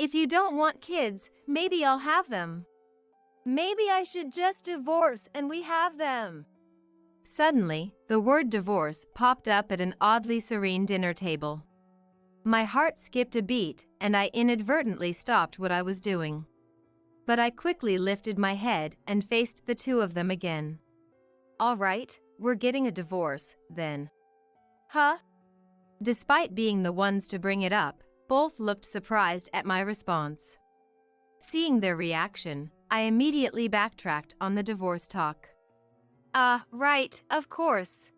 If you don't want kids, maybe I'll have them. Maybe I should just divorce and we have them. Suddenly, the word divorce popped up at an oddly serene dinner table. My heart skipped a beat and I inadvertently stopped what I was doing. But I quickly lifted my head and faced the two of them again. All right, we're getting a divorce, then. Huh? Despite being the ones to bring it up, both looked surprised at my response. Seeing their reaction, I immediately backtracked on the divorce talk. Right, of course.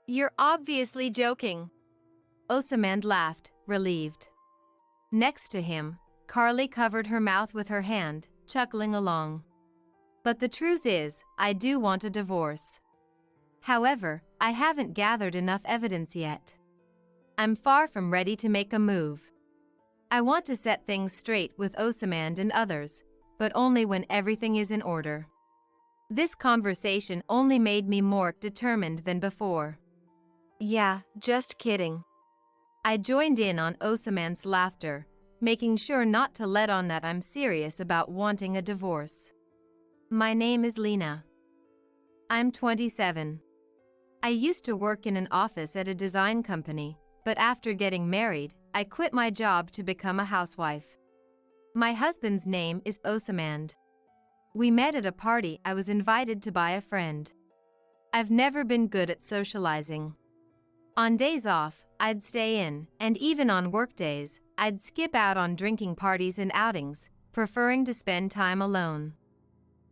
You're obviously joking. Osamand laughed, relieved. Next to him, Carly covered her mouth with her hand, chuckling along. But the truth is, I do want a divorce. However, I haven't gathered enough evidence yet. I'm far from ready to make a move. I want to set things straight with Osamand and others, but only when everything is in order. This conversation only made me more determined than before. Yeah, just kidding. I joined in on Osamand's laughter, making sure not to let on that I'm serious about wanting a divorce. My name is Lena. I'm 27. I used to work in an office at a design company, but after getting married, I quit my job to become a housewife. My husband's name is Osamand. We met at a party I was invited to by a friend. I've never been good at socializing. On days off, I'd stay in, and even on work days, I'd skip out on drinking parties and outings, preferring to spend time alone.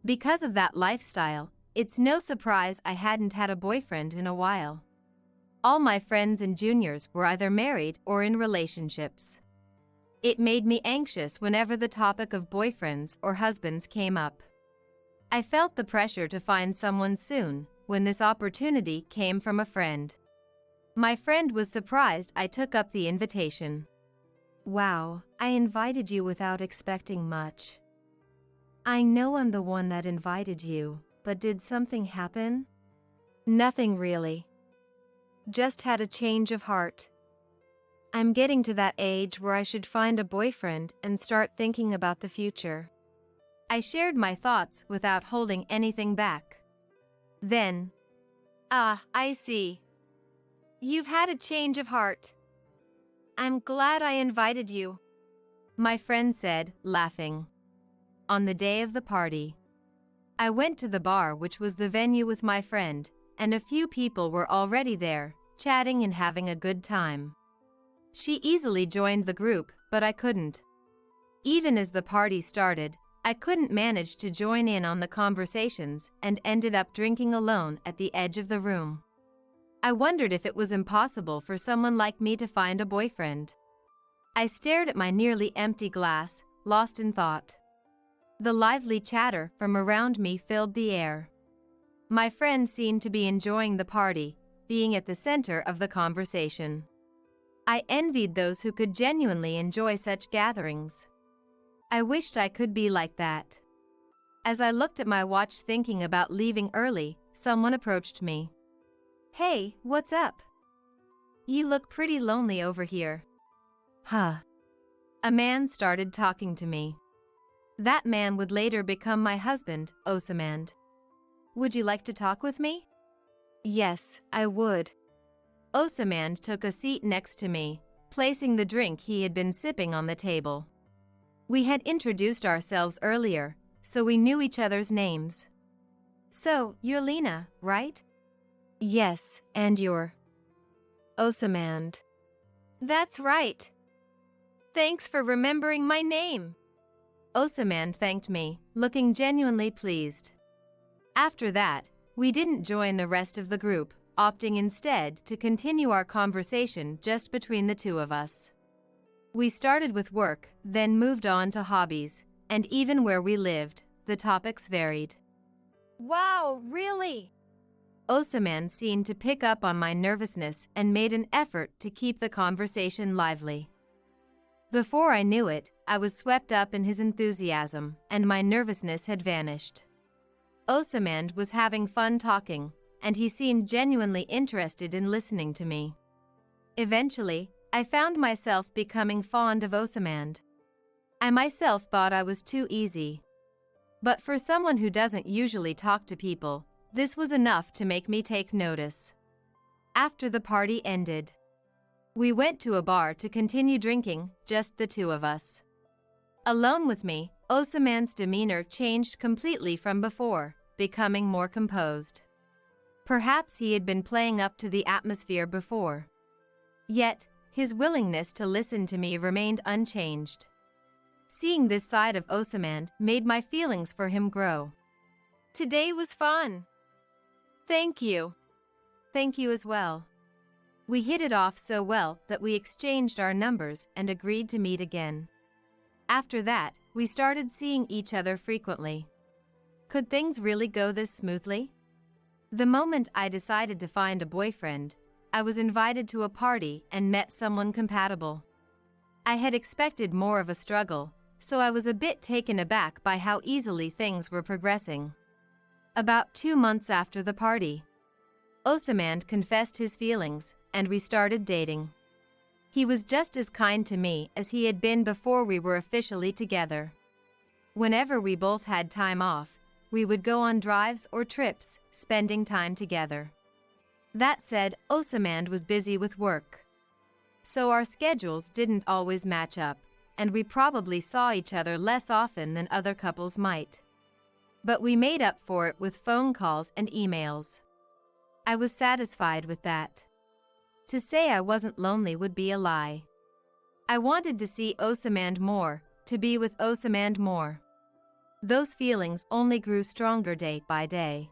Because of that lifestyle, it's no surprise I hadn't had a boyfriend in a while. All my friends and juniors were either married or in relationships. It made me anxious whenever the topic of boyfriends or husbands came up. I felt the pressure to find someone soon, when this opportunity came from a friend. My friend was surprised I took up the invitation. Wow, I invited you without expecting much. I know I'm the one that invited you, but did something happen? Nothing really. Just had a change of heart. I'm getting to that age where I should find a boyfriend and start thinking about the future. I shared my thoughts without holding anything back. Then, I see. You've had a change of heart. I'm glad I invited you, my friend said, laughing. On the day of the party, I went to the bar, which was the venue, with my friend, and a few people were already there, chatting and having a good time. She easily joined the group, but I couldn't. Even as the party started, I couldn't manage to join in on the conversations and ended up drinking alone at the edge of the room. I wondered if it was impossible for someone like me to find a boyfriend. I stared at my nearly empty glass, lost in thought. The lively chatter from around me filled the air. My friend seemed to be enjoying the party, being at the center of the conversation. I envied those who could genuinely enjoy such gatherings. I wished I could be like that. As I looked at my watch thinking about leaving early, someone approached me. Hey, what's up? You look pretty lonely over here. Huh. A man started talking to me. That man would later become my husband, Osamand. Would you like to talk with me? Yes, I would. Osamand took a seat next to me, placing the drink he had been sipping on the table. We had introduced ourselves earlier, so we knew each other's names. So, you're Lena, right? Yes, and you're Osamand. That's right. Thanks for remembering my name. Osamand thanked me, looking genuinely pleased. After that, we didn't join the rest of the group, opting instead to continue our conversation just between the two of us. We started with work, then moved on to hobbies, and even where we lived, the topics varied. Wow, really? Osamand seemed to pick up on my nervousness and made an effort to keep the conversation lively. Before I knew it, I was swept up in his enthusiasm, and my nervousness had vanished. Osamand was having fun talking, and he seemed genuinely interested in listening to me. Eventually, I found myself becoming fond of Osamand. I myself thought I was too easy. But for someone who doesn't usually talk to people, this was enough to make me take notice. After the party ended, we went to a bar to continue drinking, just the two of us. Alone with me, Osaman's demeanor changed completely from before, becoming more composed. Perhaps he had been playing up to the atmosphere before. Yet, his willingness to listen to me remained unchanged. Seeing this side of Osaman made my feelings for him grow. Today was fun. Thank you. Thank you as well. We hit it off so well that we exchanged our numbers and agreed to meet again. After that, we started seeing each other frequently. Could things really go this smoothly? The moment I decided to find a boyfriend, I was invited to a party and met someone compatible. I had expected more of a struggle, so I was a bit taken aback by how easily things were progressing. About 2 months after the party, Osaman confessed his feelings, and we started dating. He was just as kind to me as he had been before we were officially together. Whenever we both had time off, we would go on drives or trips, spending time together. That said, Osaman was busy with work, so our schedules didn't always match up, and we probably saw each other less often than other couples might. But we made up for it with phone calls and emails. I was satisfied with that. To say I wasn't lonely would be a lie. I wanted to see Osaman more, to be with Osaman more. Those feelings only grew stronger day by day.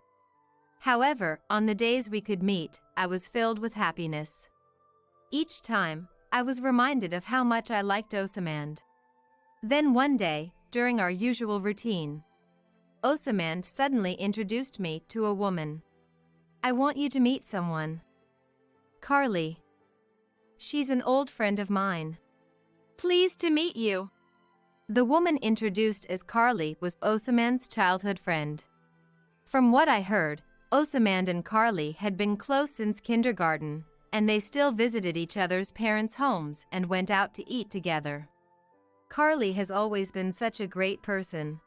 However, on the days we could meet, I was filled with happiness. Each time, I was reminded of how much I liked Osaman. Then one day, during our usual routine, Osaman suddenly introduced me to a woman. I want you to meet someone. Carly. She's an old friend of mine. Pleased to meet you. The woman introduced as Carly was Osaman's childhood friend. From what I heard, Osaman and Carly had been close since kindergarten, and they still visited each other's parents' homes and went out to eat together. Carly has always been such a great person.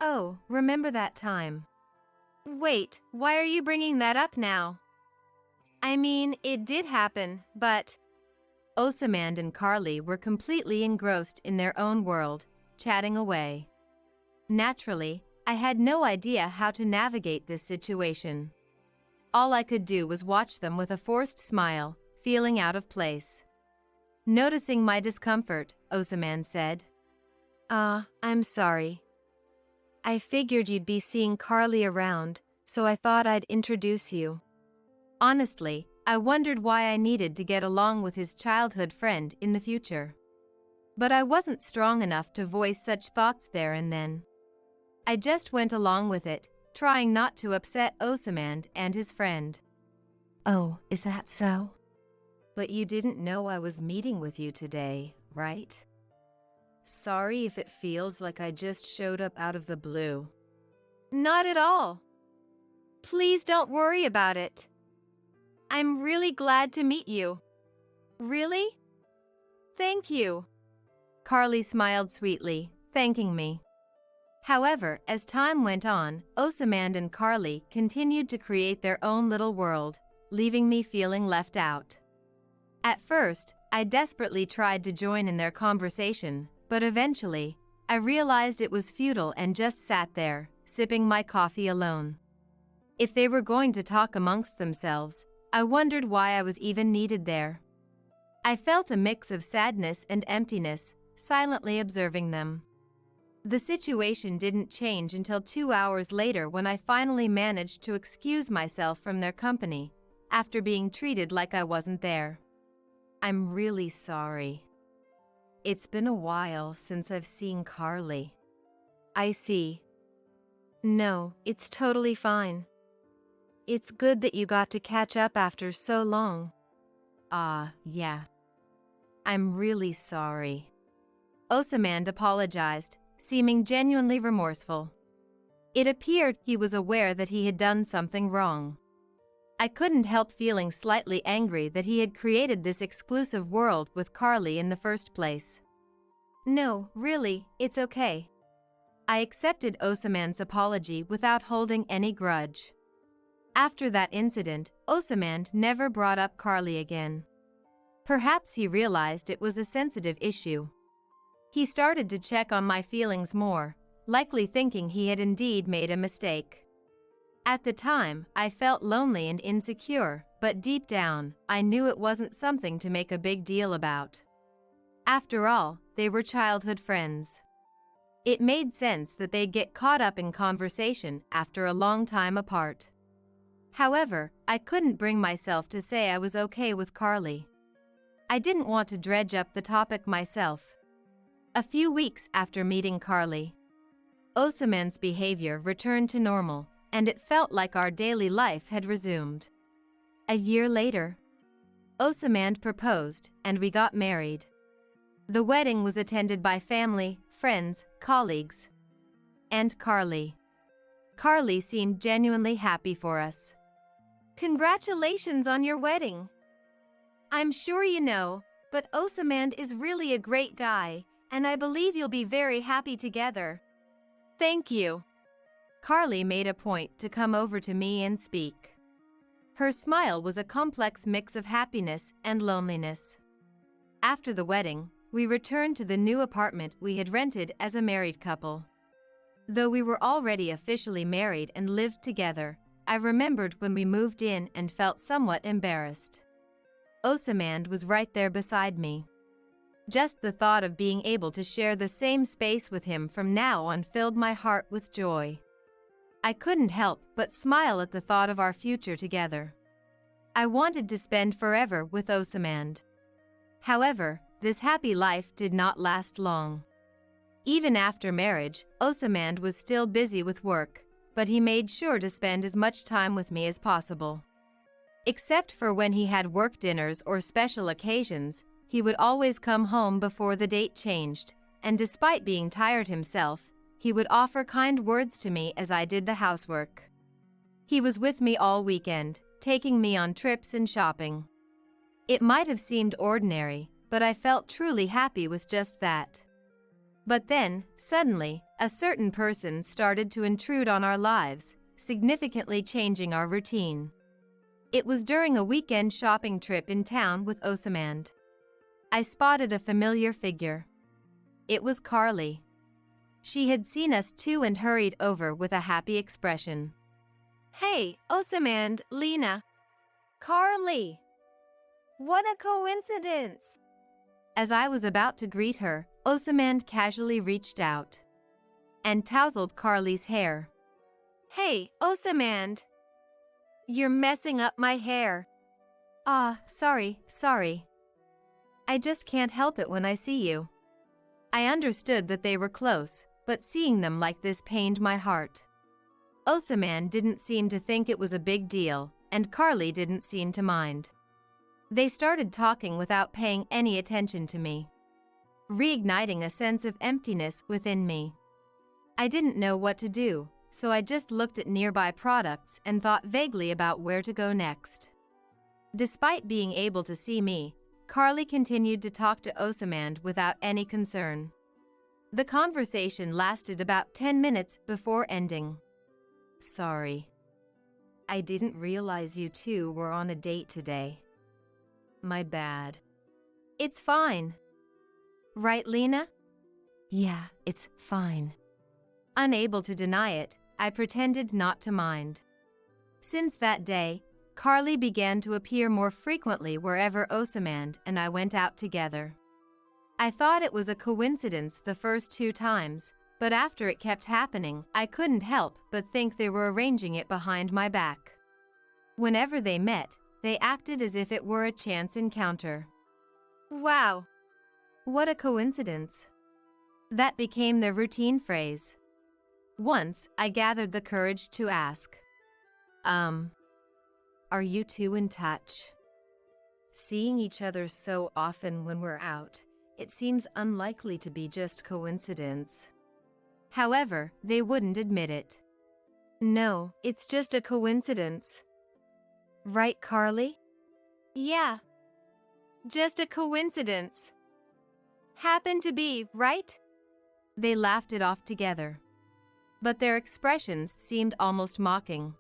Oh, remember that time? Wait, why are you bringing that up now? I mean, it did happen, but... Osaman and Carly were completely engrossed in their own world, chatting away. Naturally, I had no idea how to navigate this situation. All I could do was watch them with a forced smile, feeling out of place. Noticing my discomfort, Osaman said, I'm sorry. I figured you'd be seeing Carly around, so I thought I'd introduce you. Honestly, I wondered why I needed to get along with his childhood friend in the future. But I wasn't strong enough to voice such thoughts there and then. I just went along with it, trying not to upset Osaman and his friend. Oh, is that so? But you didn't know I was meeting with you today, right? Sorry if it feels like I just showed up out of the blue. Not at all. Please don't worry about it. I'm really glad to meet you. Really? Thank you. Carly smiled sweetly, thanking me. However, as time went on, Osaman and Carly continued to create their own little world, leaving me feeling left out. At first, I desperately tried to join in their conversation, but eventually, I realized it was futile and just sat there, sipping my coffee alone. If they were going to talk amongst themselves, I wondered why I was even needed there. I felt a mix of sadness and emptiness, silently observing them. The situation didn't change until 2 hours later when I finally managed to excuse myself from their company, after being treated like I wasn't there. I'm really sorry. It's been a while since I've seen Carly. I see. No, it's totally fine. It's good that you got to catch up after so long. Yeah. I'm really sorry. Osaman apologized, seeming genuinely remorseful. It appeared he was aware that he had done something wrong. I couldn't help feeling slightly angry that he had created this exclusive world with Carly in the first place. No, really, it's okay. I accepted Osaman's apology without holding any grudge. After that incident, Osamand never brought up Carly again. Perhaps he realized it was a sensitive issue. He started to check on my feelings more, likely thinking he had indeed made a mistake. At the time, I felt lonely and insecure, but deep down, I knew it wasn't something to make a big deal about. After all, they were childhood friends. It made sense that they'd get caught up in conversation after a long time apart. However, I couldn't bring myself to say I was okay with Carly. I didn't want to dredge up the topic myself. A few weeks after meeting Carly, Osamand's behavior returned to normal, and it felt like our daily life had resumed. A year later, Osamand proposed, and we got married. The wedding was attended by family, friends, colleagues, and Carly. Carly seemed genuinely happy for us. Congratulations on your wedding. I'm sure you know, but Osamand is really a great guy, and I believe you'll be very happy together. Thank you. Carly made a point to come over to me and speak. Her smile was a complex mix of happiness and loneliness. After the wedding, we returned to the new apartment we had rented as a married couple. Though we were already officially married and lived together, I remembered when we moved in and felt somewhat embarrassed. Osamand was right there beside me. Just the thought of being able to share the same space with him from now on filled my heart with joy. I couldn't help but smile at the thought of our future together. I wanted to spend forever with Osamand. However, this happy life did not last long. Even after marriage, Osamand was still busy with work, but he made sure to spend as much time with me as possible. Except for when he had work dinners or special occasions, he would always come home before the date changed, and despite being tired himself, he would offer kind words to me as I did the housework. He was with me all weekend, taking me on trips and shopping. It might have seemed ordinary, but I felt truly happy with just that. But then, suddenly, a certain person started to intrude on our lives, significantly changing our routine. It was during a weekend shopping trip in town with Osamand. I spotted a familiar figure. It was Carly. She had seen us too and hurried over with a happy expression. Hey, Osamand, Lena. Carly. What a coincidence! As I was about to greet her, Osamand casually reached out and tousled Carly's hair. Hey, Osamand. You're messing up my hair. Sorry. I just can't help it when I see you. I understood that they were close, but seeing them like this pained my heart. Osamand didn't seem to think it was a big deal, and Carly didn't seem to mind. They started talking without paying any attention to me, reigniting a sense of emptiness within me. I didn't know what to do, so I just looked at nearby products and thought vaguely about where to go next. Despite being able to see me, Carly continued to talk to Osamand without any concern. The conversation lasted about 10 minutes before ending. Sorry. I didn't realize you two were on a date today. My bad. It's fine. Right, Lena? Yeah, it's fine. Unable to deny it, I pretended not to mind. Since that day, Carly began to appear more frequently wherever Osamand and I went out together. I thought it was a coincidence the first 2 times, but after it kept happening, I couldn't help but think they were arranging it behind my back. Whenever they met, they acted as if it were a chance encounter. Wow. What a coincidence. That became their routine phrase. Once, I gathered the courage to ask, are you two in touch? Seeing each other so often when we're out, it seems unlikely to be just coincidence. However, they wouldn't admit it. No, it's just a coincidence. Right, Carly? Yeah. Just a coincidence. happen to be, right? They laughed it off together. But their expressions seemed almost mocking.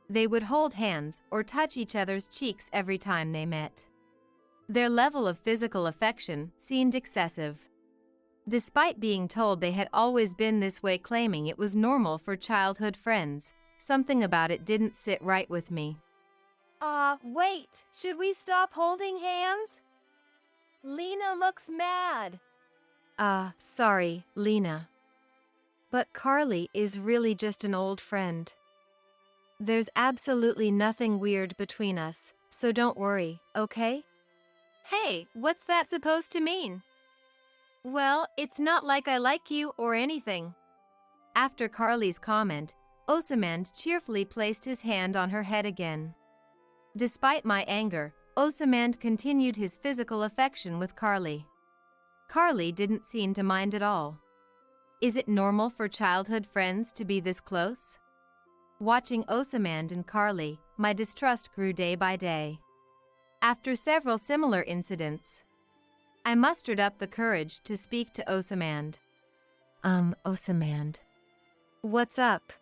They would hold hands or touch each other's cheeks every time they met. Their level of physical affection seemed excessive. Despite being told they had always been this way, claiming it was normal for childhood friends, something about it didn't sit right with me. Wait, should we stop holding hands? Lena looks mad. Sorry, Lena. But Carly is really just an old friend. There's absolutely nothing weird between us, so don't worry, okay? Hey, what's that supposed to mean? Well, it's not like I like you or anything. After Carly's comment, Osamand cheerfully placed his hand on her head again. Despite my anger, Osamand continued his physical affection with Carly. Carly didn't seem to mind at all. Is it normal for childhood friends to be this close? Watching Osamand and Carly, my distrust grew day by day. After several similar incidents, I mustered up the courage to speak to Osamand. Osamand. What's up?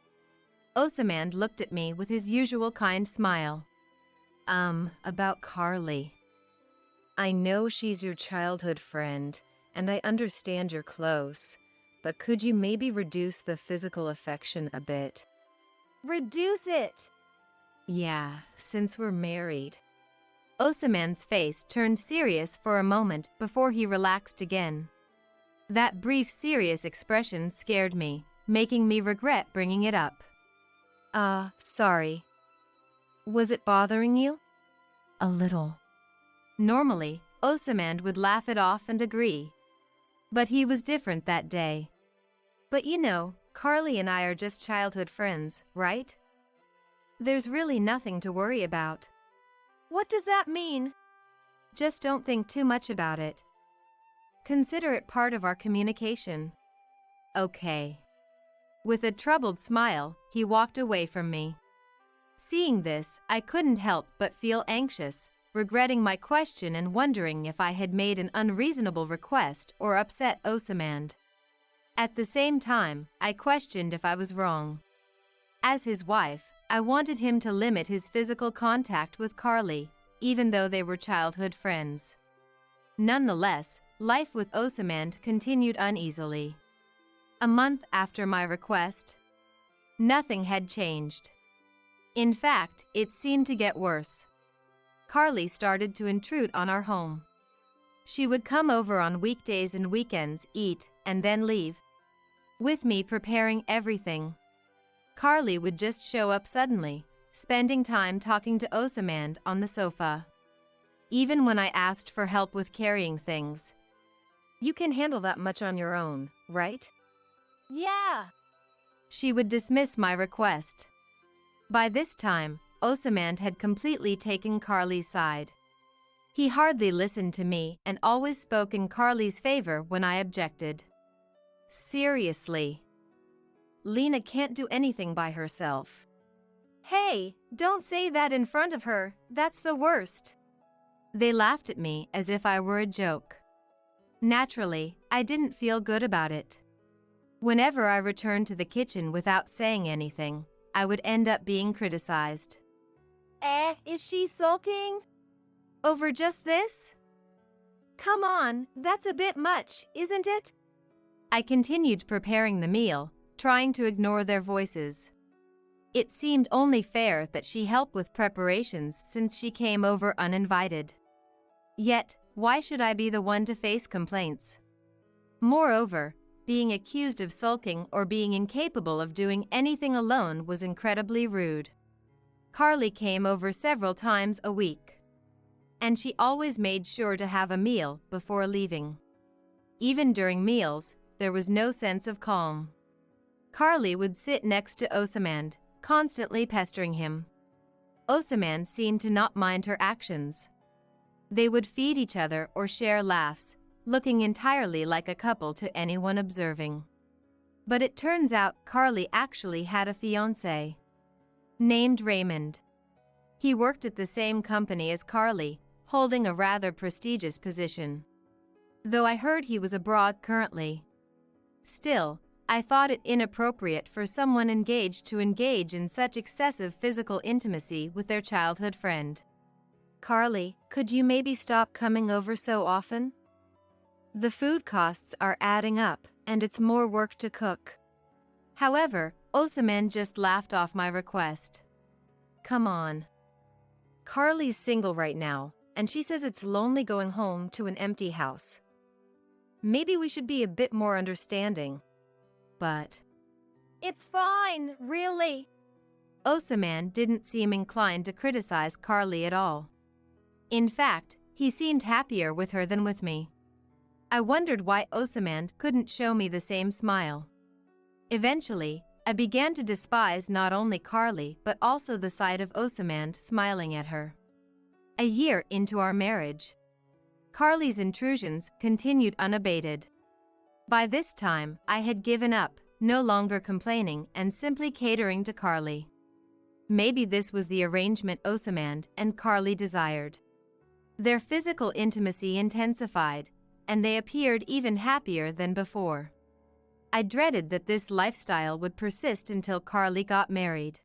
Osamand looked at me with his usual kind smile. About Carly. I know she's your childhood friend, and I understand you're close, but could you maybe reduce the physical affection a bit? Reduce it! Yeah, since we're married. Osamand's face turned serious for a moment before he relaxed again. That brief serious expression scared me, making me regret bringing it up. Sorry. Was it bothering you? A little. Normally, Osamand would laugh it off and agree. But he was different that day. But you know, Carly and I are just childhood friends, right? There's really nothing to worry about. What does that mean? Just don't think too much about it. Consider it part of our communication. Okay. With a troubled smile, he walked away from me. Seeing this, I couldn't help but feel anxious, regretting my question and wondering if I had made an unreasonable request or upset Osamand. At the same time, I questioned if I was wrong. As his wife, I wanted him to limit his physical contact with Carly, even though they were childhood friends. Nonetheless, life with Osamand continued uneasily. A month after my request, nothing had changed. In fact, it seemed to get worse. Carly started to intrude on our home. She would come over on weekdays and weekends, eat, and then leave, with me preparing everything. Carly would just show up suddenly, spending time talking to Osamand on the sofa. Even when I asked for help with carrying things. You can handle that much on your own, right? Yeah. She would dismiss my request. By this time, Osamand had completely taken Carly's side. He hardly listened to me and always spoke in Carly's favor when I objected. Seriously. Lena can't do anything by herself. Hey, don't say that in front of her, that's the worst. They laughed at me as if I were a joke. Naturally, I didn't feel good about it. Whenever I returned to the kitchen without saying anything, I would end up being criticized. Is she sulking? Over just this? Come on, that's a bit much, isn't it? I continued preparing the meal, trying to ignore their voices. It seemed only fair that she help with preparations since she came over uninvited. Yet, why should I be the one to face complaints? Moreover, being accused of sulking or being incapable of doing anything alone was incredibly rude. Carly came over several times a week. And she always made sure to have a meal before leaving. Even during meals, there was no sense of calm. Carly would sit next to Osamand, constantly pestering him. Osamand seemed to not mind her actions. They would feed each other or share laughs, looking entirely like a couple to anyone observing. But it turns out Carly actually had a fiancé named Raymond. He worked at the same company as Carly, holding a rather prestigious position. though I heard he was abroad currently. Still, I thought it inappropriate for someone engaged to engage in such excessive physical intimacy with their childhood friend. Carly, could you maybe stop coming over so often? The food costs are adding up, and it's more work to cook. However, Osaman just laughed off my request. Come on. Carly's single right now, and she says it's lonely going home to an empty house. Maybe we should be a bit more understanding. But it's fine, really. Osaman didn't seem inclined to criticize Carly at all. In fact, he seemed happier with her than with me. I wondered why Osaman couldn't show me the same smile. Eventually, I began to despise not only Carly but also the sight of Osaman smiling at her. A year into our marriage, Carly's intrusions continued unabated. By this time, I had given up, no longer complaining and simply catering to Carly. Maybe this was the arrangement Osaman and Carly desired. Their physical intimacy intensified, and they appeared even happier than before. I dreaded that this lifestyle would persist until Carly got married.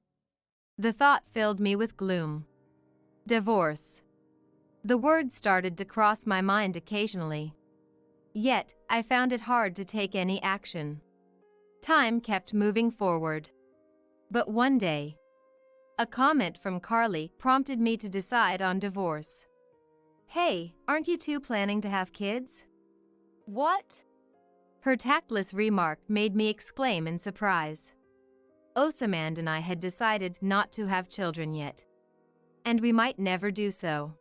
The thought filled me with gloom. Divorce. The word started to cross my mind occasionally. Yet, I found it hard to take any action. Time kept moving forward. But one day, a comment from Carly prompted me to decide on divorce. Hey, aren't you two planning to have kids? What? Her tactless remark made me exclaim in surprise. Osaman and I had decided not to have children yet. And we might never do so.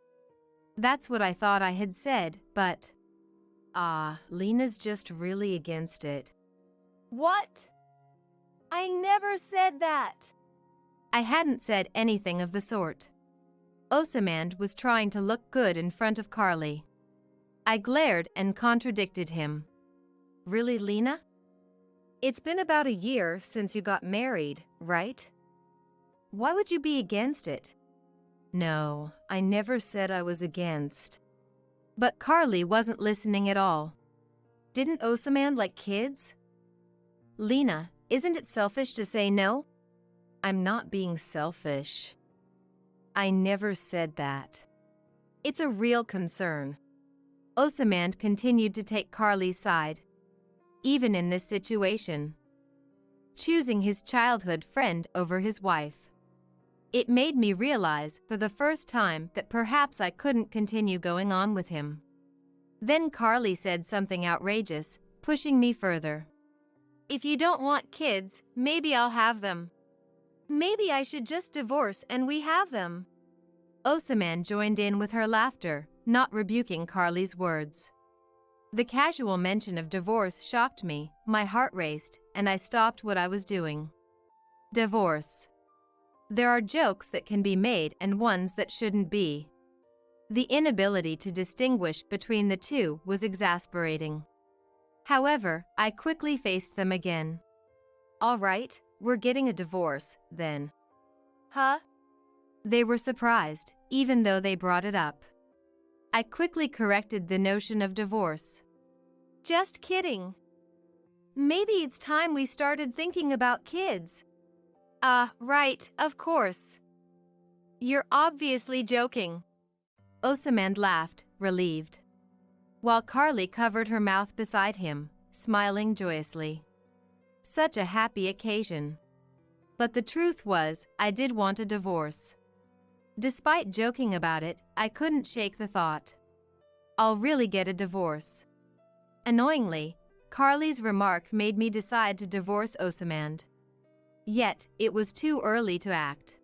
That's what I thought I had said, but... Lena's just really against it. What? I never said that. I hadn't said anything of the sort. Osaman was trying to look good in front of Carly. I glared and contradicted him. Really, Lena? It's been about a year since you got married, right? Why would you be against it? No, I never said I was against. But Carly wasn't listening at all. Didn't Osaman like kids? Lena, isn't it selfish to say no? I'm not being selfish. I never said that. It's a real concern. Osaman continued to take Carly's side. Even in this situation, choosing his childhood friend over his wife. It made me realize for the first time that perhaps I couldn't continue going on with him. Then Carly said something outrageous, pushing me further. If you don't want kids, maybe I'll have them. Maybe I should just divorce and we have them. Osaman joined in with her laughter, not rebuking Carly's words. The casual mention of divorce shocked me, my heart raced, and I stopped what I was doing. Divorce. There are jokes that can be made and ones that shouldn't be. The inability to distinguish between the two was exasperating. However, I quickly faced them again. All right, we're getting a divorce, then. Huh? They were surprised, even though they brought it up. I quickly corrected the notion of divorce. Just kidding. Maybe it's time we started thinking about kids. Right, of course. You're obviously joking. Osaman laughed, relieved, while Carly covered her mouth beside him, smiling joyously. Such a happy occasion. But the truth was, I did want a divorce. Despite joking about it, I couldn't shake the thought. I'll really get a divorce. Annoyingly, Carly's remark made me decide to divorce Osaman. Yet, it was too early to act.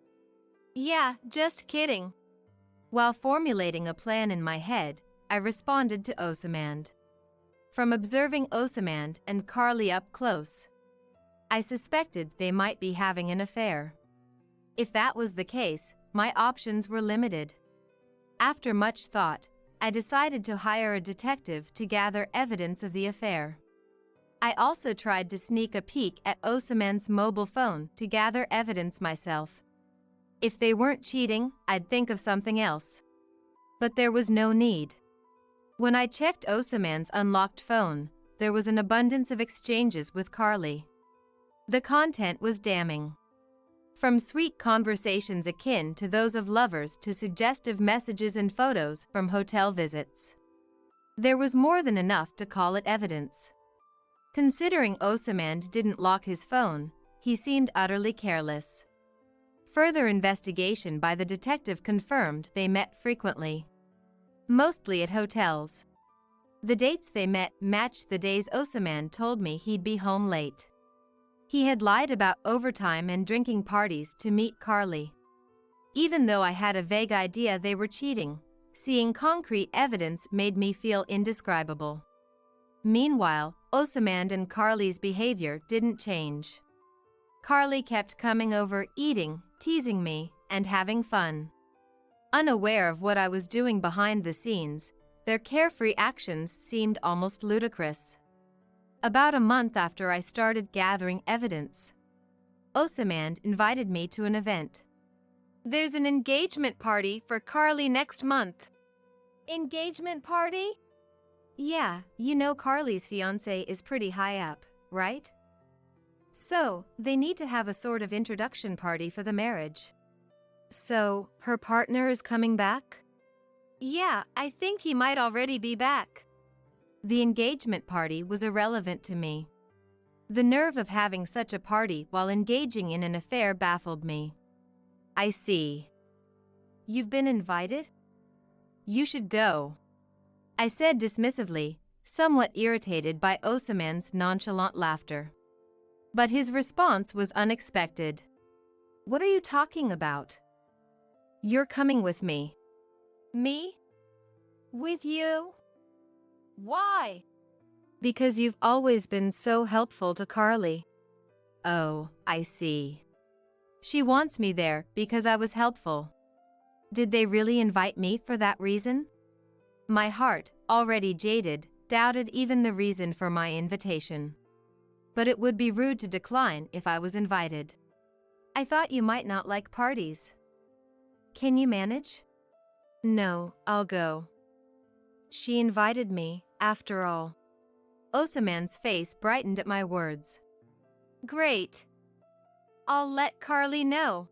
Yeah, just kidding. While formulating a plan in my head, I responded to Osaman. From observing Osaman and Carly up close, I suspected they might be having an affair. If that was the case, my options were limited. After much thought, I decided to hire a detective to gather evidence of the affair. I also tried to sneak a peek at Osaman's mobile phone to gather evidence myself. If they weren't cheating, I'd think of something else. But there was no need. When I checked Osaman's unlocked phone, there was an abundance of exchanges with Carly. The content was damning. From sweet conversations akin to those of lovers to suggestive messages and photos from hotel visits. There was more than enough to call it evidence. Considering Osaman didn't lock his phone, he seemed utterly careless. Further investigation by the detective confirmed they met frequently. Mostly at hotels. The dates they met matched the days Osaman told me he'd be home late. He had lied about overtime and drinking parties to meet Carly. Even though I had a vague idea they were cheating, seeing concrete evidence made me feel indescribable. Meanwhile, Osaman and Carly's behavior didn't change. Carly kept coming over, eating, teasing me, and having fun. Unaware of what I was doing behind the scenes, their carefree actions seemed almost ludicrous. About a month after I started gathering evidence, Osaman invited me to an event. There's an engagement party for Carly next month. Engagement party? Yeah, you know Carly's fiancé is pretty high up, right? So, they need to have a sort of introduction party for the marriage. So, her partner is coming back? Yeah, I think he might already be back. The engagement party was irrelevant to me. The nerve of having such a party while engaging in an affair baffled me. I see. You've been invited? You should go, I said dismissively, somewhat irritated by Osaman's nonchalant laughter. But his response was unexpected. What are you talking about? You're coming with me. Me? With you? Why? Because you've always been so helpful to Carly. Oh, I see. She wants me there because I was helpful. Did they really invite me for that reason? My heart, already jaded, doubted even the reason for my invitation. But it would be rude to decline if I was invited. I thought you might not like parties. Can you manage? No, I'll go. She invited me, after all. Osaman's face brightened at my words. Great. I'll let Carly know.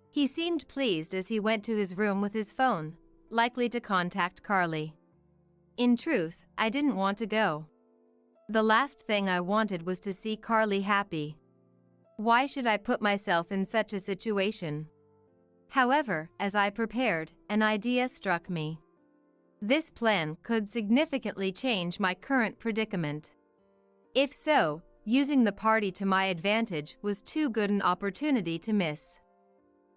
He seemed pleased as he went to his room with his phone, likely to contact Carly. In truth, I didn't want to go. The last thing I wanted was to see Carly happy. Why should I put myself in such a situation? However, as I prepared, an idea struck me. This plan could significantly change my current predicament. If so, using the party to my advantage was too good an opportunity to miss.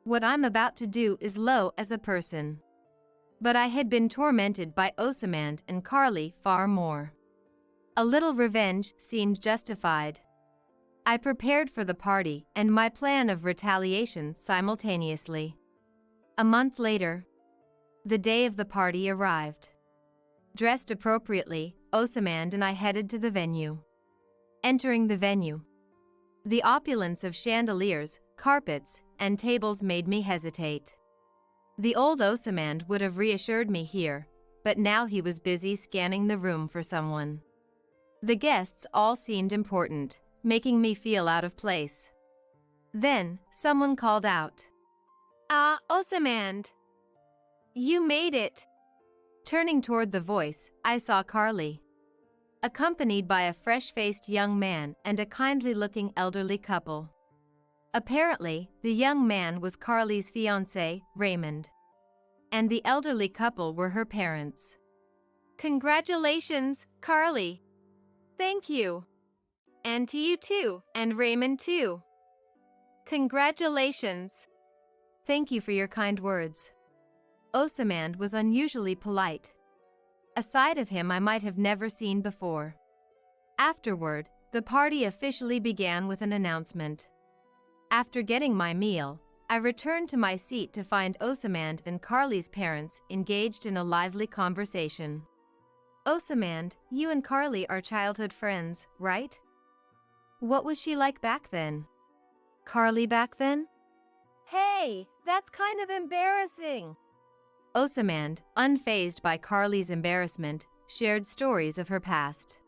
What I'm about to do is low as a person. But I had been tormented by Osaman and Carly far more. A little revenge seemed justified. I prepared for the party and my plan of retaliation simultaneously. A month later, the day of the party arrived. Dressed appropriately, Osaman and I headed to the venue. Entering the venue, the opulence of chandeliers, carpets, and tables made me hesitate. The old Osaman would have reassured me here, but now he was busy scanning the room for someone. The guests all seemed important, making me feel out of place. Then, someone called out. Osaman. You made it. Turning toward the voice, I saw Carly, accompanied by a fresh-faced young man and a kindly-looking elderly couple. Apparently, the young man was Carly's fiancé, Raymond, and the elderly couple were her parents. Congratulations, Carly. Thank you. And to you too, and Raymond too. Congratulations. Thank you for your kind words. Osaman was unusually polite. A side of him I might have never seen before. Afterward, the party officially began with an announcement. After getting my meal, I returned to my seat to find Osaman and Carly's parents engaged in a lively conversation. Osaman, you and Carly are childhood friends, right? What was she like back then? Carly back then? Hey, that's kind of embarrassing. Osaman, unfazed by Carly's embarrassment, shared stories of her past.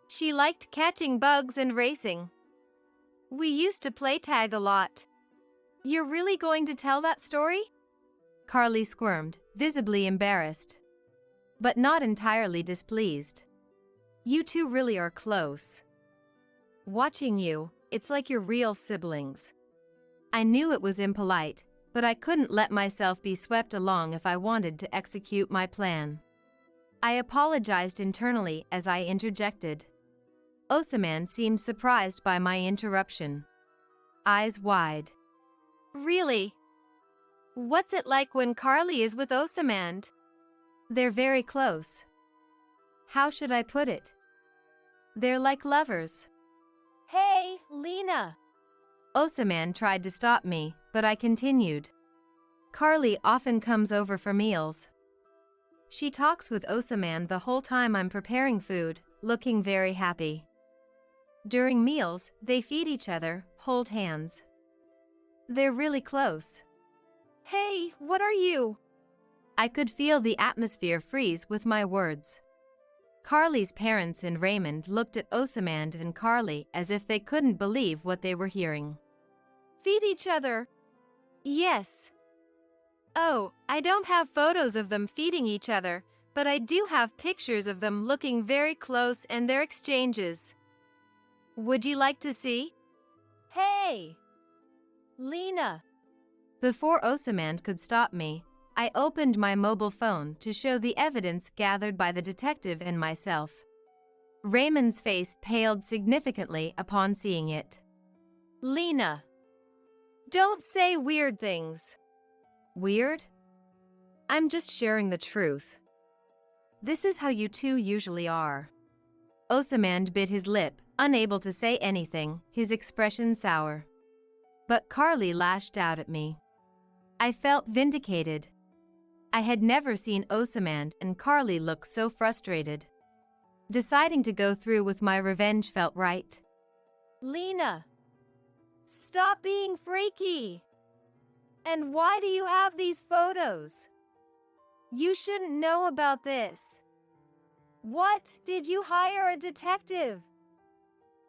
She liked catching bugs and racing. We used to play tag a lot. You're really going to tell that story? Carly squirmed, visibly embarrassed, but not entirely displeased. You two really are close. Watching you, it's like you're real siblings. I knew it was impolite, but I couldn't let myself be swept along if I wanted to execute my plan. I apologized internally as I interjected. Osaman seemed surprised by my interruption. Eyes wide. Really? What's it like when Carly is with Osamand? They're very close. How should I put it? They're like lovers. Hey, Lena! Osaman tried to stop me, but I continued. Carly often comes over for meals. She talks with Osaman the whole time I'm preparing food, looking very happy. During meals, they feed each other, hold hands. They're really close. Hey, what are you? I could feel the atmosphere freeze with my words. Carly's parents and Raymond looked at Osamand and Carly as if they couldn't believe what they were hearing. Feed each other? Yes. Oh, I don't have photos of them feeding each other, but I do have pictures of them looking very close and their exchanges. Would you like to see? Hey! Lena! Before Osamand could stop me, I opened my mobile phone to show the evidence gathered by the detective and myself. Raymond's face paled significantly upon seeing it. Lena! Don't say weird things. Weird? I'm just sharing the truth. This is how you two usually are. Osamand bit his lip, unable to say anything, his expression sour. But Carly lashed out at me. I felt vindicated. I had never seen Osamand and Carly look so frustrated. Deciding to go through with my revenge felt right. Lena! Stop being freaky! And why do you have these photos? You shouldn't know about this. What? Did you hire a detective?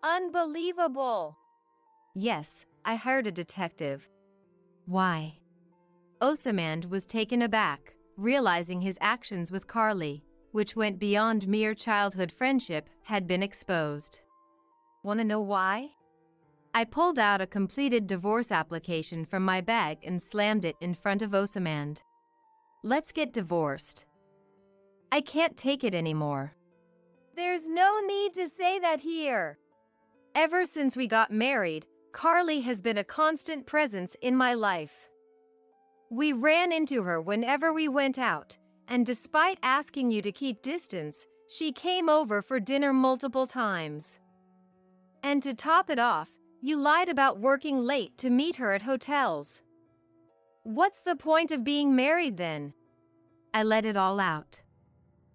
Unbelievable! Yes, I hired a detective. Why? Osamand was taken aback, realizing his actions with Carly, which went beyond mere childhood friendship, had been exposed. Want to know why? I pulled out a completed divorce application from my bag and slammed it in front of Osamand. Let's get divorced. I can't take it anymore. There's no need to say that here. Ever since we got married, Carly has been a constant presence in my life. We ran into her whenever we went out, and despite asking you to keep distance, she came over for dinner multiple times. And to top it off, you lied about working late to meet her at hotels. What's the point of being married then? I let it all out.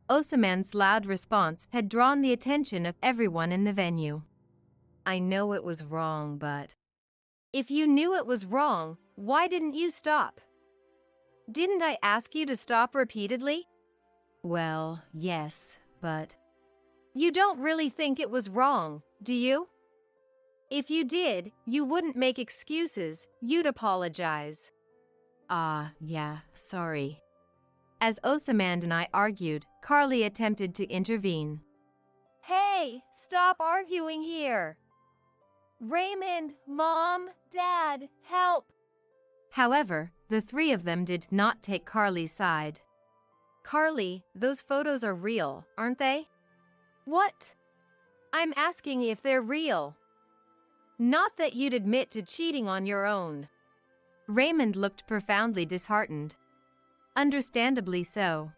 Osamand's loud response had drawn the attention of everyone in the venue. I know it was wrong, but... If you knew it was wrong, why didn't you stop? Didn't I ask you to stop repeatedly? Well, yes, but... You don't really think it was wrong, do you? If you did, you wouldn't make excuses, you'd apologize. Yeah, sorry. As Osamand and I argued, Carly attempted to intervene. Hey, stop arguing here. Raymond, Mom, Dad, help. However, the three of them did not take Carly's side. Carly, those photos are real, aren't they? What? I'm asking if they're real. Not that you'd admit to cheating on your own. Raymond looked profoundly disheartened. Understandably so.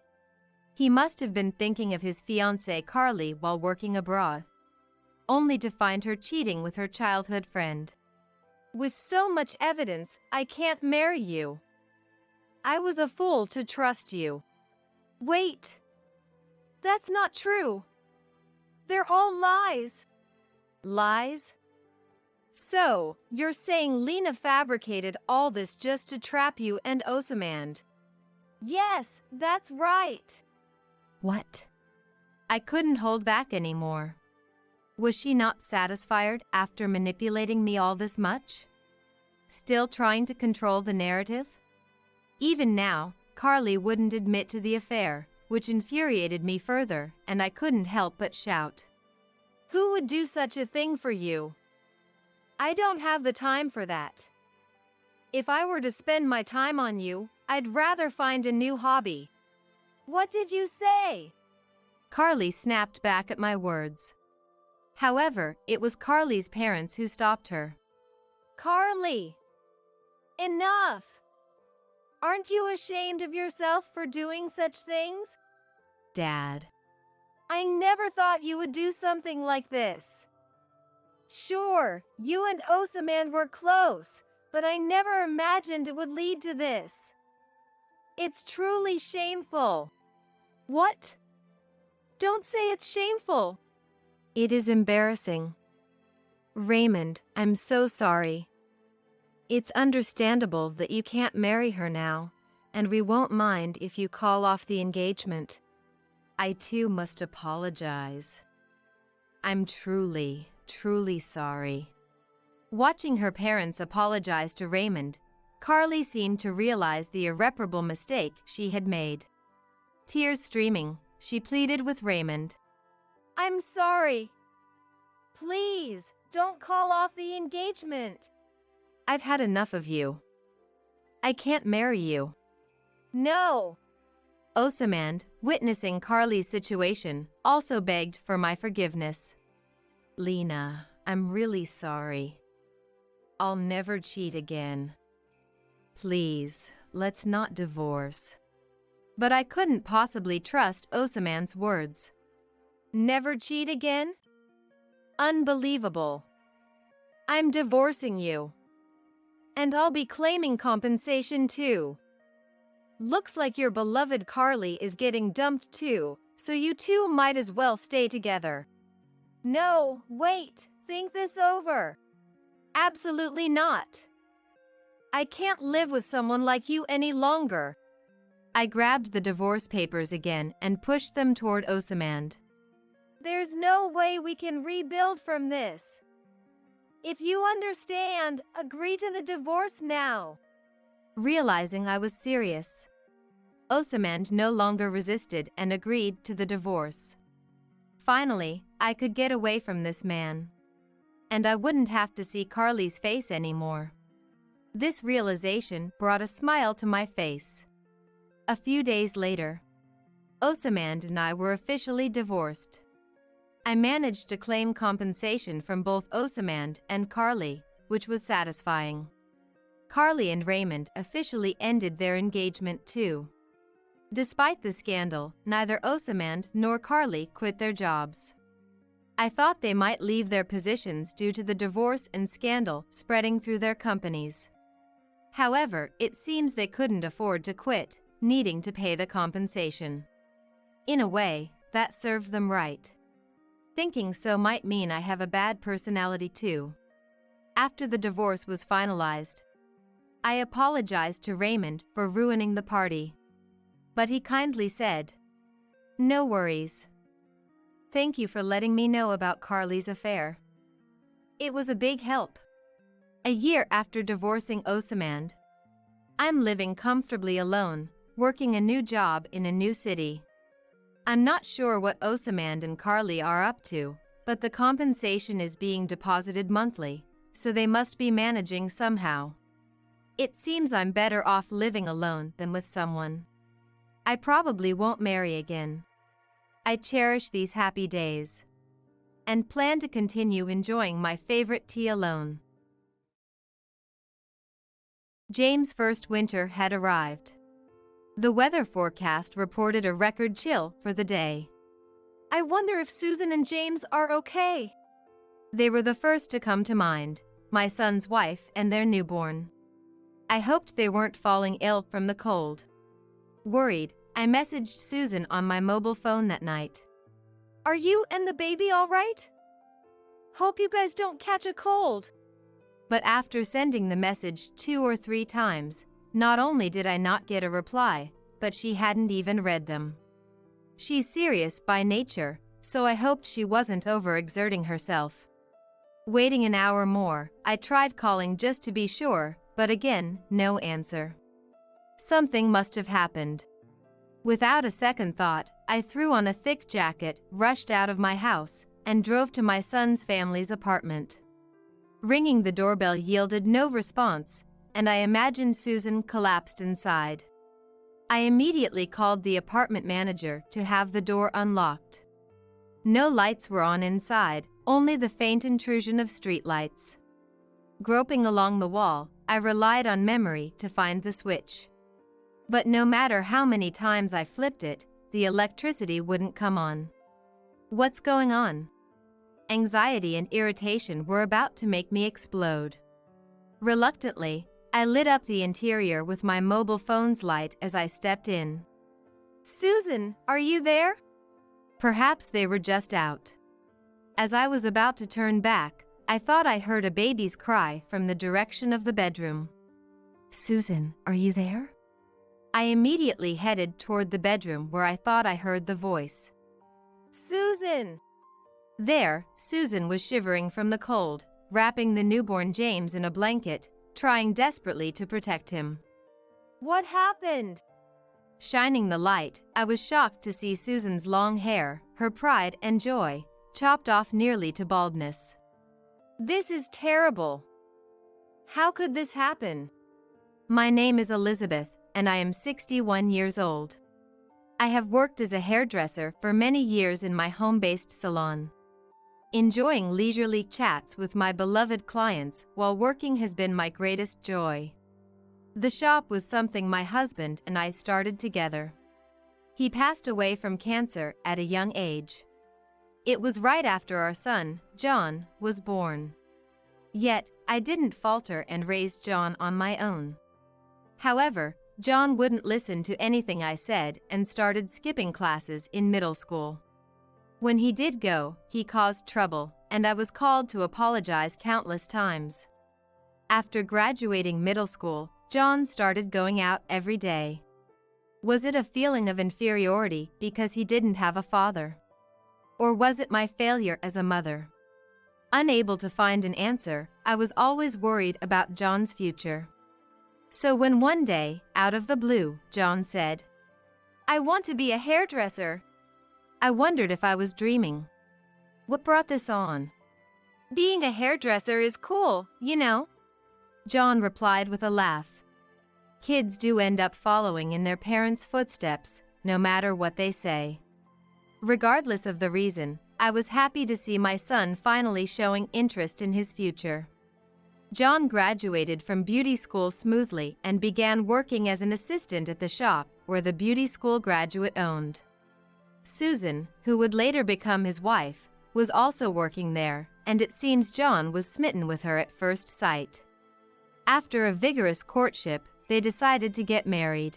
He must have been thinking of his fiancée Carly while working abroad, only to find her cheating with her childhood friend. With so much evidence, I can't marry you. I was a fool to trust you. Wait. That's not true. They're all lies. Lies? So, you're saying Lena fabricated all this just to trap you and Osamand? Yes, that's right. What? I couldn't hold back anymore. Was she not satisfied after manipulating me all this much? Still trying to control the narrative? Even now, Carly wouldn't admit to the affair, which infuriated me further, and I couldn't help but shout. Who would do such a thing for you? I don't have the time for that. If I were to spend my time on you, I'd rather find a new hobby. What did you say? Carly snapped back at my words. However, it was Carly's parents who stopped her. Carly! Enough! Aren't you ashamed of yourself for doing such things? Dad. I never thought you would do something like this. Sure, you and Osaman were close, but I never imagined it would lead to this. It's truly shameful. What? Don't say it's shameful. It is embarrassing. Raymond, I'm so sorry. It's understandable that you can't marry her now, and we won't mind if you call off the engagement. I too must apologize. I'm truly sorry. Watching her parents apologize to Raymond, Carly seemed to realize the irreparable mistake she had made. Tears streaming, she pleaded with Raymond. I'm sorry. Please, don't call off the engagement. I've had enough of you. I can't marry you. No. Osaman, witnessing Carly's situation, also begged for my forgiveness. Lena, I'm really sorry. I'll never cheat again. Please, let's not divorce. But I couldn't possibly trust Osaman's words. Never cheat again? Unbelievable. I'm divorcing you. And I'll be claiming compensation too. Looks like your beloved Carly is getting dumped too, so you two might as well stay together. No, wait, think this over. Absolutely not. I can't live with someone like you any longer. I grabbed the divorce papers again and pushed them toward Osaman. There's no way we can rebuild from this. If you understand, agree to the divorce now. Realizing I was serious, Osaman no longer resisted and agreed to the divorce. Finally, I could get away from this man. And I wouldn't have to see Carly's face anymore. This realization brought a smile to my face. A few days later, Osaman and I were officially divorced. I managed to claim compensation from both Osaman and Carly, which was satisfying. Carly and Raymond officially ended their engagement too. Despite the scandal, neither Osaman nor Carly quit their jobs. I thought they might leave their positions due to the divorce and scandal spreading through their companies. However, it seems they couldn't afford to quit, needing to pay the compensation. In a way, that served them right. Thinking so might mean I have a bad personality too. After the divorce was finalized, I apologized to Raymond for ruining the party. But he kindly said, "No worries. Thank you for letting me know about Carly's affair. It was a big help." A year after divorcing Osaman, I'm living comfortably alone, working a new job in a new city. I'm not sure what Osaman and Carly are up to, but the compensation is being deposited monthly, so they must be managing somehow. It seems I'm better off living alone than with someone. I probably won't marry again. I cherish these happy days and plan to continue enjoying my favorite tea alone. James' first winter had arrived. The weather forecast reported a record chill for the day. I wonder if Susan and James are okay. They were the first to come to mind, my son's wife and their newborn. I hoped they weren't falling ill from the cold. Worried, I messaged Susan on my mobile phone that night. Are you and the baby all right? Hope you guys don't catch a cold. But after sending the message 2 or 3 times, not only did I not get a reply, but she hadn't even read them. She's serious by nature, so I hoped she wasn't overexerting herself. Waiting an hour more, I tried calling just to be sure, but again, no answer. Something must have happened. Without a second thought, I threw on a thick jacket, rushed out of my house, and drove to my son's family's apartment. Ringing the doorbell yielded no response, and I imagined Susan collapsed inside. I immediately called the apartment manager to have the door unlocked. No lights were on inside, only the faint intrusion of street lights. Groping along the wall, I relied on memory to find the switch. But no matter how many times I flipped it, the electricity wouldn't come on. What's going on? Anxiety and irritation were about to make me explode. Reluctantly, I lit up the interior with my mobile phone's light as I stepped in. Susan, are you there? Perhaps they were just out. As I was about to turn back, I thought I heard a baby's cry from the direction of the bedroom. Susan, are you there? I immediately headed toward the bedroom where I thought I heard the voice. Susan! There, Susan was shivering from the cold, wrapping the newborn James in a blanket, trying desperately to protect him. What happened? Shining the light, I was shocked to see Susan's long hair, her pride and joy, chopped off nearly to baldness. This is terrible. How could this happen? My name is Elizabeth, and I am 61 years old. I have worked as a hairdresser for many years in my home-based salon. Enjoying leisurely chats with my beloved clients while working has been my greatest joy. The shop was something my husband and I started together. He passed away from cancer at a young age. It was right after our son, John, was born. Yet, I didn't falter and raised John on my own. However, John wouldn't listen to anything I said and started skipping classes in middle school. When he did go, he caused trouble, and I was called to apologize countless times. After graduating middle school, John started going out every day. Was it a feeling of inferiority because he didn't have a father? Or was it my failure as a mother? Unable to find an answer, I was always worried about John's future. So when one day, out of the blue, John said, "I want to be a hairdresser," I wondered if I was dreaming. What brought this on? "Being a hairdresser is cool, you know," John replied with a laugh. Kids do end up following in their parents' footsteps, no matter what they say. Regardless of the reason, I was happy to see my son finally showing interest in his future. John graduated from beauty school smoothly and began working as an assistant at the shop where the beauty school graduate owned. Susan, who would later become his wife, was also working there, and it seems John was smitten with her at first sight. After a vigorous courtship, they decided to get married.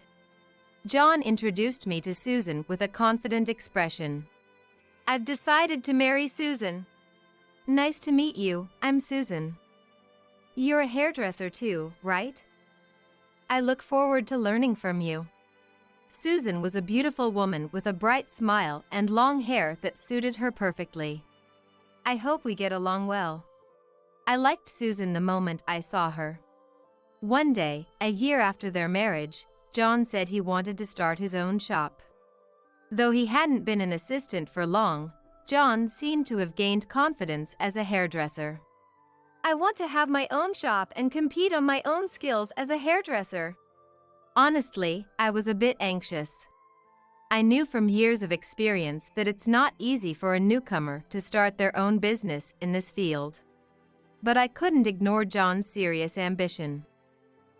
John introduced me to Susan with a confident expression. "I've decided to marry Susan." "Nice to meet you, I'm Susan." "You're a hairdresser too, right?" "I look forward to learning from you." Susan was a beautiful woman with a bright smile and long hair that suited her perfectly. "I hope we get along well." I liked Susan the moment I saw her. One day, a year after their marriage, John said he wanted to start his own shop. Though he hadn't been an assistant for long, John seemed to have gained confidence as a hairdresser. "I want to have my own shop and compete on my own skills as a hairdresser." Honestly, I was a bit anxious. I knew from years of experience that it's not easy for a newcomer to start their own business in this field. But I couldn't ignore John's serious ambition.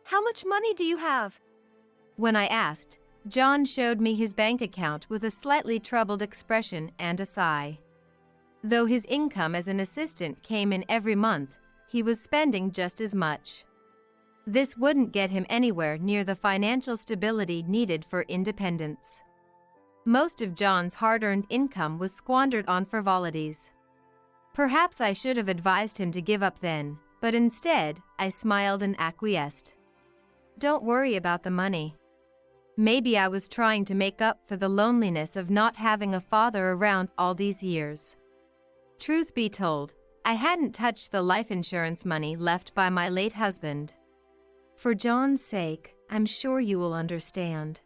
"How much money do you have?" When I asked, John showed me his bank account with a slightly troubled expression and a sigh. Though his income as an assistant came in every month, he was spending just as much. This wouldn't get him anywhere near the financial stability needed for independence. Most of John's hard-earned income was squandered on frivolities. Perhaps I should have advised him to give up then, but instead, I smiled and acquiesced. "Don't worry about the money. Maybe I was trying to make up for the loneliness of not having a father around all these years. Truth be told, I hadn't touched the life insurance money left by my late husband. For John's sake, I'm sure you will understand.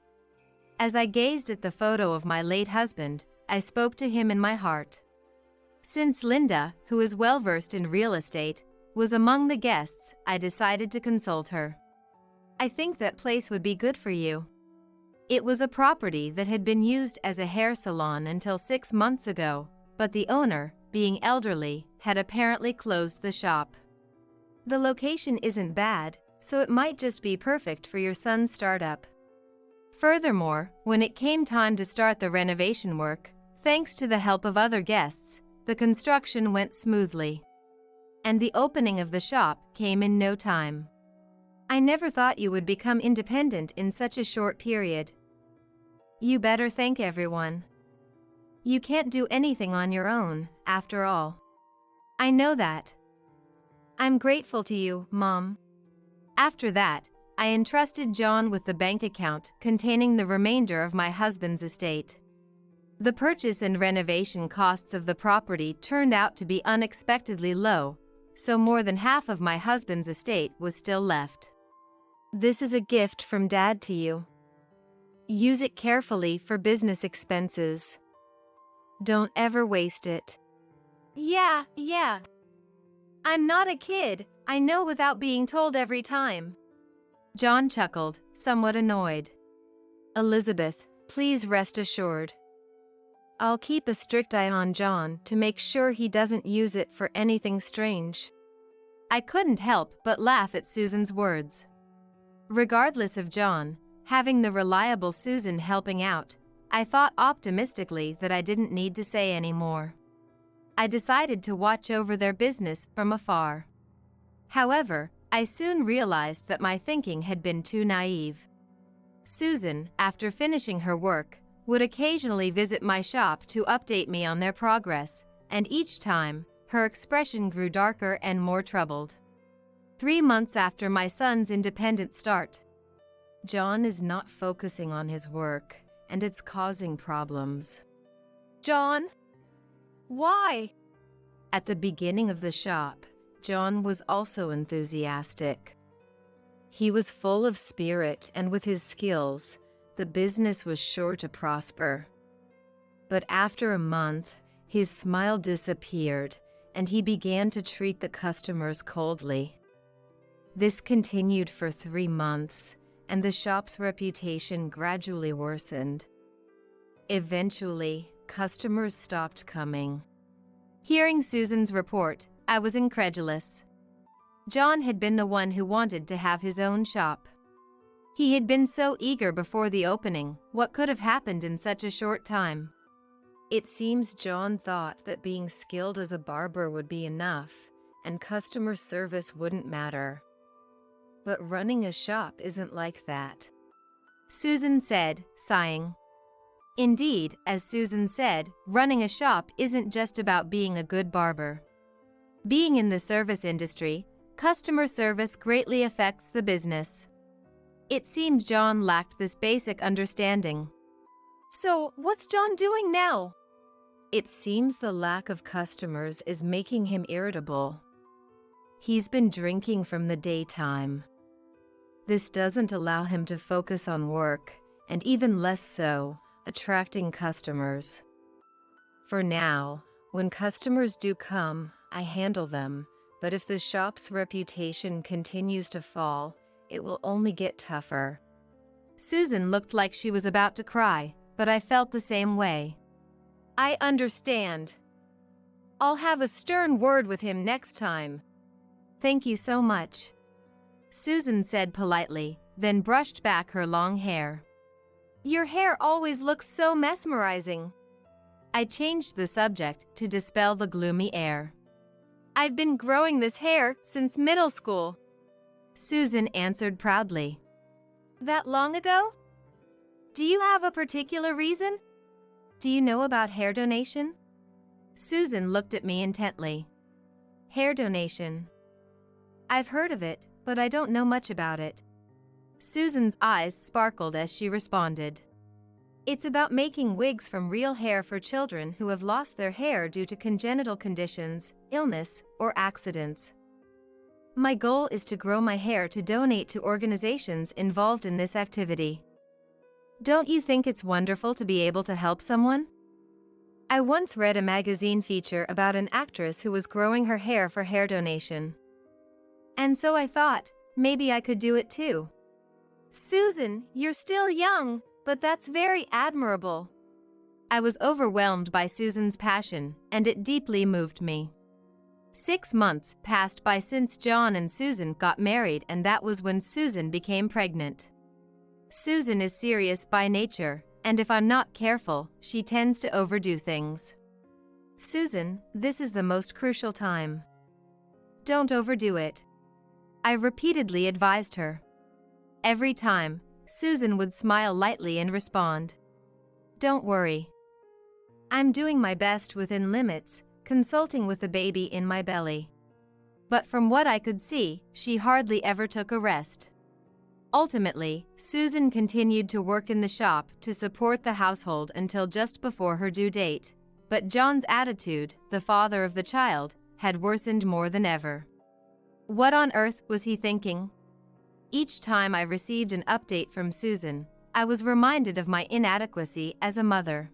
As I gazed at the photo of my late husband, I spoke to him in my heart. Since Linda, who is well versed in real estate, was among the guests, I decided to consult her. I think that place would be good for you. It was a property that had been used as a hair salon until 6 months ago, but the owner, being elderly, had apparently closed the shop. The location isn't bad, so it might just be perfect for your son's startup. Furthermore, when it came time to start the renovation work, thanks to the help of other guests, the construction went smoothly. And the opening of the shop came in no time. I never thought you would become independent in such a short period. You better thank everyone. You can't do anything on your own, after all. I know that. I'm grateful to you, Mom. After that, I entrusted John with the bank account containing the remainder of my husband's estate. The purchase and renovation costs of the property turned out to be unexpectedly low, so more than half of my husband's estate was still left. This is a gift from Dad to you. Use it carefully for business expenses. Don't ever waste it. Yeah. I'm not a kid, I know without being told every time. John chuckled, somewhat annoyed. Elizabeth, please rest assured. I'll keep a strict eye on John to make sure he doesn't use it for anything strange. I couldn't help but laugh at Susan's words. Regardless of John, having the reliable Susan helping out, I thought optimistically that I didn't need to say any more. I decided to watch over their business from afar. However, I soon realized that my thinking had been too naive. Susan, after finishing her work, would occasionally visit my shop to update me on their progress, and each time, her expression grew darker and more troubled. 3 months after my son's independent start, John is not focusing on his work, and it's causing problems. John? Why? At the beginning of the shop, John was also enthusiastic. He was full of spirit, and with his skills, the business was sure to prosper. But after a month, his smile disappeared, and he began to treat the customers coldly. This continued for 3 months, and the shop's reputation gradually worsened. Eventually, customers stopped coming. Hearing Susan's report, I was incredulous. John had been the one who wanted to have his own shop. He had been so eager before the opening. What could have happened in such a short time? It seems John thought that being skilled as a barber would be enough, and customer service wouldn't matter. But running a shop isn't like that, Susan said, sighing. Indeed, as Susan said, running a shop isn't just about being a good barber. Being in the service industry, customer service greatly affects the business. It seemed John lacked this basic understanding. So, what's John doing now? It seems the lack of customers is making him irritable. He's been drinking from the daytime. This doesn't allow him to focus on work, and even less so, attracting customers. For now, when customers do come, I handle them, but if the shop's reputation continues to fall, it will only get tougher. Susan looked like she was about to cry, but I felt the same way. I understand. I'll have a stern word with him next time. Thank you so much, Susan said politely, then brushed back her long hair. Your hair always looks so mesmerizing. I changed the subject to dispel the gloomy air. I've been growing this hair since middle school, Susan answered proudly. That long ago? Do you have a particular reason? Do you know about hair donation? Susan looked at me intently. Hair donation. I've heard of it, but I don't know much about it. Susan's eyes sparkled as she responded. It's about making wigs from real hair for children who have lost their hair due to congenital conditions, illness, or accidents. My goal is to grow my hair to donate to organizations involved in this activity. Don't you think it's wonderful to be able to help someone? I once read a magazine feature about an actress who was growing her hair for hair donation. And so I thought, maybe I could do it too. Susan, you're still young, but that's very admirable. I was overwhelmed by Susan's passion, and it deeply moved me. 6 months passed by since John and Susan got married, and that was when Susan became pregnant. Susan is serious by nature, and if I'm not careful, she tends to overdo things. Susan, this is the most crucial time. Don't overdo it. I repeatedly advised her. Every time, Susan would smile lightly and respond, "Don't worry. I'm doing my best within limits, consulting with the baby in my belly." But from what I could see, she hardly ever took a rest. Ultimately, Susan continued to work in the shop to support the household until just before her due date, but John's attitude, the father of the child, had worsened more than ever. What on earth was he thinking? Each time I received an update from Susan, I was reminded of my inadequacy as a mother.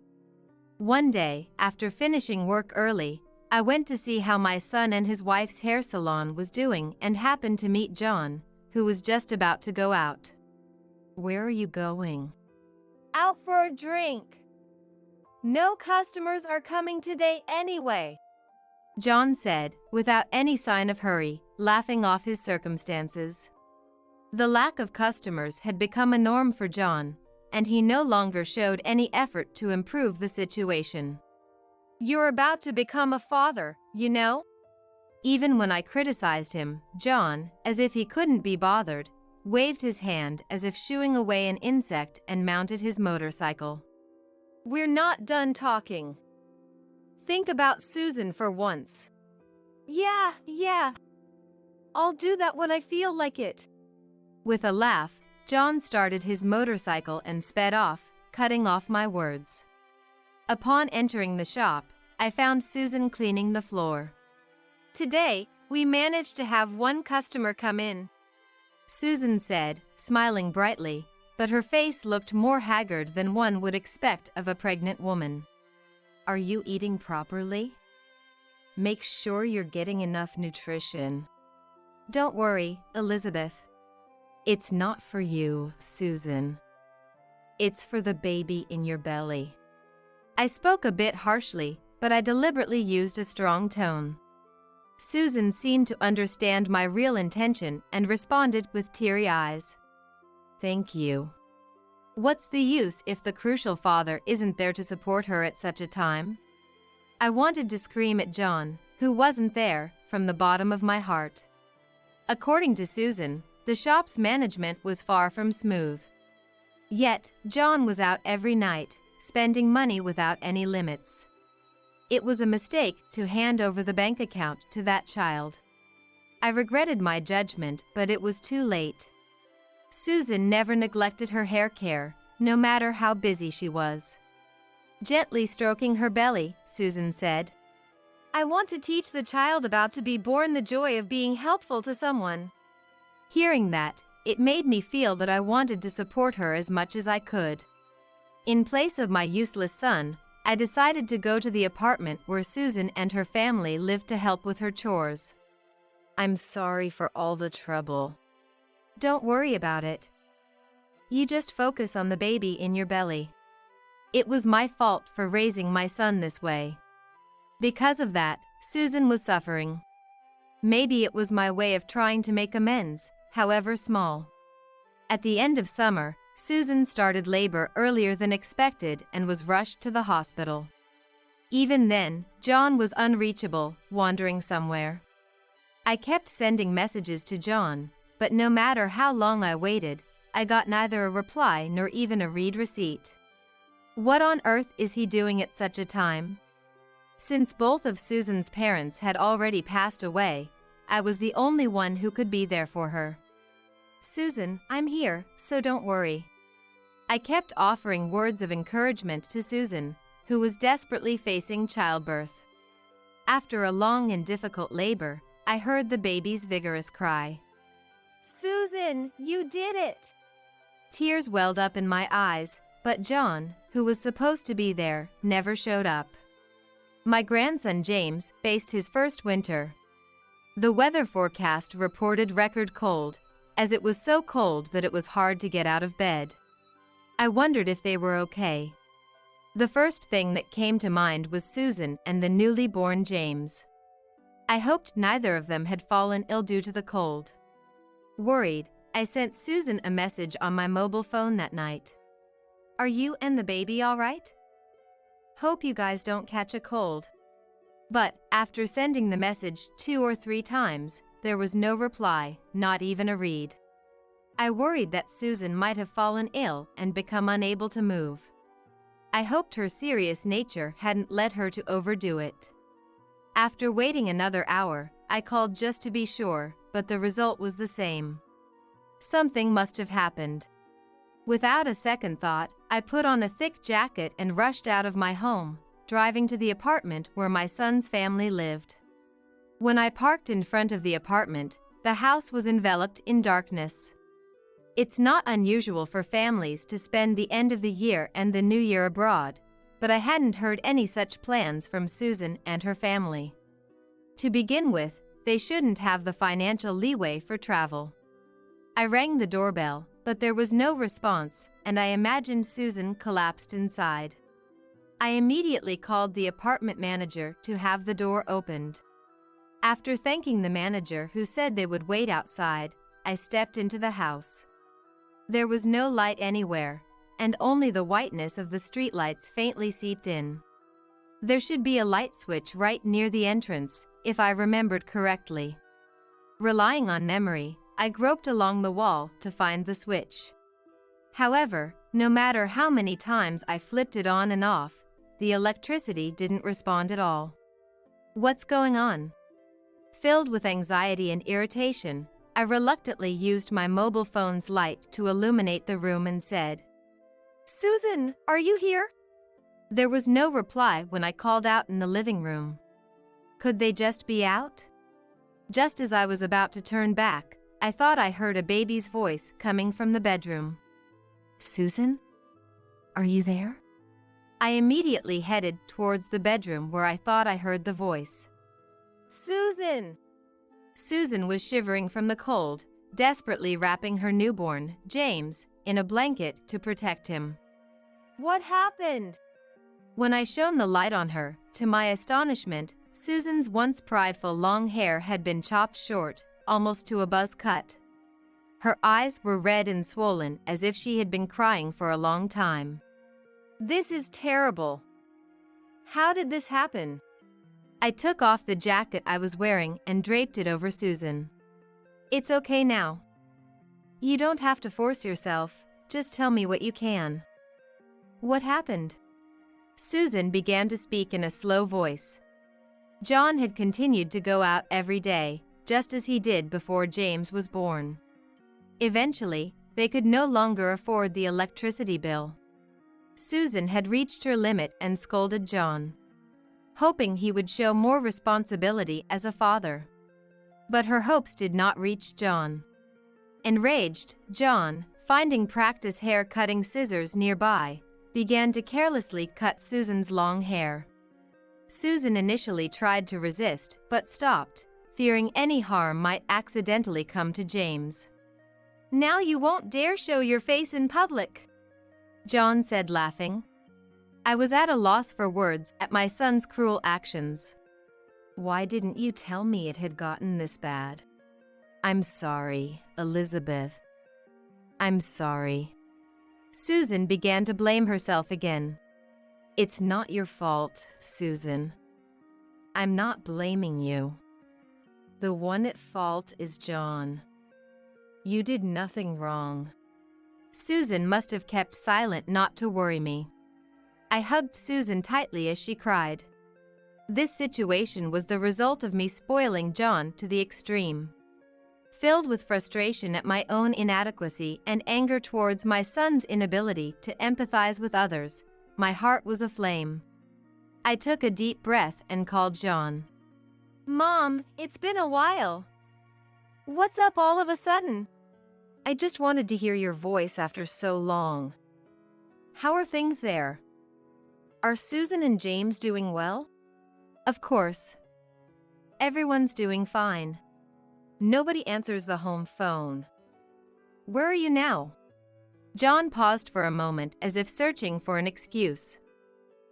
One day, after finishing work early, I went to see how my son and his wife's hair salon was doing and happened to meet John, who was just about to go out. "Where are you going?" Out for a drink. No customers are coming today anyway, John said, without any sign of hurry, laughing off his circumstances. The lack of customers had become a norm for John, and he no longer showed any effort to improve the situation. You're about to become a father, you know? Even when I criticized him, John, as if he couldn't be bothered, waved his hand as if shooing away an insect and mounted his motorcycle. We're not done talking. Think about Susan for once. Yeah. I'll do that when I feel like it. With a laugh, John started his motorcycle and sped off, cutting off my words. Upon entering the shop, I found Susan cleaning the floor. Today, we managed to have one customer come in, Susan said, smiling brightly, but her face looked more haggard than one would expect of a pregnant woman. "Are you eating properly? Make sure you're getting enough nutrition." "Don't worry, Elizabeth. It's not for you, Susan. It's for the baby in your belly." I spoke a bit harshly, but I deliberately used a strong tone. Susan seemed to understand my real intention and responded with teary eyes. "Thank you. What's the use if the crucial father isn't there to support her at such a time?" I wanted to scream at John, who wasn't there, from the bottom of my heart. According to Susan, the shop's management was far from smooth. Yet, John was out every night, spending money without any limits. It was a mistake to hand over the bank account to that child. I regretted my judgment, but it was too late. Susan never neglected her hair care, no matter how busy she was. Gently stroking her belly, Susan said, I want to teach the child about to be born the joy of being helpful to someone. Hearing that, it made me feel that I wanted to support her as much as I could. In place of my useless son, I decided to go to the apartment where Susan and her family lived to help with her chores. "I'm sorry for all the trouble." "Don't worry about it. You just focus on the baby in your belly." It was my fault for raising my son this way. Because of that, Susan was suffering. Maybe it was my way of trying to make amends, however small. At the end of summer, Susan started labor earlier than expected and was rushed to the hospital. Even then, John was unreachable, wandering somewhere. I kept sending messages to John, but no matter how long I waited, I got neither a reply nor even a read receipt. What on earth is he doing at such a time? Since both of Susan's parents had already passed away, I was the only one who could be there for her. Susan, I'm here, so don't worry. I kept offering words of encouragement to Susan, who was desperately facing childbirth. After a long and difficult labor, I heard the baby's vigorous cry. Susan, you did it! Tears welled up in my eyes, but John, who was supposed to be there, never showed up. My grandson James faced his first winter. The weather forecast reported record cold, as it was so cold that it was hard to get out of bed. I wondered if they were okay. The first thing that came to mind was Susan and the newly born James. I hoped neither of them had fallen ill due to the cold. Worried, I sent Susan a message on my mobile phone that night. Are you and the baby all right? Hope you guys don't catch a cold. But after sending the message 2 or 3 times, there was no reply, not even a read. I worried that Susan might have fallen ill and become unable to move. I hoped her serious nature hadn't led her to overdo it. After waiting another hour, I called just to be sure, but the result was the same. Something must have happened. Without a second thought, I put on a thick jacket and rushed out of my home, driving to the apartment where my son's family lived. When I parked in front of the apartment, the house was enveloped in darkness. It's not unusual for families to spend the end of the year and the new year abroad, but I hadn't heard any such plans from Susan and her family. To begin with, they shouldn't have the financial leeway for travel. I rang the doorbell, but there was no response, and I imagined Susan collapsed inside. I immediately called the apartment manager to have the door opened. After thanking the manager who said they would wait outside, I stepped into the house. There was no light anywhere, and only the whiteness of the streetlights faintly seeped in. There should be a light switch right near the entrance, if I remembered correctly. Relying on memory, I groped along the wall to find the switch. However, no matter how many times I flipped it on and off, the electricity didn't respond at all. What's going on? Filled with anxiety and irritation, I reluctantly used my mobile phone's light to illuminate the room and said, Susan, are you here? There was no reply when I called out in the living room. Could they just be out? Just as I was about to turn back, I thought I heard a baby's voice coming from the bedroom. Susan? Are you there? I immediately headed towards the bedroom where I thought I heard the voice. Susan! Susan was shivering from the cold, desperately wrapping her newborn, James, in a blanket to protect him. What happened? When I shone the light on her, to my astonishment, Susan's once prideful long hair had been chopped short, almost to a buzz cut. Her eyes were red and swollen as if she had been crying for a long time. This is terrible. How did this happen? I took off the jacket I was wearing and draped it over Susan. It's okay now. You don't have to force yourself, just tell me what you can. What happened? Susan began to speak in a slow voice. John had continued to go out every day, just as he did before James was born. Eventually, they could no longer afford the electricity bill. Susan had reached her limit and scolded John, hoping he would show more responsibility as a father. But her hopes did not reach John. Enraged, John, finding practice hair-cutting scissors nearby, began to carelessly cut Susan's long hair. Susan initially tried to resist, but stopped, fearing any harm might accidentally come to James. Now you won't dare show your face in public, John said, laughing. I was at a loss for words at my son's cruel actions. Why didn't you tell me it had gotten this bad? I'm sorry, Elizabeth. I'm sorry. Susan began to blame herself again. It's not your fault, Susan. I'm not blaming you. The one at fault is John. You did nothing wrong. Susan must have kept silent not to worry me. I hugged Susan tightly as she cried. This situation was the result of me spoiling John to the extreme. Filled with frustration at my own inadequacy and anger towards my son's inability to empathize with others, my heart was aflame. I took a deep breath and called John. Mom, it's been a while. What's up all of a sudden? I just wanted to hear your voice after so long. How are things there? Are Susan and James doing well? Of course. Everyone's doing fine. Nobody answers the home phone. Where are you now? John paused for a moment as if searching for an excuse.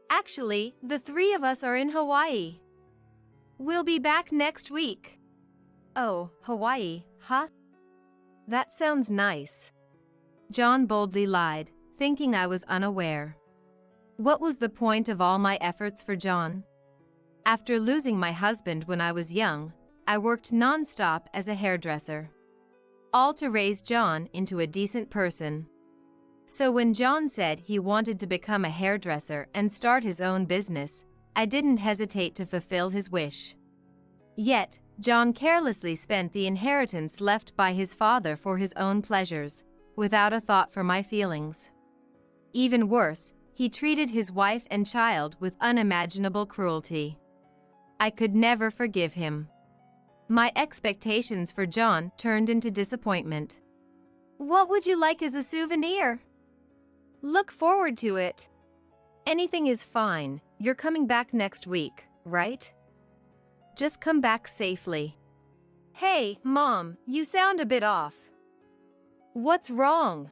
Actually, the three of us are in Hawaii. We'll be back next week. Oh, Hawaii, huh? That sounds nice. John boldly lied, thinking I was unaware. What was the point of all my efforts for John? After losing my husband when I was young, I worked non-stop as a hairdresser. All to raise John into a decent person. So when John said he wanted to become a hairdresser and start his own business, I didn't hesitate to fulfill his wish. Yet, John carelessly spent the inheritance left by his father for his own pleasures, without a thought for my feelings. Even worse, he treated his wife and child with unimaginable cruelty. I could never forgive him. My expectations for John turned into disappointment. What would you like as a souvenir? Look forward to it. Anything is fine. You're coming back next week, right? Just come back safely. Hey, Mom, you sound a bit off. What's wrong?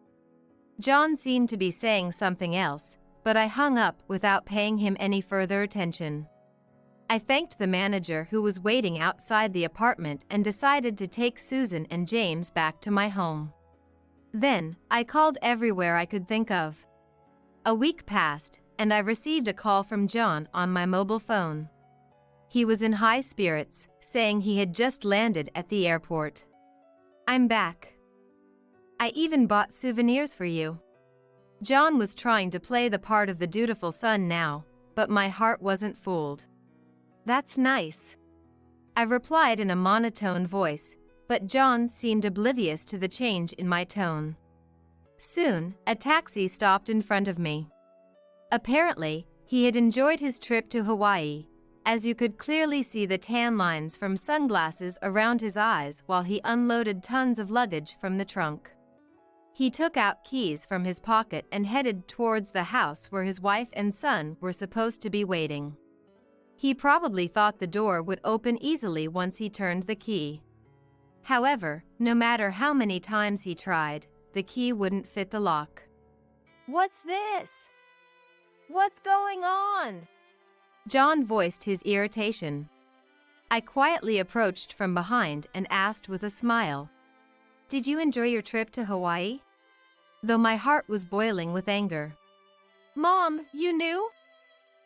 John seemed to be saying something else, but I hung up without paying him any further attention. I thanked the manager who was waiting outside the apartment and decided to take Susan and James back to my home. Then, I called everywhere I could think of. A week passed, and I received a call from John on my mobile phone. He was in high spirits, saying he had just landed at the airport. I'm back. I even bought souvenirs for you. John was trying to play the part of the dutiful son now, but my heart wasn't fooled. That's nice. I replied in a monotone voice, but John seemed oblivious to the change in my tone. Soon, a taxi stopped in front of me. Apparently, he had enjoyed his trip to Hawaii, as you could clearly see the tan lines from sunglasses around his eyes while he unloaded tons of luggage from the trunk. He took out keys from his pocket and headed towards the house where his wife and son were supposed to be waiting. He probably thought the door would open easily once he turned the key. However, no matter how many times he tried, the key wouldn't fit the lock. What's this? What's going on? John voiced his irritation. I quietly approached from behind and asked with a smile, "Did you enjoy your trip to Hawaii?" Though my heart was boiling with anger. Mom, you knew?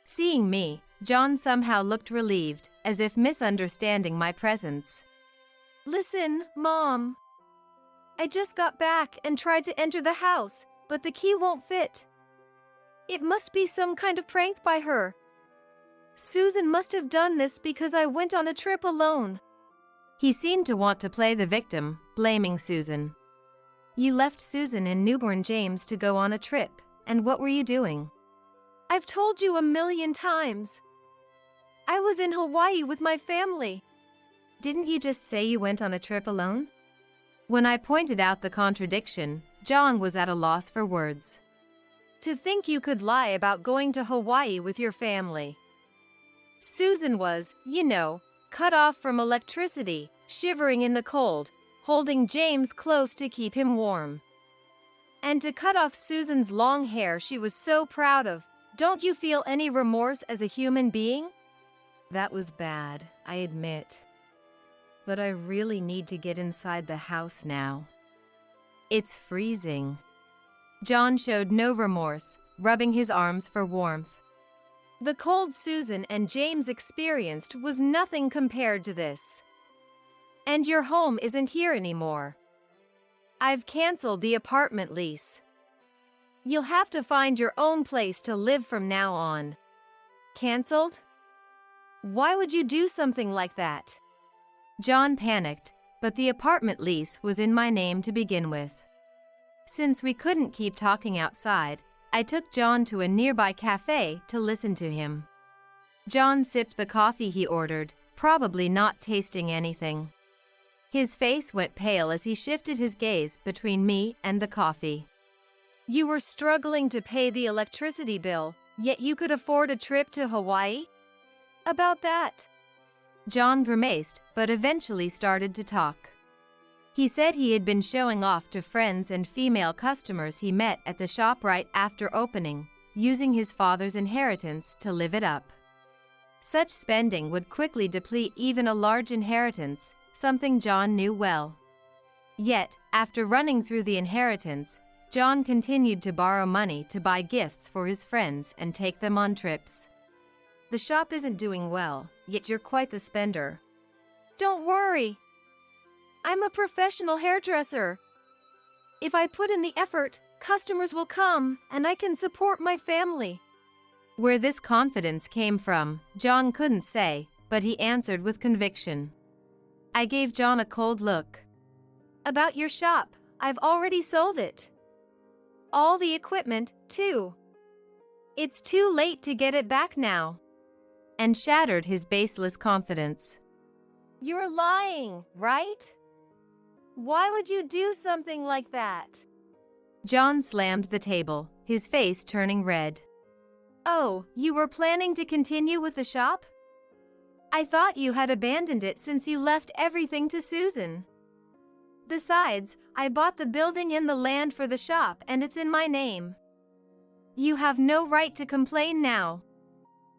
Seeing me, John somehow looked relieved, as if misunderstanding my presence. Listen, Mom. I just got back and tried to enter the house, but the key won't fit. It must be some kind of prank by her. Susan must have done this because I went on a trip alone. He seemed to want to play the victim, blaming Susan. You left Susan and newborn James to go on a trip, and what were you doing? I've told you 1,000,000 times. I was in Hawaii with my family. Didn't you just say you went on a trip alone? When I pointed out the contradiction, John was at a loss for words. To think you could lie about going to Hawaii with your family. Susan was, cut off from electricity, shivering in the cold, holding James close to keep him warm. And to cut off Susan's long hair she was so proud of, don't you feel any remorse as a human being? That was bad, I admit. But I really need to get inside the house now. It's freezing. John showed no remorse, rubbing his arms for warmth. The cold Susan and James experienced was nothing compared to this. And your home isn't here anymore. I've canceled the apartment lease. You'll have to find your own place to live from now on. Canceled? Why would you do something like that? John panicked, but the apartment lease was in my name to begin with. Since we couldn't keep talking outside, I took John to a nearby cafe to listen to him. John sipped the coffee he ordered, probably not tasting anything. His face went pale as he shifted his gaze between me and the coffee. You were struggling to pay the electricity bill, yet you could afford a trip to Hawaii? About that. John grimaced, but eventually started to talk. He said he had been showing off to friends and female customers he met at the shop right after opening, using his father's inheritance to live it up. Such spending would quickly deplete even a large inheritance, something John knew well. Yet, after running through the inheritance, John continued to borrow money to buy gifts for his friends and take them on trips. The shop isn't doing well, yet you're quite the spender. Don't worry. I'm a professional hairdresser. If I put in the effort, customers will come, and I can support my family. Where this confidence came from, John couldn't say, but he answered with conviction. I gave John a cold look. About your shop, I've already sold it. All the equipment, too. It's too late to get it back now. And shattered his baseless confidence. You're lying, right? Why would you do something like that? John slammed the table, his face turning red. Oh, you were planning to continue with the shop? I thought you had abandoned it since you left everything to Susan. Besides, I bought the building and the land for the shop, and it's in my name. You have no right to complain now.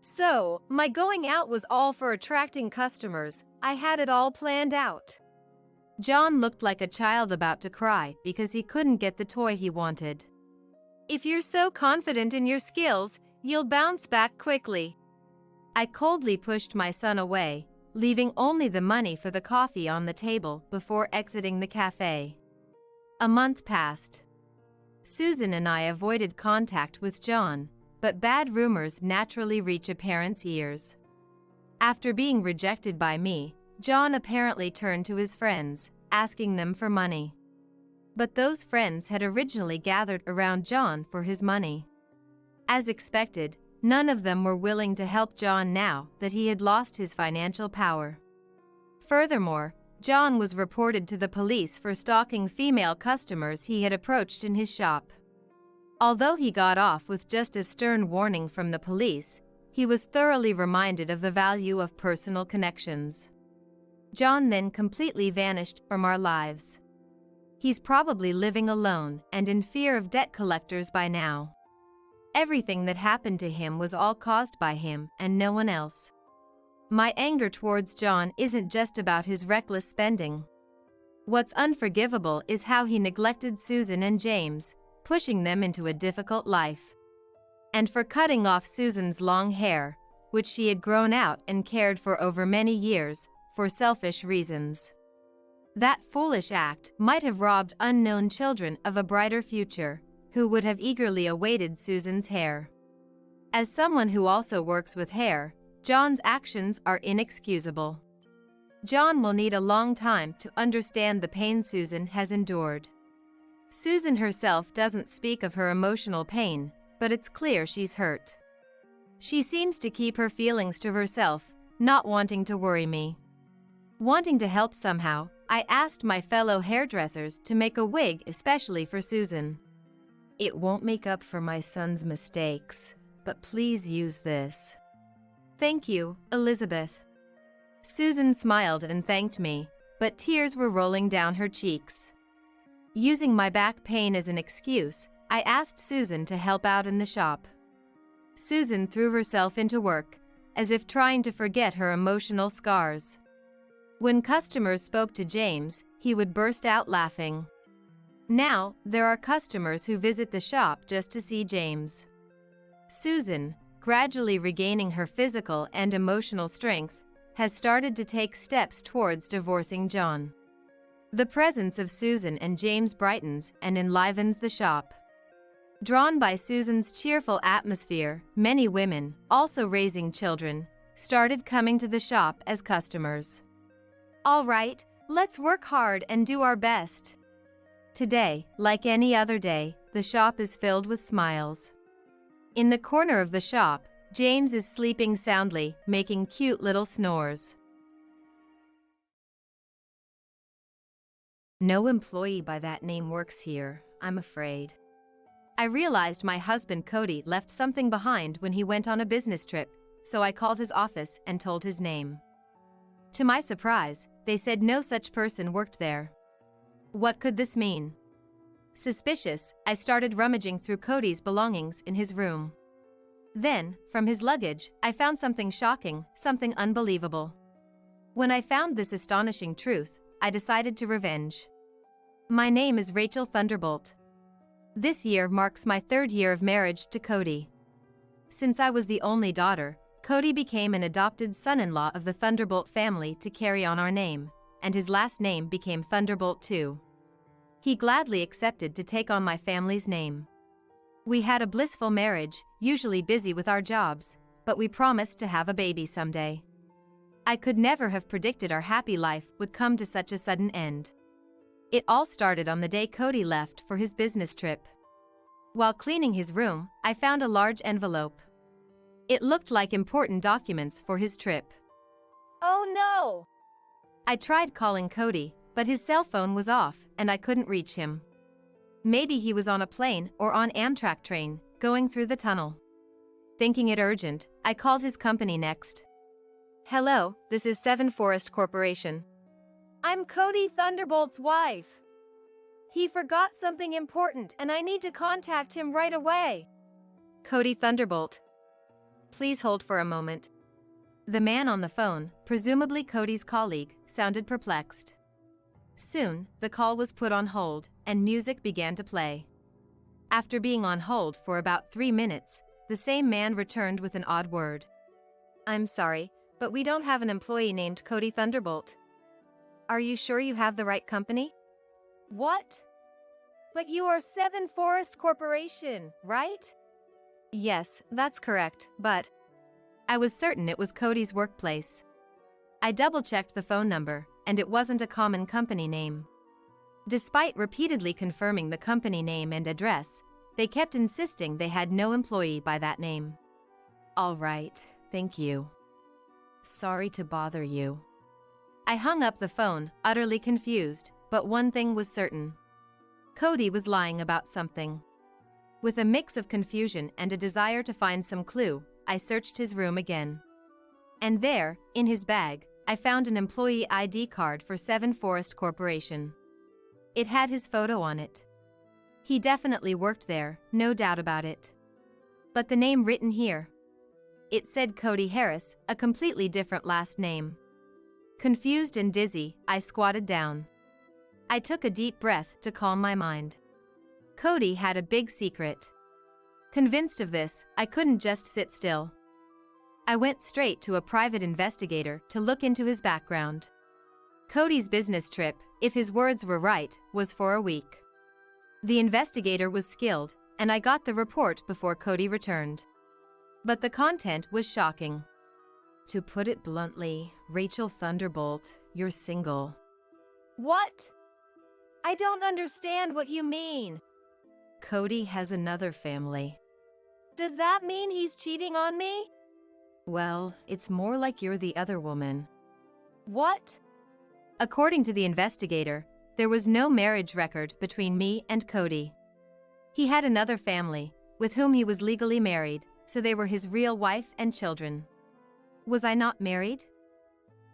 So, my going out was all for attracting customers. I had it all planned out. John looked like a child about to cry because he couldn't get the toy he wanted. If you're so confident in your skills, you'll bounce back quickly. I coldly pushed my son away, leaving only the money for the coffee on the table before exiting the cafe. A month passed. Susan and I avoided contact with John, but bad rumors naturally reach a parent's ears. After being rejected by me, John apparently turned to his friends, asking them for money. But those friends had originally gathered around John for his money. As expected, none of them were willing to help John now that he had lost his financial power. Furthermore, John was reported to the police for stalking female customers he had approached in his shop. Although he got off with just a stern warning from the police, he was thoroughly reminded of the value of personal connections. John then completely vanished from our lives. He's probably living alone and in fear of debt collectors by now. Everything that happened to him was all caused by him and no one else. My anger towards John isn't just about his reckless spending. What's unforgivable is how he neglected Susan and James, pushing them into a difficult life. And for cutting off Susan's long hair, which she had grown out and cared for over many years, for selfish reasons. That foolish act might have robbed unknown children of a brighter future, who would have eagerly awaited Susan's hair. As someone who also works with hair, John's actions are inexcusable. John will need a long time to understand the pain Susan has endured. Susan herself doesn't speak of her emotional pain, but it's clear she's hurt. She seems to keep her feelings to herself, not wanting to worry me. Wanting to help somehow, I asked my fellow hairdressers to make a wig especially for Susan. It won't make up for my son's mistakes, but please use this. Thank you, Elizabeth. Susan smiled and thanked me, but tears were rolling down her cheeks. Using my back pain as an excuse, I asked Susan to help out in the shop. Susan threw herself into work, as if trying to forget her emotional scars. When customers spoke to James, he would burst out laughing. Now, there are customers who visit the shop just to see James. Susan, gradually regaining her physical and emotional strength, has started to take steps towards divorcing John. The presence of Susan and James brightens and enlivens the shop. Drawn by Susan's cheerful atmosphere, many women, also raising children, started coming to the shop as customers. All right, Let's work hard and do our best. Today, like any other day, the shop is filled with smiles. In the corner of the shop, James is sleeping soundly, making cute little snores. No employee by that name works here, I'm afraid. I realized my husband Cody left something behind when he went on a business trip, so I called his office and told his name. To my surprise, they said no such person worked there. What could this mean? Suspicious, I started rummaging through Cody's belongings in his room. Then, from his luggage, I found something shocking, something unbelievable. When I found this astonishing truth, I decided to revenge. My name is Rachel Thunderbolt. This year marks my 3rd year of marriage to Cody. Since I was the only daughter, Cody became an adopted son-in-law of the Thunderbolt family to carry on our name, and his last name became Thunderbolt too. He gladly accepted to take on my family's name. We had a blissful marriage, usually busy with our jobs, but we promised to have a baby someday. I could never have predicted our happy life would come to such a sudden end. It all started on the day Cody left for his business trip. While cleaning his room, I found a large envelope. It looked like important documents for his trip. Oh no! I tried calling Cody, but his cell phone was off and I couldn't reach him. Maybe he was on a plane or on Amtrak train, going through the tunnel. Thinking it urgent, I called his company next. Hello, this is Seven Forest Corporation. I'm Cody Thunderbolt's wife. He forgot something important and I need to contact him right away. Cody Thunderbolt. Please hold for a moment. The man on the phone, presumably Cody's colleague, sounded perplexed. Soon, the call was put on hold, and music began to play. After being on hold for about 3 minutes, the same man returned with an odd word. I'm sorry, but we don't have an employee named Cody Thunderbolt. Are you sure you have the right company? What? But you are Seven Forest Corporation, right? Yes, that's correct, but I was certain it was Cody's workplace. I double-checked the phone number, and it wasn't a common company name. Despite repeatedly confirming the company name and address, they kept insisting they had no employee by that name. All right, thank you. Sorry to bother you. I hung up the phone, utterly confused, but one thing was certain. Cody was lying about something. With a mix of confusion and a desire to find some clue, I searched his room again. And there, in his bag, I found an employee ID card for Seven Forest Corporation. It had his photo on it. He definitely worked there, no doubt about it. But the name written here. It said Cody Harris, a completely different last name. Confused and dizzy, I squatted down. I took a deep breath to calm my mind. Cody had a big secret. Convinced of this, I couldn't just sit still. I went straight to a private investigator to look into his background. Cody's business trip, if his words were right, was for a week. The investigator was skilled, and I got the report before Cody returned. But the content was shocking. To put it bluntly, Rachel Thunderbolt, you're single. What? I don't understand what you mean. Cody has another family. Does that mean he's cheating on me? Well, it's more like you're the other woman. What? According to the investigator, there was no marriage record between me and Cody. He had another family, with whom he was legally married, so they were his real wife and children. Was I not married?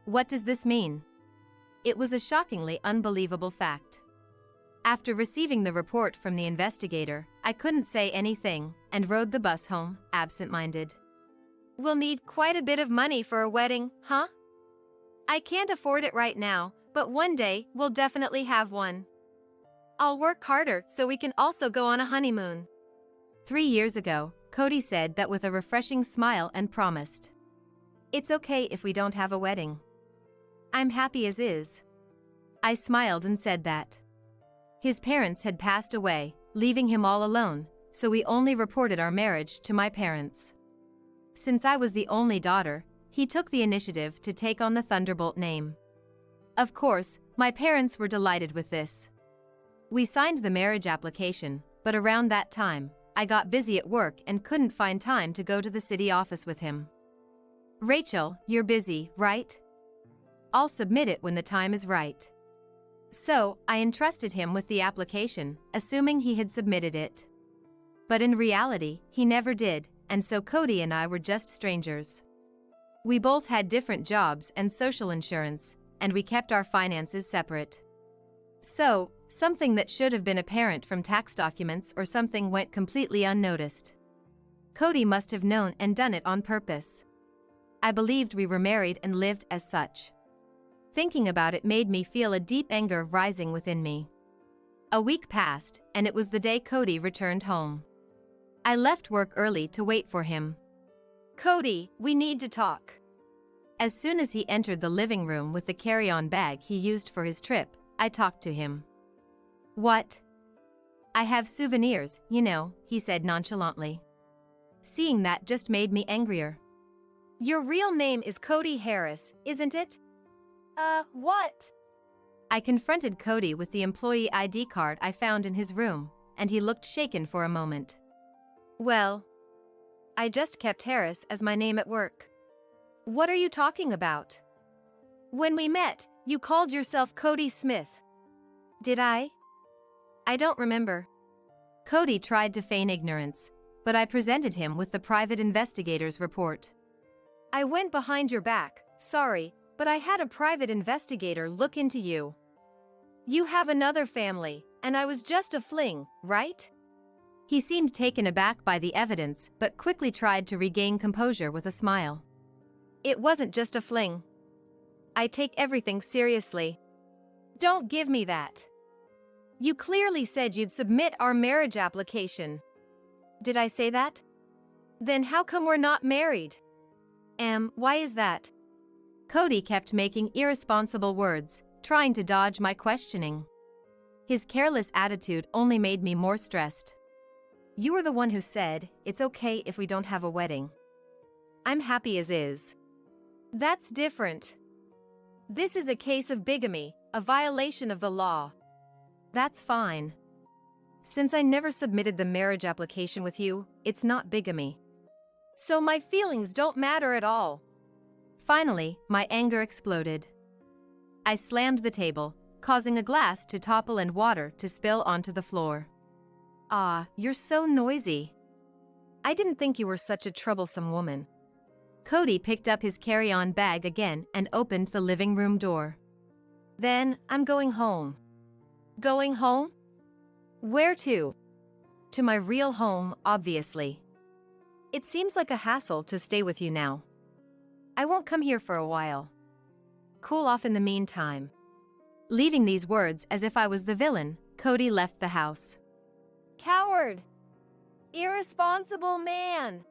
What does this mean? It was a shockingly unbelievable fact. After receiving the report from the investigator, I couldn't say anything and rode the bus home, absent-minded. We'll need quite a bit of money for a wedding, huh? I can't afford it right now, but one day we'll definitely have one. I'll work harder so we can also go on a honeymoon. 3 years ago, Cody said that with a refreshing smile and promised. It's okay if we don't have a wedding. I'm happy as is. I smiled and said that. His parents had passed away, leaving him all alone, so we only reported our marriage to my parents. Since I was the only daughter, he took the initiative to take on the Thunderbolt name. Of course, My parents were delighted with this. We signed the marriage application, but around that time, I got busy at work and couldn't find time to go to the city office with him. Rachel, you're busy, right? I'll submit it when the time is right. So, I entrusted him with the application, assuming he had submitted it. But in reality, he never did, and so Cody and I were just strangers. We both had different jobs and social insurance, and we kept our finances separate. So, something that should have been apparent from tax documents or something went completely unnoticed. Cody must have known and done it on purpose. I believed we were married and lived as such. Thinking about it made me feel a deep anger rising within me. A week passed, and it was the day Cody returned home. I left work early to wait for him. Cody, we need to talk. As soon as he entered the living room with the carry-on bag he used for his trip, I talked to him. What? I have souvenirs, you know, he said nonchalantly. Seeing that just made me angrier. Your real name is Cody Harris, isn't it? What? I confronted Cody with the employee ID card I found in his room, and he looked shaken for a moment. Well, I just kept Harris as my name at work. What are you talking about? When we met, you called yourself Cody Smith. Did I? I don't remember. Cody tried to feign ignorance, but I presented him with the private investigator's report. I went behind your back, sorry, but I had a private investigator look into you. You have another family, and I was just a fling, right? He seemed taken aback by the evidence, but quickly tried to regain composure with a smile. It wasn't just a fling. I take everything seriously. Don't give me that. You clearly said you'd submit our marriage application. Did I say that? Then how come we're not married? Why is that? Cody kept making irresponsible words, trying to dodge my questioning. His careless attitude only made me more stressed. You were the one who said, it's okay if we don't have a wedding. I'm happy as is. That's different. This is a case of bigamy, a violation of the law. That's fine. Since I never submitted the marriage application with you, it's not bigamy. So my feelings don't matter at all. Finally, my anger exploded. I slammed the table, causing a glass to topple and water to spill onto the floor. Ah, you're so noisy. I didn't think you were such a troublesome woman. Cody picked up his carry-on bag again and opened the living room door. Then, I'm going home. Going home? Where to? To my real home, obviously. It seems like a hassle to stay with you now. I won't come here for a while. Cool off in the meantime. Leaving these words as if I was the villain, Cody left the house. Coward! Irresponsible man!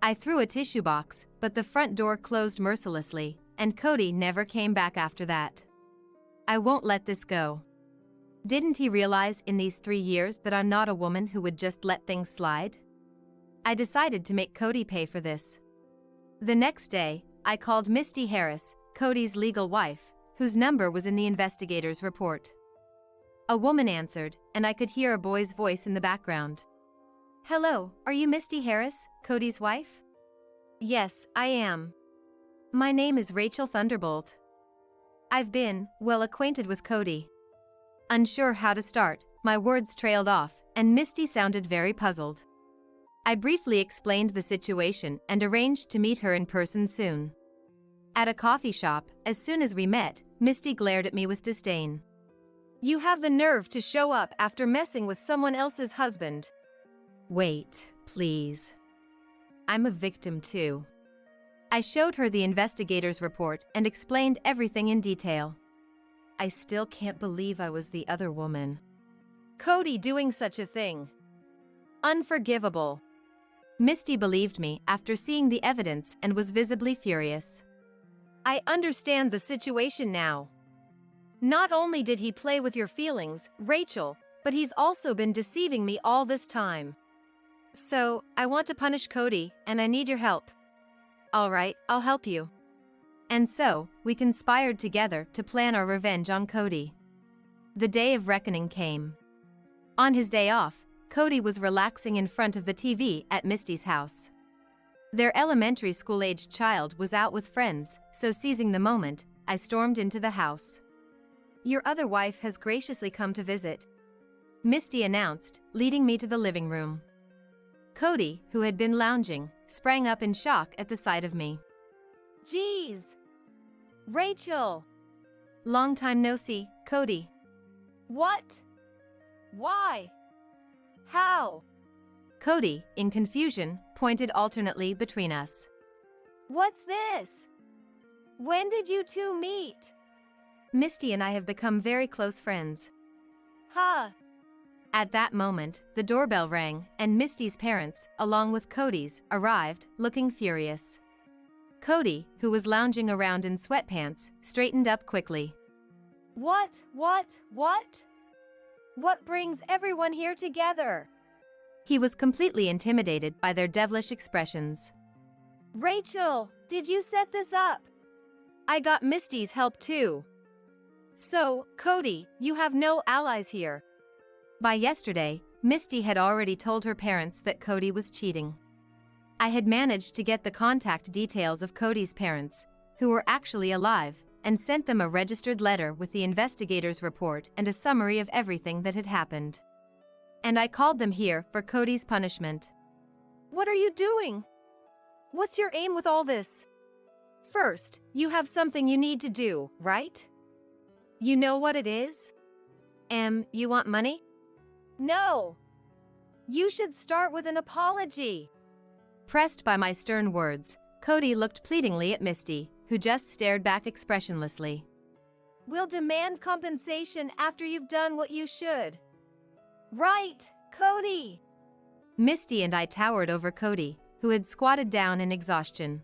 I threw a tissue box, but the front door closed mercilessly, and Cody never came back after that. I won't let this go. Didn't he realize in these 3 years that I'm not a woman who would just let things slide? I decided to make Cody pay for this. The next day, I called Misty Harris, Cody's legal wife, whose number was in the investigator's report. A woman answered, and I could hear a boy's voice in the background. Hello, are you Misty Harris, Cody's wife? Yes, I am. My name is Rachel Thunderbolt. I've been, well acquainted with Cody. Unsure how to start, my words trailed off, and Misty sounded very puzzled. I briefly explained the situation and arranged to meet her in person soon. At a coffee shop, as soon as we met, Misty glared at me with disdain. You have the nerve to show up after messing with someone else's husband. Wait, please. I'm a victim too. I showed her the investigator's report and explained everything in detail. I still can't believe I was the other woman. Cody doing such a thing. Unforgivable. Misty believed me after seeing the evidence and was visibly furious. I understand the situation now. Not only did he play with your feelings, Rachel, but he's also been deceiving me all this time. So, I want to punish Cody, and I need your help. All right, I'll help you. And so, we conspired together to plan our revenge on Cody. The day of reckoning came. On his day off, Cody was relaxing in front of the TV at Misty's house. Their elementary school-aged child was out with friends, so seizing the moment, I stormed into the house. "Your other wife has graciously come to visit," Misty announced, leading me to the living room. Cody, who had been lounging, sprang up in shock at the sight of me. "Geez! Rachel!" "Long time no see, Cody." "What? Why? How?" Cody, in confusion, pointed alternately between us. "What's this? When did you two meet?" "Misty and I have become very close friends." "Huh." At that moment, the doorbell rang, and Misty's parents, along with Cody's, arrived, looking furious. Cody, who was lounging around in sweatpants, straightened up quickly. What? What brings everyone here together?" He was completely intimidated by their devilish expressions. "Rachel, did you set this up?" "I got Misty's help too." "So, Cody, you have no allies here." By yesterday, Misty had already told her parents that Cody was cheating. I had managed to get the contact details of Cody's parents, who were actually alive, and sent them a registered letter with the investigator's report and a summary of everything that had happened. And I called them here for Cody's punishment. "What are you doing? What's your aim with all this? First, you have something you need to do, right? You know what it is?" You want money?" "No. You should start with an apology." Pressed by my stern words, Cody looked pleadingly at Misty, who just stared back expressionlessly. "We'll demand compensation after you've done what you should. Right, Cody?" Misty and I towered over Cody, who had squatted down in exhaustion.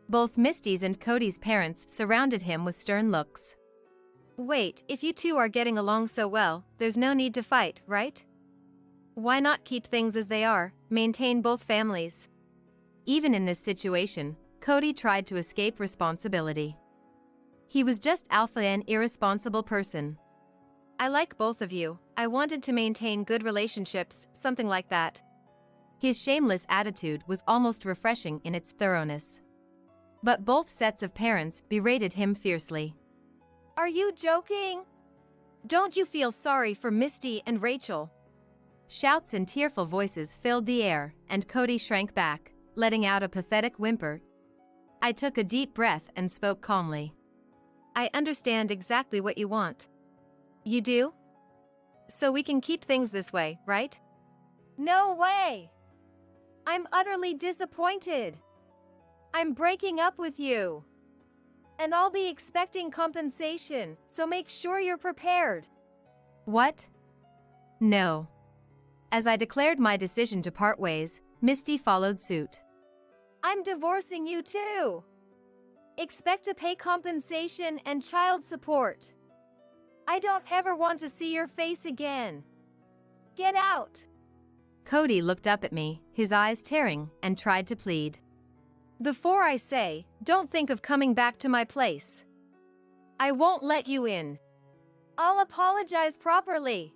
Both Misty's and Cody's parents surrounded him with stern looks. "Wait, if you two are getting along so well, there's no need to fight, right? Why not keep things as they are, maintain both families?" Even in this situation, Cody tried to escape responsibility. He was just alpha and irresponsible person. "I like both of you. I wanted to maintain good relationships, something like that." His shameless attitude was almost refreshing in its thoroughness. But both sets of parents berated him fiercely. "Are you joking? Don't you feel sorry for Misty and Rachel?" Shouts and tearful voices filled the air, and Cody shrank back, letting out a pathetic whimper. I took a deep breath and spoke calmly. "I understand exactly what you want." "You do? So we can keep things this way, right?" "No way! I'm utterly disappointed. I'm breaking up with you. And I'll be expecting compensation, so make sure you're prepared." "What? No." As I declared my decision to part ways, Misty followed suit. "I'm divorcing you too. Expect to pay compensation and child support. I don't ever want to see your face again. Get out." Cody looked up at me, his eyes tearing, and tried to plead. "Before I say, don't think of coming back to my place. I won't let you in. I'll apologize properly.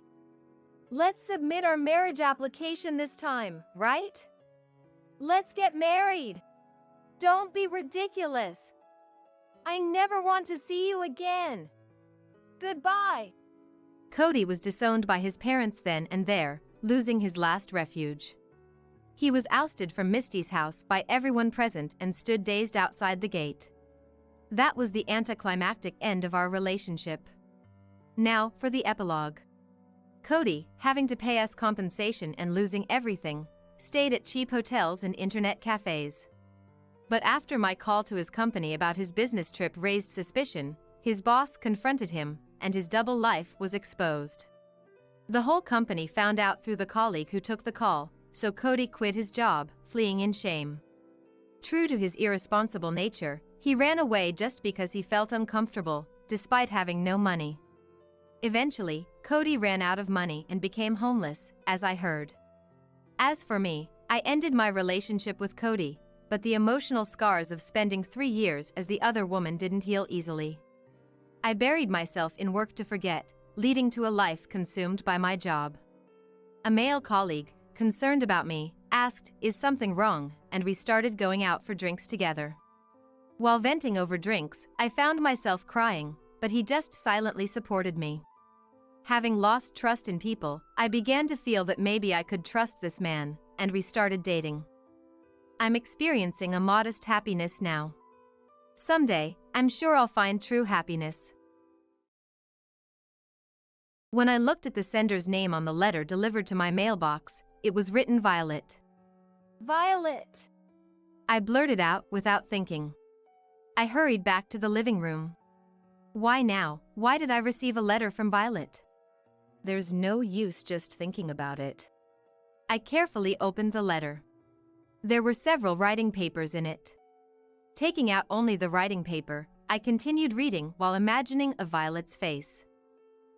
Let's submit our marriage application this time, right? Let's get married. Don't be ridiculous. I never want to see you again. Goodbye." Cody was disowned by his parents then and there, losing his last refuge. He was ousted from Misty's house by everyone present and stood dazed outside the gate. That was the anticlimactic end of our relationship. Now for the epilogue. Cody, having to pay us compensation and losing everything, stayed at cheap hotels and internet cafes. But after my call to his company about his business trip raised suspicion, his boss confronted him, and his double life was exposed. The whole company found out through the colleague who took the call, so Cody quit his job, fleeing in shame. True to his irresponsible nature, he ran away just because he felt uncomfortable, despite having no money. Eventually, Cody ran out of money and became homeless, as I heard. As for me, I ended my relationship with Cody, but the emotional scars of spending 3 years as the other woman didn't heal easily. I buried myself in work to forget, leading to a life consumed by my job. A male colleague, concerned about me, asked, "Is something wrong?" and we started going out for drinks together. While venting over drinks, I found myself crying, but he just silently supported me. Having lost trust in people, I began to feel that maybe I could trust this man, and we started dating. I'm experiencing a modest happiness now. Someday, I'm sure I'll find true happiness. When I looked at the sender's name on the letter delivered to my mailbox, it was written Violet. Violet! I blurted out without thinking. I hurried back to the living room. Why now? Why did I receive a letter from Violet? There's no use just thinking about it. I carefully opened the letter. There were several writing papers in it. Taking out only the writing paper, I continued reading while imagining a Violet's face.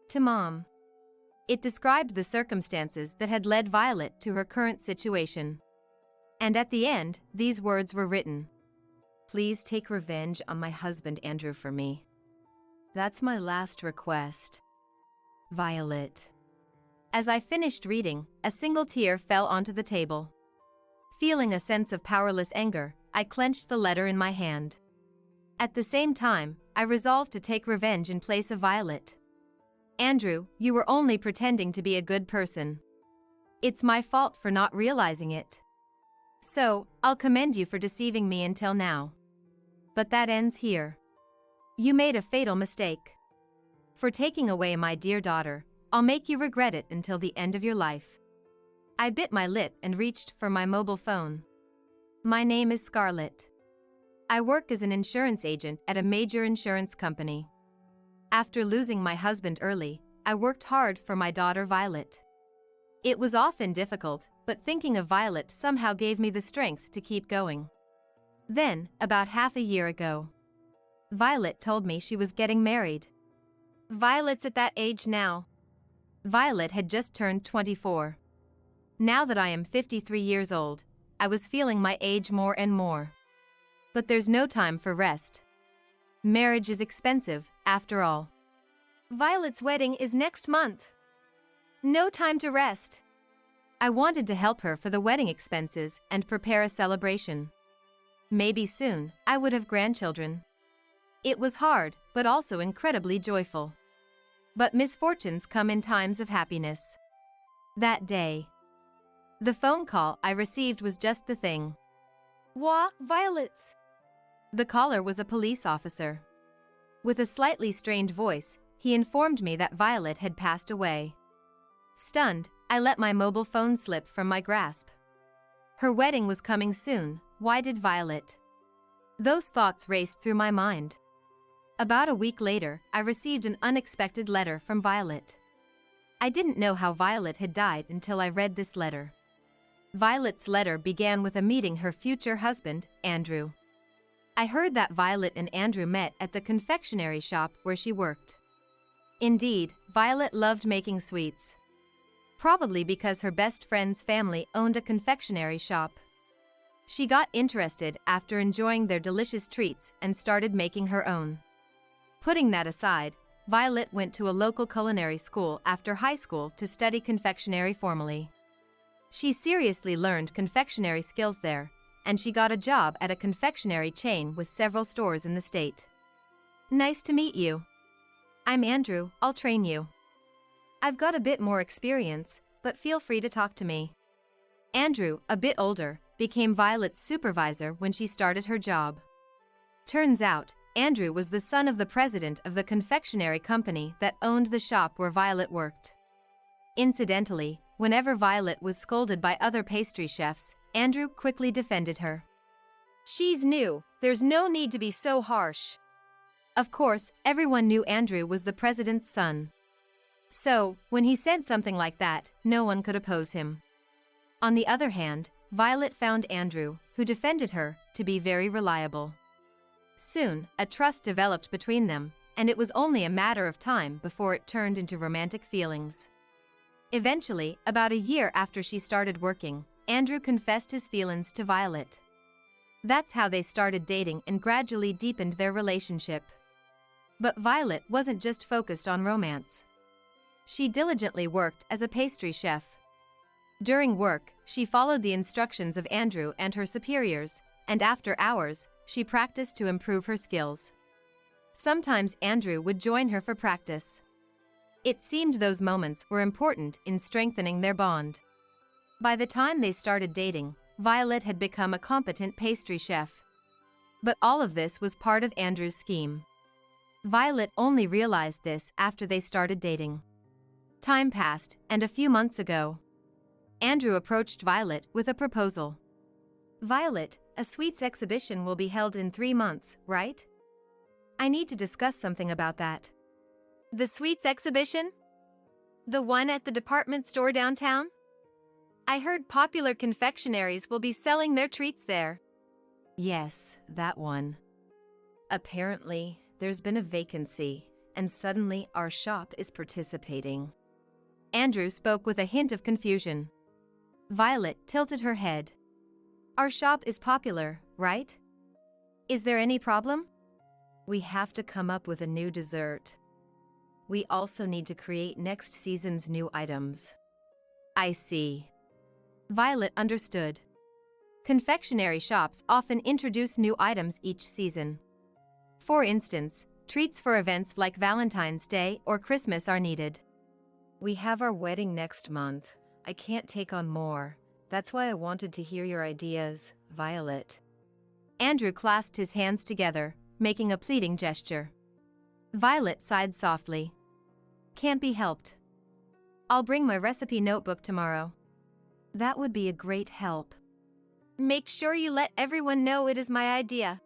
To Mom. It described the circumstances that had led Violet to her current situation. And at the end, these words were written. Please take revenge on my husband Andrew for me. That's my last request. Violet. As I finished reading, a single tear fell onto the table. Feeling a sense of powerless anger, I clenched the letter in my hand. At the same time, I resolved to take revenge in place of Violet. Andrew, you were only pretending to be a good person. It's my fault for not realizing it. So, I'll commend you for deceiving me until now. But that ends here. You made a fatal mistake. For taking away my dear daughter, I'll make you regret it until the end of your life. I bit my lip and reached for my mobile phone. My name is Scarlett. I work as an insurance agent at a major insurance company. After losing my husband early, I worked hard for my daughter Violet. It was often difficult, but thinking of Violet somehow gave me the strength to keep going. Then, about half a year ago, Violet told me she was getting married. Violet's at that age now. Violet had just turned 24. Now that I am 53 years old, I was feeling my age more and more. But there's no time for rest. Marriage is expensive, after all. Violet's wedding is next month. No time to rest. I wanted to help her for the wedding expenses and prepare a celebration. Maybe soon, I would have grandchildren. It was hard, but also incredibly joyful. But misfortunes come in times of happiness. That day, the phone call I received was just the thing. Violet's. The caller was a police officer. With a slightly strained voice, he informed me that Violet had passed away. Stunned, I let my mobile phone slip from my grasp. Her wedding was coming soon, why did Violet? Those thoughts raced through my mind. About a week later, I received an unexpected letter from Violet. I didn't know how Violet had died until I read this letter. Violet's letter began with a meeting her future husband, Andrew. I heard that Violet and Andrew met at the confectionery shop where she worked. Indeed, Violet loved making sweets. Probably because her best friend's family owned a confectionery shop. She got interested after enjoying their delicious treats and started making her own. Putting that aside, Violet went to a local culinary school after high school to study confectionery formally. She seriously learned confectionery skills there, and she got a job at a confectionery chain with several stores in the state. Nice to meet you. I'm Andrew, I'll train you. I've got a bit more experience, but feel free to talk to me. Andrew, a bit older, became Violet's supervisor when she started her job. Turns out, Andrew was the son of the president of the confectionery company that owned the shop where Violet worked. Incidentally, whenever Violet was scolded by other pastry chefs, Andrew quickly defended her. She's new, there's no need to be so harsh. Of course, everyone knew Andrew was the president's son. So, when he said something like that, no one could oppose him. On the other hand, Violet found Andrew, who defended her, to be very reliable. Soon, a trust developed between them, and it was only a matter of time before it turned into romantic feelings. Eventually, about a year after she started working, Andrew confessed his feelings to Violet. That's how they started dating and gradually deepened their relationship. But Violet wasn't just focused on romance. She diligently worked as a pastry chef. During work, she followed the instructions of Andrew and her superiors, and after hours, she practiced to improve her skills. Sometimes Andrew would join her for practice. It seemed those moments were important in strengthening their bond. By the time they started dating, Violet had become a competent pastry chef. But all of this was part of Andrew's scheme. Violet only realized this after they started dating. Time passed, and a few months ago, Andrew approached Violet with a proposal. "Violet, a sweets exhibition will be held in 3 months, right? I need to discuss something about that." The sweets exhibition? The one at the department store downtown? I heard popular confectionaries will be selling their treats there. Yes, that one. Apparently, there's been a vacancy, and suddenly our shop is participating. Andrew spoke with a hint of confusion. Violet tilted her head. "Our shop is popular, right? Is there any problem? We have to come up with a new dessert. We also need to create next season's new items." "I see." Violet understood. Confectionery shops often introduce new items each season. For instance, treats for events like Valentine's Day or Christmas are needed. "We have our wedding next month. I can't take on more. That's why I wanted to hear your ideas, Violet." Andrew clasped his hands together, making a pleading gesture. Violet sighed softly. "Can't be helped. I'll bring my recipe notebook tomorrow." "That would be a great help." Make sure you let everyone know it is my idea.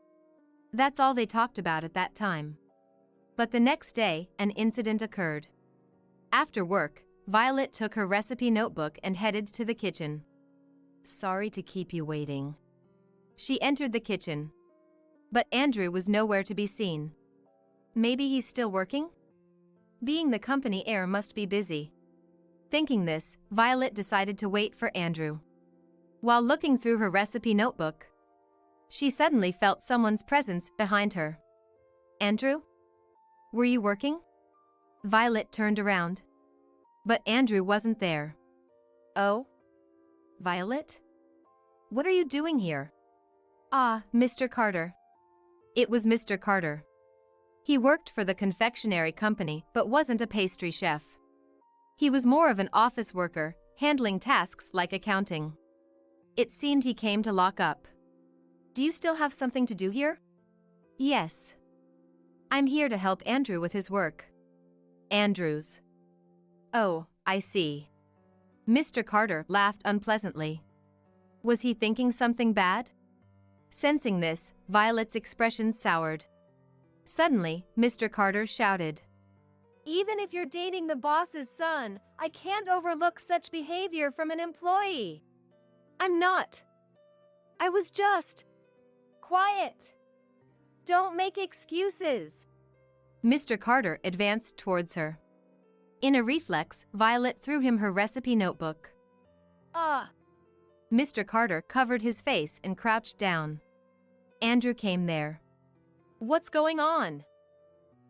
That's all they talked about at that time. But the next day, an incident occurred. After work, Violet took her recipe notebook and headed to the kitchen. "Sorry to keep you waiting." She entered the kitchen. But Andrew was nowhere to be seen. Maybe he's still working? Being the company heir must be busy. Thinking this, Violet decided to wait for Andrew. While looking through her recipe notebook, she suddenly felt someone's presence behind her. "Andrew? Were you working?" Violet turned around. But Andrew wasn't there. "Oh? Violet? What are you doing here?" "Ah, Mr. Carter." It was Mr. Carter. He worked for the confectionery company but wasn't a pastry chef. He was more of an office worker, handling tasks like accounting. It seemed he came to lock up. "Do you still have something to do here?" "Yes. I'm here to help Andrew with his work." "Andrew's. Oh, I see." Mr. Carter laughed unpleasantly. Was he thinking something bad? Sensing this, Violet's expression soured. Suddenly, Mr. Carter shouted, "Even if you're dating the boss's son, I can't overlook such behavior from an employee. I'm not. I was just quiet. Don't make excuses." Mr. Carter advanced towards her. In a reflex, Violet threw him her recipe notebook. Ah! Mr. Carter covered his face and crouched down. Andrew came there. "What's going on?"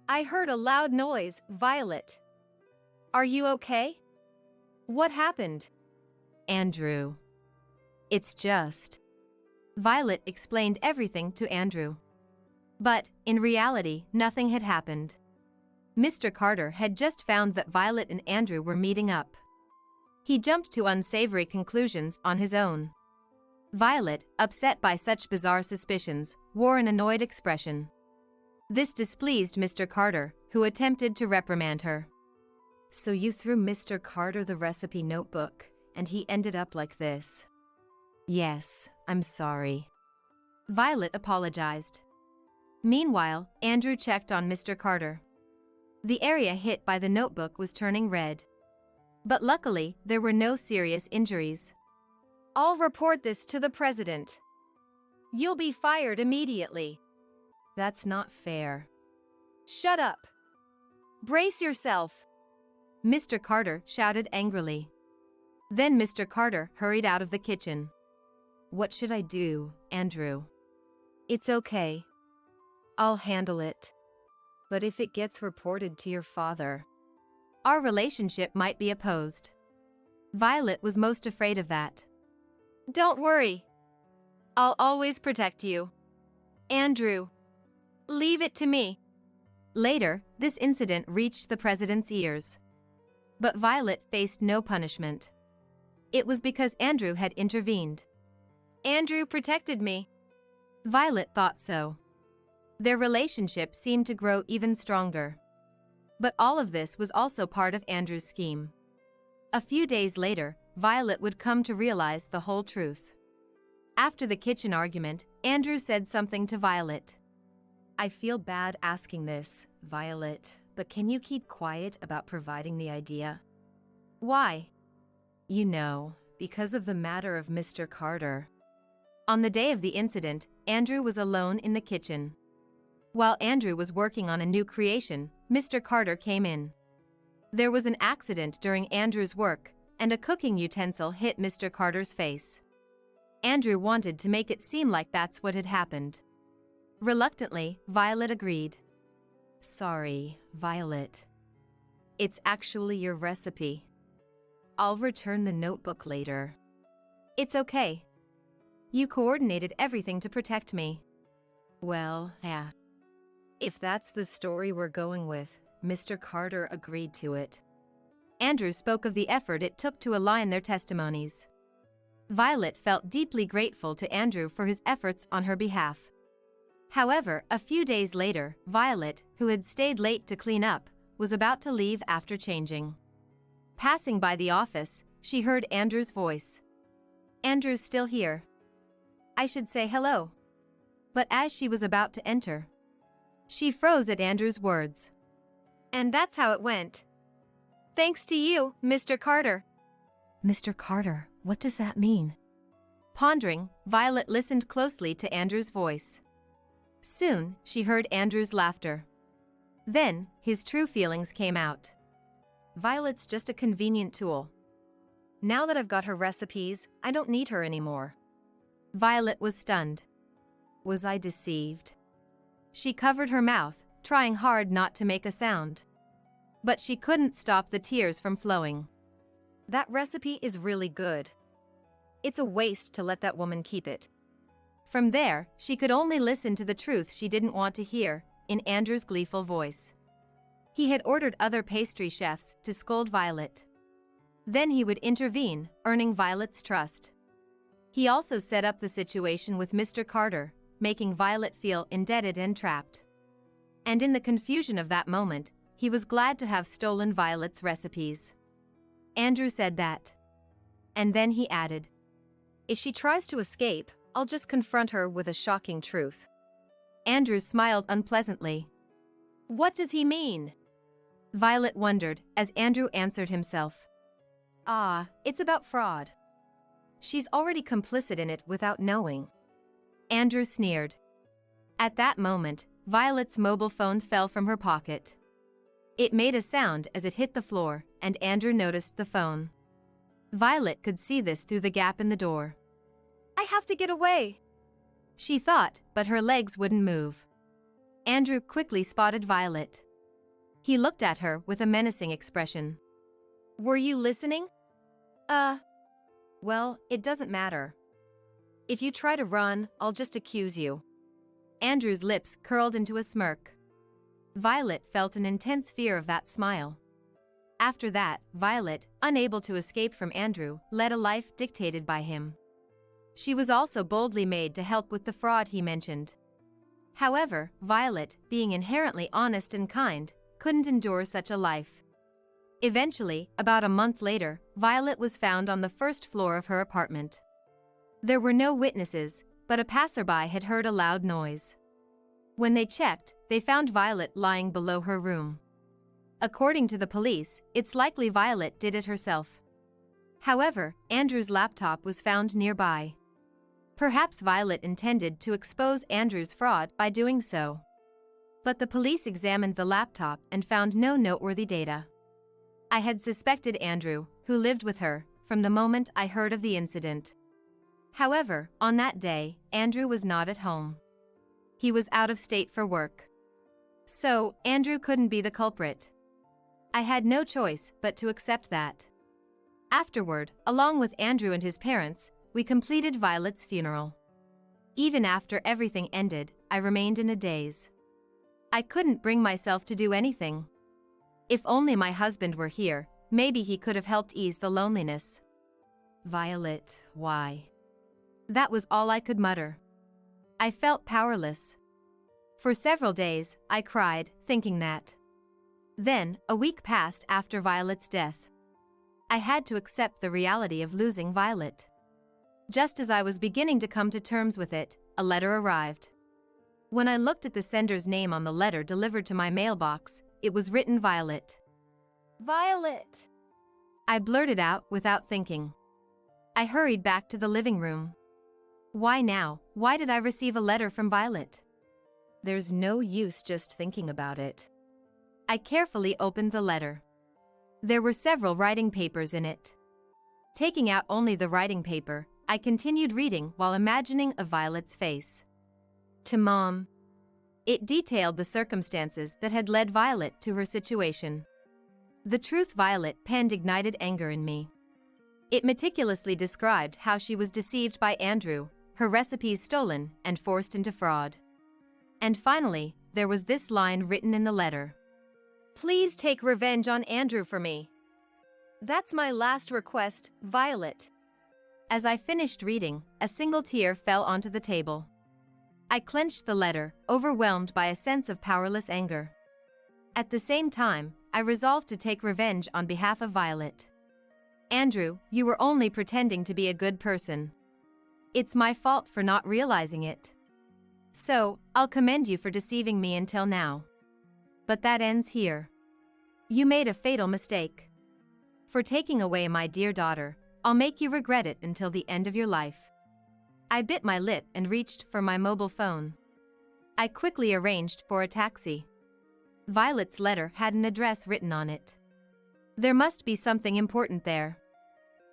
"I heard a loud noise, Violet. Are you okay? What happened?" "Andrew. It's just..." Violet explained everything to Andrew. But, in reality, nothing had happened. Mr. Carter had just found that Violet and Andrew were meeting up. He jumped to unsavory conclusions on his own. Violet, upset by such bizarre suspicions, wore an annoyed expression. This displeased Mr. Carter, who attempted to reprimand her. "So you threw Mr. Carter the recipe notebook, and he ended up like this." "Yes, I'm sorry." Violet apologized. Meanwhile, Andrew checked on Mr. Carter. The area hit by the notebook was turning red. But luckily, there were no serious injuries. "I'll report this to the president. You'll be fired immediately." "That's not fair." "Shut up. Brace yourself." Mr. Carter shouted angrily. Then Mr. Carter hurried out of the kitchen. "What should I do, Andrew?" It's okay. I'll handle it. But if it gets reported to your father, our relationship might be opposed. Violet was most afraid of that. Don't worry. I'll always protect you. Andrew, leave it to me. Later, this incident reached the president's ears. But Violet faced no punishment. It was because Andrew had intervened. Andrew protected me. Violet thought so. Their relationship seemed to grow even stronger. But all of this was also part of Andrew's scheme. A few days later, Violet would come to realize the whole truth. After the kitchen argument, Andrew said something to Violet. I feel bad asking this, Violet, but can you keep quiet about providing the idea? Why? You know, because of the matter of Mr. Carter. On the day of the incident, Andrew was alone in the kitchen. While Andrew was working on a new creation, Mr. Carter came in. There was an accident during Andrew's work, and a cooking utensil hit Mr. Carter's face. Andrew wanted to make it seem like that's what had happened. Reluctantly, Violet agreed. Sorry, Violet. It's actually your recipe. I'll return the notebook later. It's okay. You coordinated everything to protect me. Well, yeah. If that's the story we're going with, Mr. Carter agreed to it. Andrew spoke of the effort it took to align their testimonies. Violet felt deeply grateful to Andrew for his efforts on her behalf. However, a few days later, Violet, who had stayed late to clean up, was about to leave after changing. Passing by the office, she heard Andrew's voice. Andrew's still here. I should say hello. But as she was about to enter, she froze at Andrew's words. And that's how it went. Thanks to you, Mr. Carter. Mr. Carter, what does that mean? Pondering, Violet listened closely to Andrew's voice. Soon, she heard Andrew's laughter. Then, his true feelings came out. Violet's just a convenient tool. Now that I've got her recipes, I don't need her anymore. Violet was stunned. Was I deceived? She covered her mouth, trying hard not to make a sound. But she couldn't stop the tears from flowing. That recipe is really good. It's a waste to let that woman keep it. From there, she could only listen to the truth she didn't want to hear, in Andrew's gleeful voice. He had ordered other pastry chefs to scold Violet. Then he would intervene, earning Violet's trust. He also set up the situation with Mr. Carter, making Violet feel indebted and trapped. And in the confusion of that moment, he was glad to have stolen Violet's recipes. Andrew said that. And then he added, if she tries to escape, I'll just confront her with a shocking truth. Andrew smiled unpleasantly. What does he mean? Violet wondered as Andrew answered himself. It's about fraud. She's already complicit in it without knowing. Andrew sneered. At that moment, Violet's mobile phone fell from her pocket. It made a sound as it hit the floor, and Andrew noticed the phone. Violet could see this through the gap in the door. I have to get away, she thought, but her legs wouldn't move. Andrew quickly spotted Violet. He looked at her with a menacing expression. Were you listening? Well, it doesn't matter. If you try to run, I'll just accuse you. Andrew's lips curled into a smirk. Violet felt an intense fear of that smile. After that, Violet, unable to escape from Andrew, led a life dictated by him. She was also boldly made to help with the fraud he mentioned. However, Violet, being inherently honest and kind, couldn't endure such a life. Eventually, about a month later, Violet was found on the first floor of her apartment. There were no witnesses, but a passerby had heard a loud noise. When they checked, they found Violet lying below her room. According to the police, it's likely Violet did it herself. However, Andrew's laptop was found nearby. Perhaps Violet intended to expose Andrew's fraud by doing so. But the police examined the laptop and found no noteworthy data. I had suspected Andrew, who lived with her, from the moment I heard of the incident. However, on that day, Andrew was not at home. he was out of state for work. So, Andrew couldn't be the culprit. I had no choice but to accept that. Afterward, along with Andrew and his parents, we completed Violet's funeral. Even after everything ended, I remained in a daze. I couldn't bring myself to do anything. If only my husband were here, maybe he could have helped ease the loneliness. Violet, why? That was all I could mutter. I felt powerless. For several days, I cried, thinking that. Then, a week passed after Violet's death. I had to accept the reality of losing Violet. Just as I was beginning to come to terms with it, a letter arrived. When I looked at the sender's name on the letter delivered to my mailbox, it was written Violet. Violet! I blurted out without thinking. I hurried back to the living room. Why now? Why did I receive a letter from Violet? There's no use just thinking about it. I carefully opened the letter. There were several writing papers in it. Taking out only the writing paper, I continued reading while imagining of Violet's face. To Mom. It detailed the circumstances that had led Violet to her situation. The truth Violet penned ignited anger in me. It meticulously described how she was deceived by Andrew, her recipes stolen and forced into fraud. And finally, there was this line written in the letter. Please take revenge on Andrew for me. That's my last request, Violet. As I finished reading, a single tear fell onto the table. I clenched the letter, overwhelmed by a sense of powerless anger. At the same time, I resolved to take revenge on behalf of Violet. Andrew, you were only pretending to be a good person. It's my fault for not realizing it. So, I'll commend you for deceiving me until now. But that ends here. You made a fatal mistake. For taking away my dear daughter, I'll make you regret it until the end of your life. I bit my lip and reached for my mobile phone. I quickly arranged for a taxi. Violet's letter had an address written on it. There must be something important there.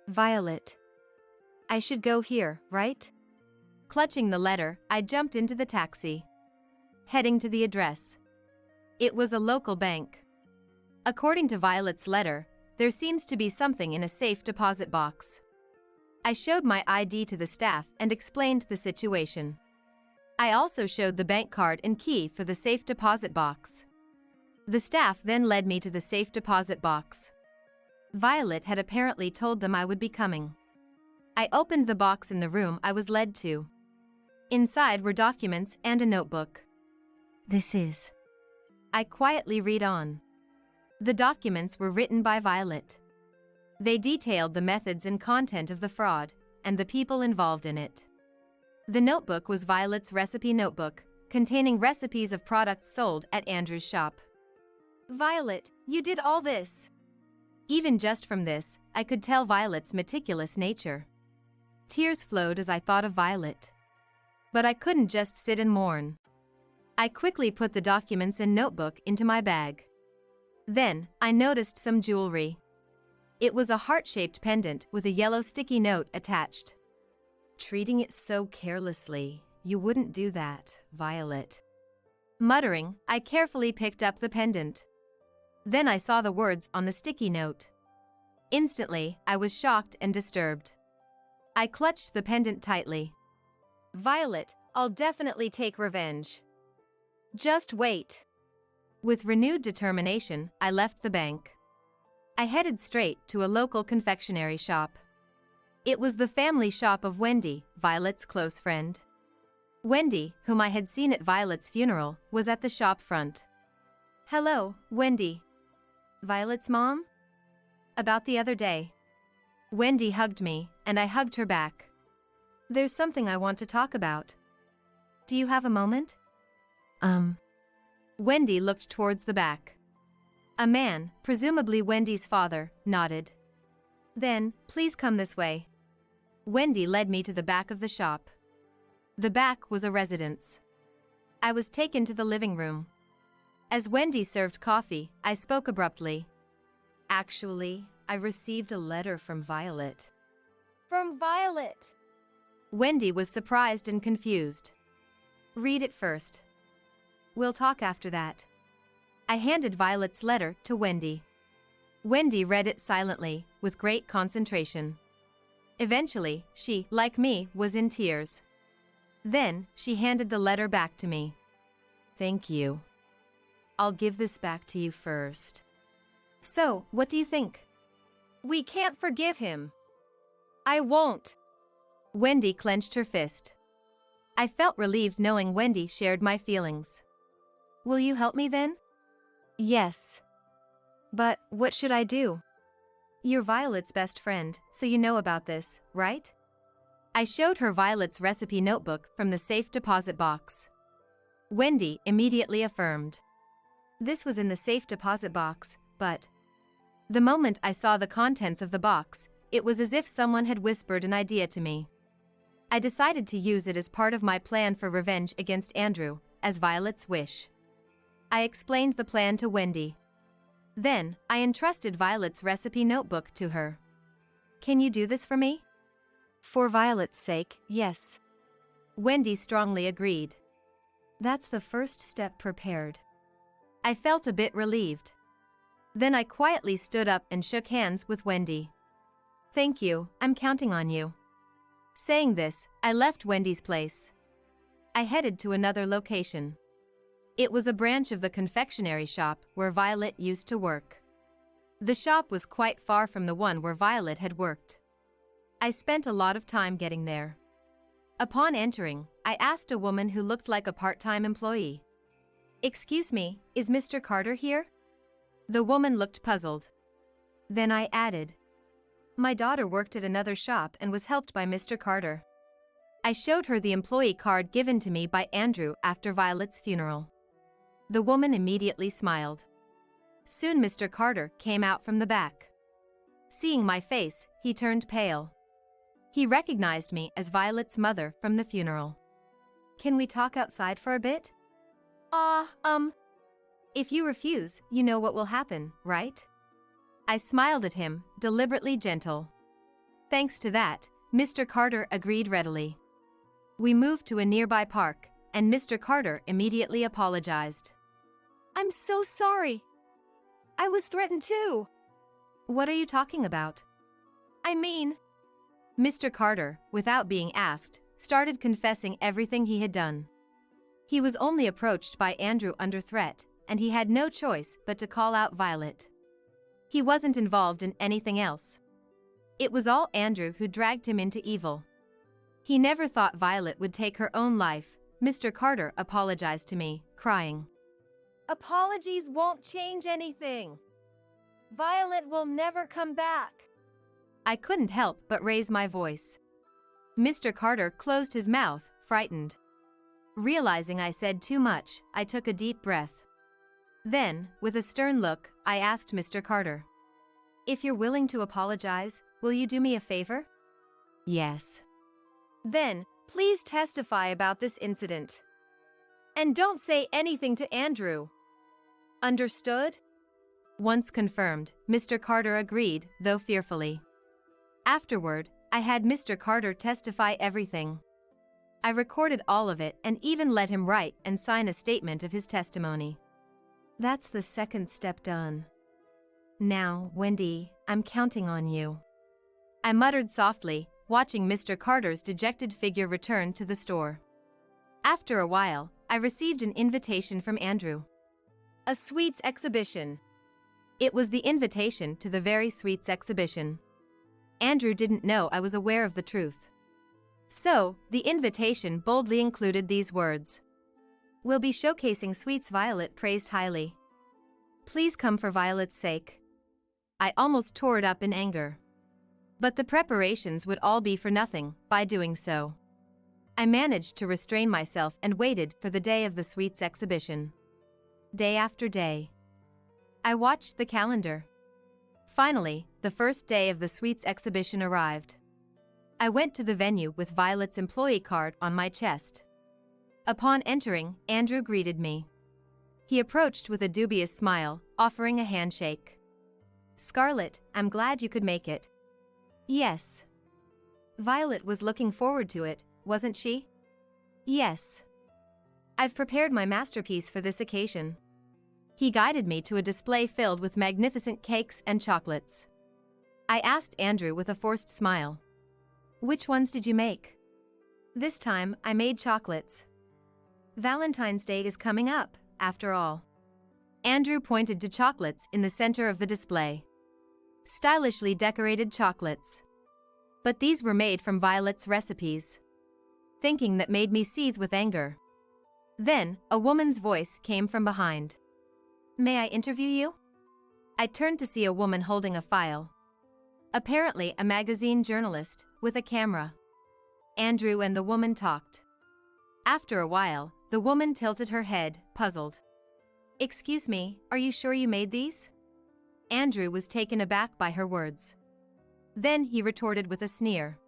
Violet. I should go here, right? Clutching the letter, I jumped into the taxi. Heading to the address. It was a local bank. According to Violet's letter, there seems to be something in a safe deposit box. I showed my ID to the staff and explained the situation. I also showed the bank card and key for the safe deposit box. The staff then led me to the safe deposit box. Violet had apparently told them I would be coming. I opened the box in the room I was led to. Inside were documents and a notebook. This is... I quietly read on. The documents were written by Violet. They detailed the methods and content of the fraud, and the people involved in it. The notebook was Violet's recipe notebook, containing recipes of products sold at Andrew's shop. Violet, you did all this. Even just from this, I could tell Violet's meticulous nature. Tears flowed as I thought of Violet. But I couldn't just sit and mourn. I quickly put the documents and notebook into my bag. Then, I noticed some jewelry. It was a heart-shaped pendant with a yellow sticky note attached. Treating it so carelessly, you wouldn't do that, Violet. Muttering, I carefully picked up the pendant. Then I saw the words on the sticky note. Instantly, I was shocked and disturbed. I clutched the pendant tightly. Violet, I'll definitely take revenge. Just wait. With renewed determination, I left the bank. I headed straight to a local confectionery shop. It was the family shop of Wendy, Violet's close friend. Wendy, whom I had seen at Violet's funeral, was at the shop front. Hello, Wendy. Violet's mom? About the other day. Wendy hugged me, and I hugged her back. There's something I want to talk about. Do you have a moment? Wendy looked towards the back. A man, presumably Wendy's father, nodded. Then, please come this way. Wendy led me to the back of the shop. The back was a residence. I was taken to the living room. As Wendy served coffee, I spoke abruptly. Actually, I received a letter from Violet. From Violet? Wendy was surprised and confused. Read it first. We'll talk after that. I handed Violet's letter to Wendy. Wendy read it silently, with great concentration. Eventually, she, like me, was in tears. Then, she handed the letter back to me. Thank you. I'll give this back to you first. So, what do you think? We can't forgive him. I won't. Wendy clenched her fist. I felt relieved knowing Wendy shared my feelings. Will you help me then? Yes. But what should I do? You're Violet's best friend, so you know about this, right? I showed her Violet's recipe notebook from the safe deposit box. Wendy immediately affirmed. This was in the safe deposit box, but the moment I saw the contents of the box, it was as if someone had whispered an idea to me. I decided to use it as part of my plan for revenge against Andrew, as Violet's wish. I explained the plan to Wendy. Then, I entrusted Violet's recipe notebook to her. Can you do this for me? For Violet's sake, yes. Wendy strongly agreed. That's the first step prepared. I felt a bit relieved. Then I quietly stood up and shook hands with Wendy. Thank you, I'm counting on you. Saying this, I left Wendy's place. I headed to another location. It was a branch of the confectionery shop where Violet used to work. The shop was quite far from the one where Violet had worked. I spent a lot of time getting there. Upon entering, I asked a woman who looked like a part-time employee. Excuse me, is Mr. Carter here? The woman looked puzzled. Then I added, my daughter worked at another shop and was helped by Mr. Carter. I showed her the employee card given to me by Andrew after Violet's funeral. The woman immediately smiled. Soon Mr. Carter came out from the back. Seeing my face, he turned pale. He recognized me as Violet's mother from the funeral. Can we talk outside for a bit? If you refuse, you know what will happen, right? I smiled at him, deliberately gentle. Thanks to that, Mr. Carter agreed readily. We moved to a nearby park, and Mr. Carter immediately apologized. I'm so sorry. I was threatened too. What are you talking about? I mean, Mr. Carter, without being asked, started confessing everything he had done. He was only approached by Andrew under threat, and he had no choice but to call out Violet. He wasn't involved in anything else. It was all Andrew who dragged him into evil. He never thought Violet would take her own life. Mr. Carter apologized to me, crying. apologies won't change anything. Violet will never come back. I couldn't help but raise my voice. Mr. Carter closed his mouth, frightened. Realizing I said too much, I took a deep breath. Then, with a stern look, I asked Mr. Carter, if you're willing to apologize, will you do me a favor? Yes. Then, please testify about this incident. And don't say anything to Andrew. Understood? Once confirmed, Mr. Carter agreed, though fearfully. Afterward, I had Mr. Carter testify everything. I recorded all of it and even let him write and sign a statement of his testimony. That's the second step done. Now, Wendy, I'm counting on you. I muttered softly, watching Mr. Carter's dejected figure return to the store. After a while, I received an invitation from Andrew. A sweets exhibition. It was the invitation to the very sweets exhibition. Andrew didn't know I was aware of the truth. So, the invitation boldly included these words. We'll be showcasing sweets Violet praised highly. Please come for Violet's sake. I almost tore it up in anger. But the preparations would all be for nothing by doing so. I managed to restrain myself and waited for the day of the sweets exhibition. Day after day. I watched the calendar. Finally, the first day of the sweets exhibition arrived. I went to the venue with Violet's employee card on my chest. Upon entering, Andrew greeted me. He approached with a dubious smile, offering a handshake. Scarlett, I'm glad you could make it. Yes. Violet was looking forward to it, wasn't she? Yes. I've prepared my masterpiece for this occasion. He guided me to a display filled with magnificent cakes and chocolates. I asked Andrew with a forced smile. Which ones did you make? This time, I made chocolates. Valentine's Day is coming up, after all. Andrew pointed to chocolates in the center of the display. Stylishly decorated chocolates. But these were made from Violet's recipes. Thinking that made me seethe with anger. Then, a woman's voice came from behind. May I interview you? I turned to see a woman holding a file. Apparently a magazine journalist, with a camera. Andrew and the woman talked. After a while, the woman tilted her head, puzzled. Excuse me, are you sure you made these? Andrew was taken aback by her words. Then he retorted with a sneer.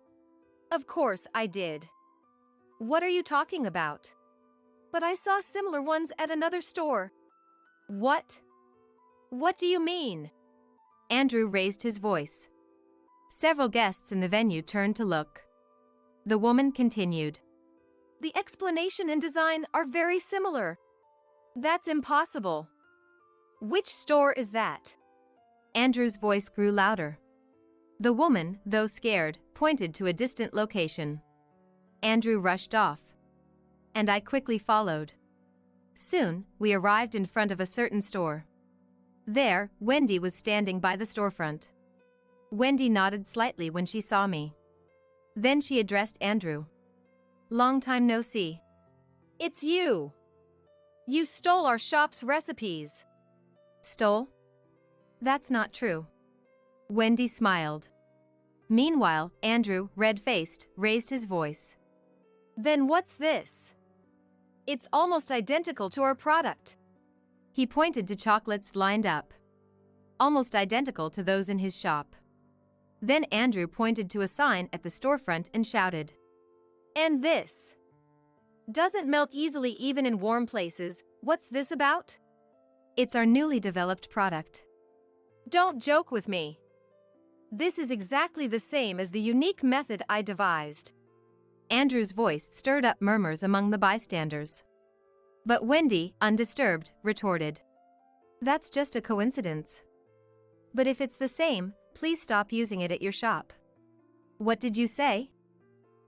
Of course I did. What are you talking about? But I saw similar ones at another store. What? What do you mean? Andrew raised his voice. Several guests in the venue turned to look. The woman continued. The explanation and design are very similar. That's impossible. Which store is that? Andrew's voice grew louder. The woman, though scared, pointed to a distant location. Andrew rushed off. And I quickly followed. Soon, we arrived in front of a certain store. There, Wendy was standing by the storefront. Wendy nodded slightly when she saw me. Then she addressed Andrew. Long time no see. It's you. You stole our shop's recipes. Stole? That's not true. Wendy smiled. Meanwhile, Andrew, red-faced, raised his voice. Then what's this? It's almost identical to our product. He pointed to chocolates lined up. Almost identical to those in his shop. Then Andrew pointed to a sign at the storefront and shouted. And this? Doesn't melt easily even in warm places. What's this about? It's our newly developed product. Don't joke with me. This is exactly the same as the unique method I devised. Andrew's voice stirred up murmurs among the bystanders. But Wendy, undisturbed, retorted. That's just a coincidence. But if it's the same, please stop using it at your shop. What did you say?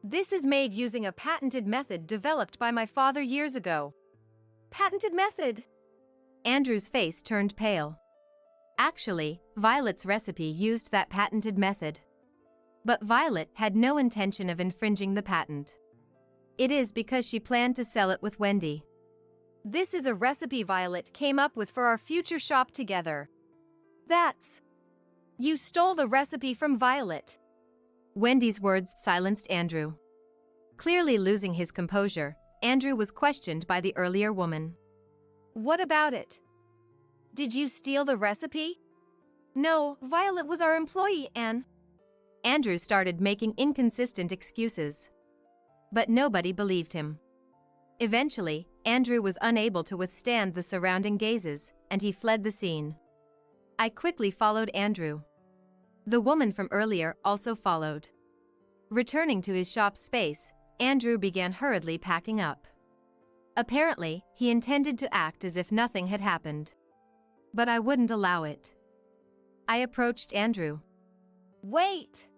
This is made using a patented method developed by my father years ago. Patented method? Andrew's face turned pale. Actually, Violet's recipe used that patented method. But Violet had no intention of infringing the patent. It is because she planned to sell it with Wendy. This is a recipe Violet came up with for our future shop together. That's... You stole the recipe from Violet. Wendy's words silenced Andrew. Clearly losing his composure, Andrew was questioned by the earlier woman. What about it? Did you steal the recipe? No, Violet was our employee, Anne. Andrew started making inconsistent excuses. But nobody believed him. Eventually, Andrew was unable to withstand the surrounding gazes, and he fled the scene. I quickly followed Andrew. The woman from earlier also followed. Returning to his shop space, Andrew began hurriedly packing up. Apparently, he intended to act as if nothing had happened. But I wouldn't allow it. I approached Andrew. Wait!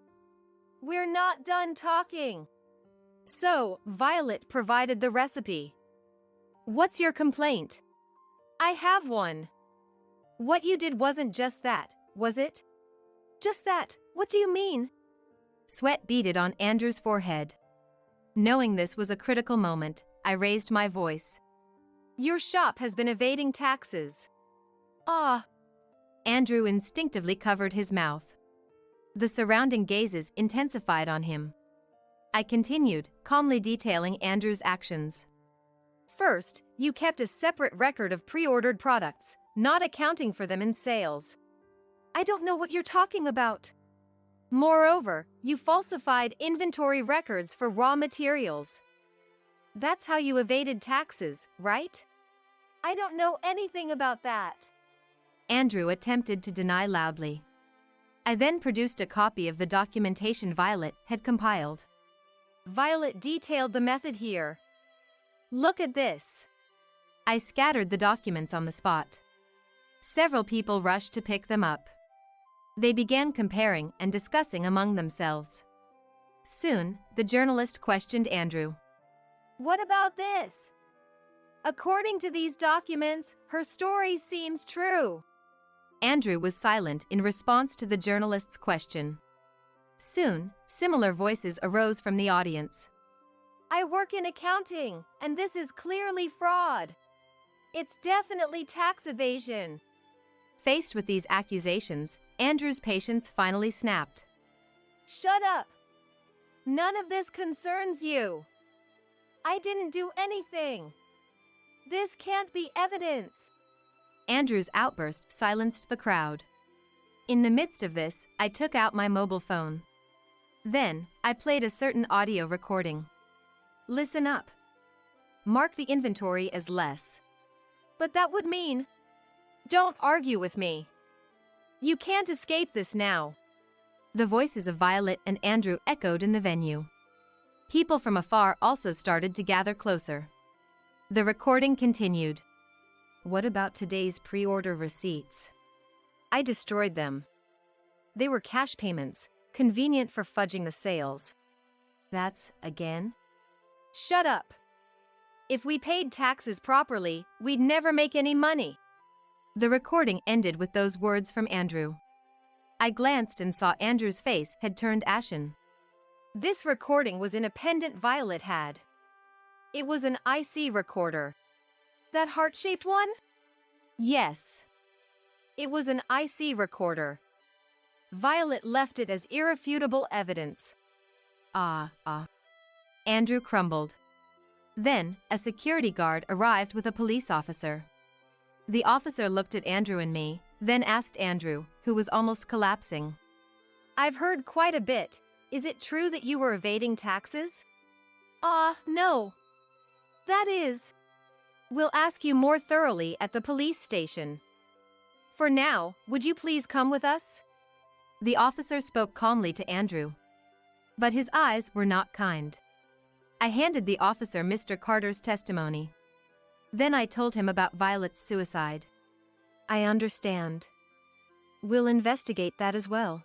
We're not done talking. So, Violet provided the recipe. What's your complaint? I have one. What you did wasn't just that, was it? Just that, what do you mean? Sweat beaded on Andrew's forehead. Knowing this was a critical moment, I raised my voice. Your shop has been evading taxes. Ah. Andrew instinctively covered his mouth. The surrounding gazes intensified on him. I continued, calmly detailing Andrew's actions. First, you kept a separate record of pre-ordered products, not accounting for them in sales. I don't know what you're talking about. Moreover, you falsified inventory records for raw materials. That's how you evaded taxes, right? I don't know anything about that. Andrew attempted to deny loudly. I then produced a copy of the documentation Violet had compiled. Violet detailed the method here. Look at this. I scattered the documents on the spot. Several people rushed to pick them up. They began comparing and discussing among themselves. Soon, the journalist questioned Andrew. What about this? According to these documents, her story seems true. Andrew was silent in response to the journalist's question. Soon, similar voices arose from the audience. I work in accounting, and this is clearly fraud. It's definitely tax evasion. Faced with these accusations, Andrew's patience finally snapped. Shut up. None of this concerns you. I didn't do anything. This can't be evidence. Andrew's outburst silenced the crowd. In the midst of this, I took out my mobile phone. Then, I played a certain audio recording. Listen up. Mark the inventory as less. But that would mean... Don't argue with me. You can't escape this now. The voices of Violet and Andrew echoed in the venue. People from afar also started to gather closer. The recording continued. What about today's pre-order receipts? I destroyed them. They were cash payments, convenient for fudging the sales. That's again? Shut up. If we paid taxes properly, we'd never make any money. The recording ended with those words from Andrew. I glanced and saw Andrew's face had turned ashen. This recording was in a pendant Violet had. It was an IC recorder. That heart-shaped one? Yes. It was an IC recorder. Violet left it as irrefutable evidence. Andrew crumbled. Then, a security guard arrived with a police officer. The officer looked at Andrew and me, then asked Andrew, who was almost collapsing. I've heard quite a bit. Is it true that you were evading taxes? No. That is... We'll ask you more thoroughly at the police station. For now, would you please come with us? The officer spoke calmly to Andrew. But his eyes were not kind. I handed the officer Mr. Carter's testimony. Then I told him about Violet's suicide. I understand. We'll investigate that as well.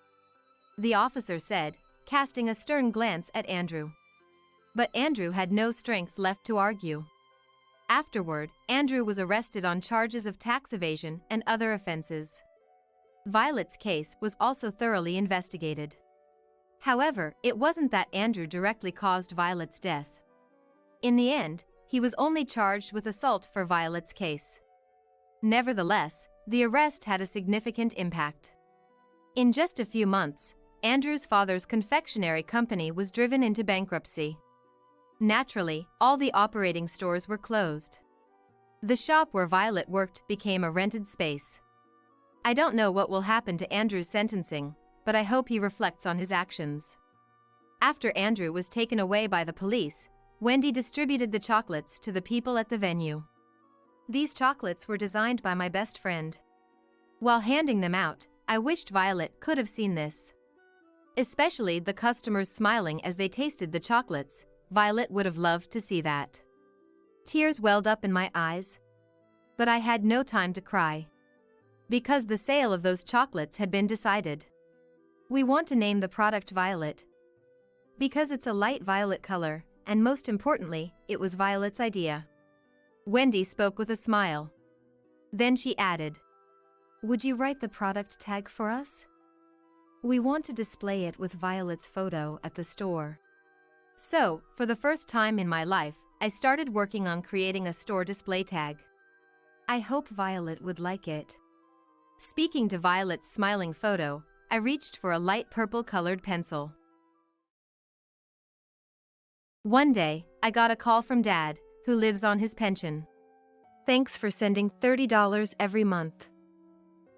The officer said, casting a stern glance at Andrew. But Andrew had no strength left to argue. Afterward, Andrew was arrested on charges of tax evasion and other offenses. Violet's case was also thoroughly investigated. However, it wasn't that Andrew directly caused Violet's death. In the end, he was only charged with assault for Violet's case. Nevertheless, the arrest had a significant impact. In just a few months, Andrew's father's confectionery company was driven into bankruptcy. Naturally, all the operating stores were closed. The shop where Violet worked became a rented space. I don't know what will happen to Andrew's sentencing, but I hope he reflects on his actions. After Andrew was taken away by the police, Wendy distributed the chocolates to the people at the venue. These chocolates were designed by my best friend. While handing them out, I wished Violet could have seen this. Especially the customers smiling as they tasted the chocolates. Violet would have loved to see that. Tears welled up in my eyes. But I had no time to cry. Because the sale of those chocolates had been decided. We want to name the product Violet. Because it's a light violet color, and most importantly, it was Violet's idea. Wendy spoke with a smile. Then she added, "Would you write the product tag for us? We want to display it with Violet's photo at the store." So, for the first time in my life, I started working on creating a store display tag. I hope Violet would like it. Speaking to Violet's smiling photo, I reached for a light purple-colored pencil. One day, I got a call from Dad, who lives on his pension. Thanks for sending $30 every month.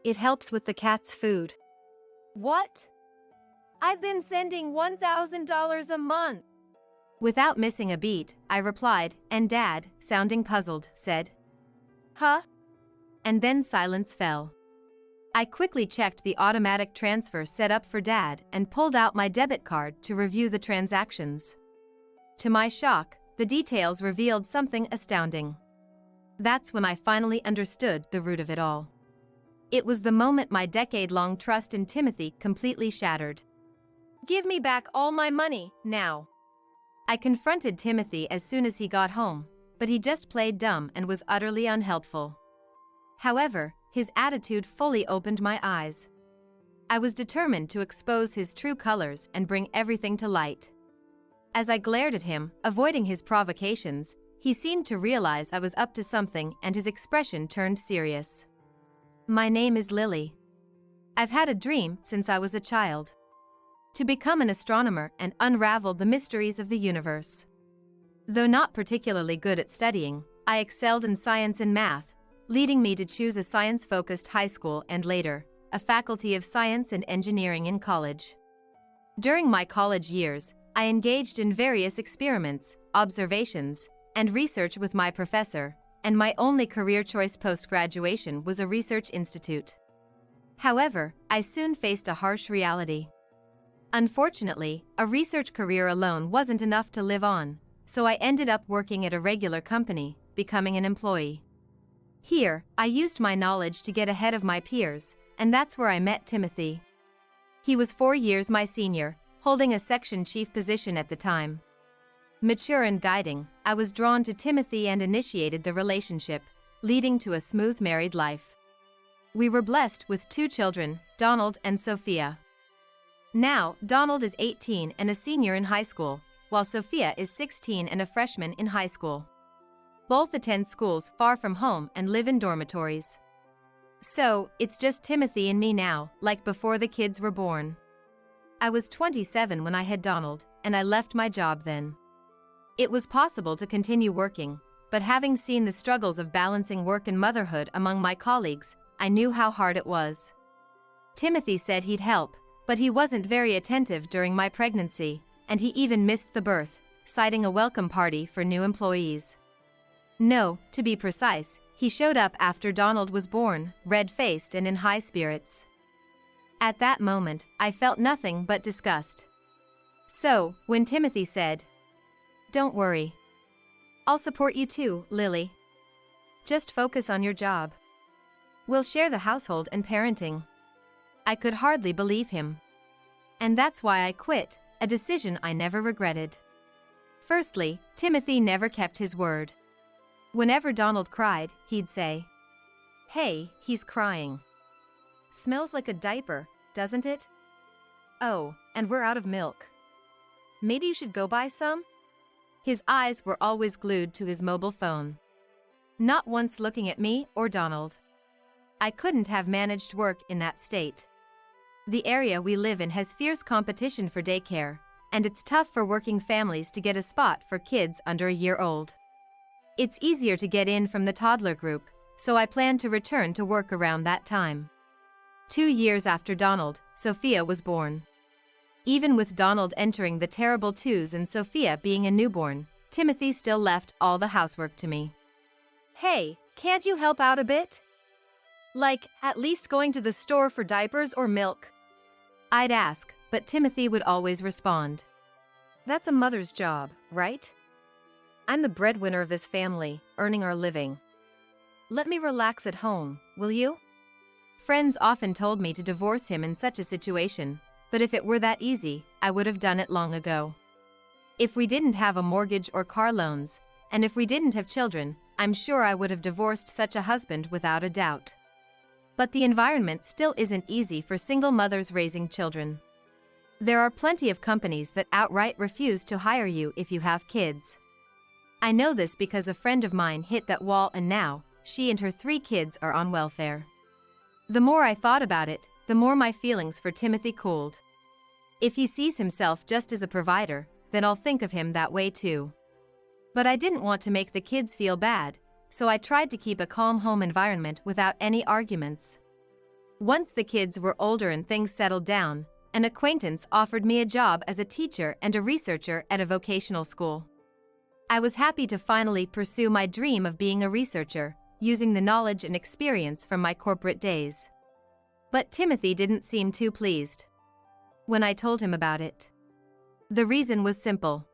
It helps with the cat's food. What? I've been sending $1,000 a month. Without missing a beat, I replied, and Dad, sounding puzzled, said, "Huh?" And then silence fell. I quickly checked the automatic transfer set up for Dad and pulled out my debit card to review the transactions. To my shock, the details revealed something astounding. That's when I finally understood the root of it all. It was the moment my decade-long trust in Timothy completely shattered. Give me back all my money, now. I confronted Timothy as soon as he got home, but he just played dumb and was utterly unhelpful. However, his attitude fully opened my eyes. I was determined to expose his true colors and bring everything to light. As I glared at him, avoiding his provocations, he seemed to realize I was up to something and his expression turned serious. My name is Lily. I've had a dream since I was a child. To become an astronomer and unravel the mysteries of the universe. Though not particularly good at studying, I excelled in science and math, leading me to choose a science-focused high school and later, a faculty of science and engineering in college. During my college years, I engaged in various experiments, observations, and research with my professor, and my only career choice post-graduation was a research institute. However, I soon faced a harsh reality. Unfortunately, a research career alone wasn't enough to live on, so I ended up working at a regular company, becoming an employee. Here, I used my knowledge to get ahead of my peers, and that's where I met Timothy. He was 4 years my senior, holding a section chief position at the time. Mature and guiding, I was drawn to Timothy and initiated the relationship, leading to a smooth married life. We were blessed with 2 children, Donald and Sophia. Now, Donald is 18 and a senior in high school, while Sophia is 16 and a freshman in high school. Both attend schools far from home and live in dormitories. So, it's just Timothy and me now, like before the kids were born. I was 27 when I had Donald, and I left my job then. It was possible to continue working, but having seen the struggles of balancing work and motherhood among my colleagues, I knew how hard it was. Timothy said he'd help, but he wasn't very attentive during my pregnancy, and he even missed the birth, citing a welcome party for new employees. No, to be precise, he showed up after Donald was born, red-faced and in high spirits. At that moment, I felt nothing but disgust. So, when Timothy said, "Don't worry. I'll support you too, Lily. Just focus on your job. We'll share the household and parenting," I could hardly believe him. And that's why I quit, a decision I never regretted. Firstly, Timothy never kept his word. Whenever Donald cried, he'd say, "Hey, he's crying. Smells like a diaper, doesn't it? Oh, and we're out of milk. Maybe you should go buy some?" His eyes were always glued to his mobile phone. Not once looking at me or Donald. I couldn't have managed work in that state. The area we live in has fierce competition for daycare, and it's tough for working families to get a spot for kids under a year old. It's easier to get in from the toddler group, so I plan to return to work around that time. 2 years after Donald, Sophia was born. Even with Donald entering the terrible 2s and Sophia being a newborn, Timothy still left all the housework to me. Hey, can't you help out a bit? Like, at least going to the store for diapers or milk? I'd ask, but Timothy would always respond, "That's a mother's job, right? I'm the breadwinner of this family, earning our living. Let me relax at home, will you?" Friends often told me to divorce him in such a situation, but if it were that easy, I would have done it long ago. If we didn't have a mortgage or car loans, and if we didn't have children, I'm sure I would have divorced such a husband without a doubt. But the environment still isn't easy for single mothers raising children. There are plenty of companies that outright refuse to hire you if you have kids. I know this because a friend of mine hit that wall and now, she and her 3 kids are on welfare. The more I thought about it, the more my feelings for Timothy cooled. If he sees himself just as a provider, then I'll think of him that way too. But I didn't want to make the kids feel bad, so I tried to keep a calm home environment without any arguments. Once the kids were older and things settled down, an acquaintance offered me a job as a teacher and a researcher at a vocational school. I was happy to finally pursue my dream of being a researcher, using the knowledge and experience from my corporate days. But Timothy didn't seem too pleased when I told him about it. The reason was simple.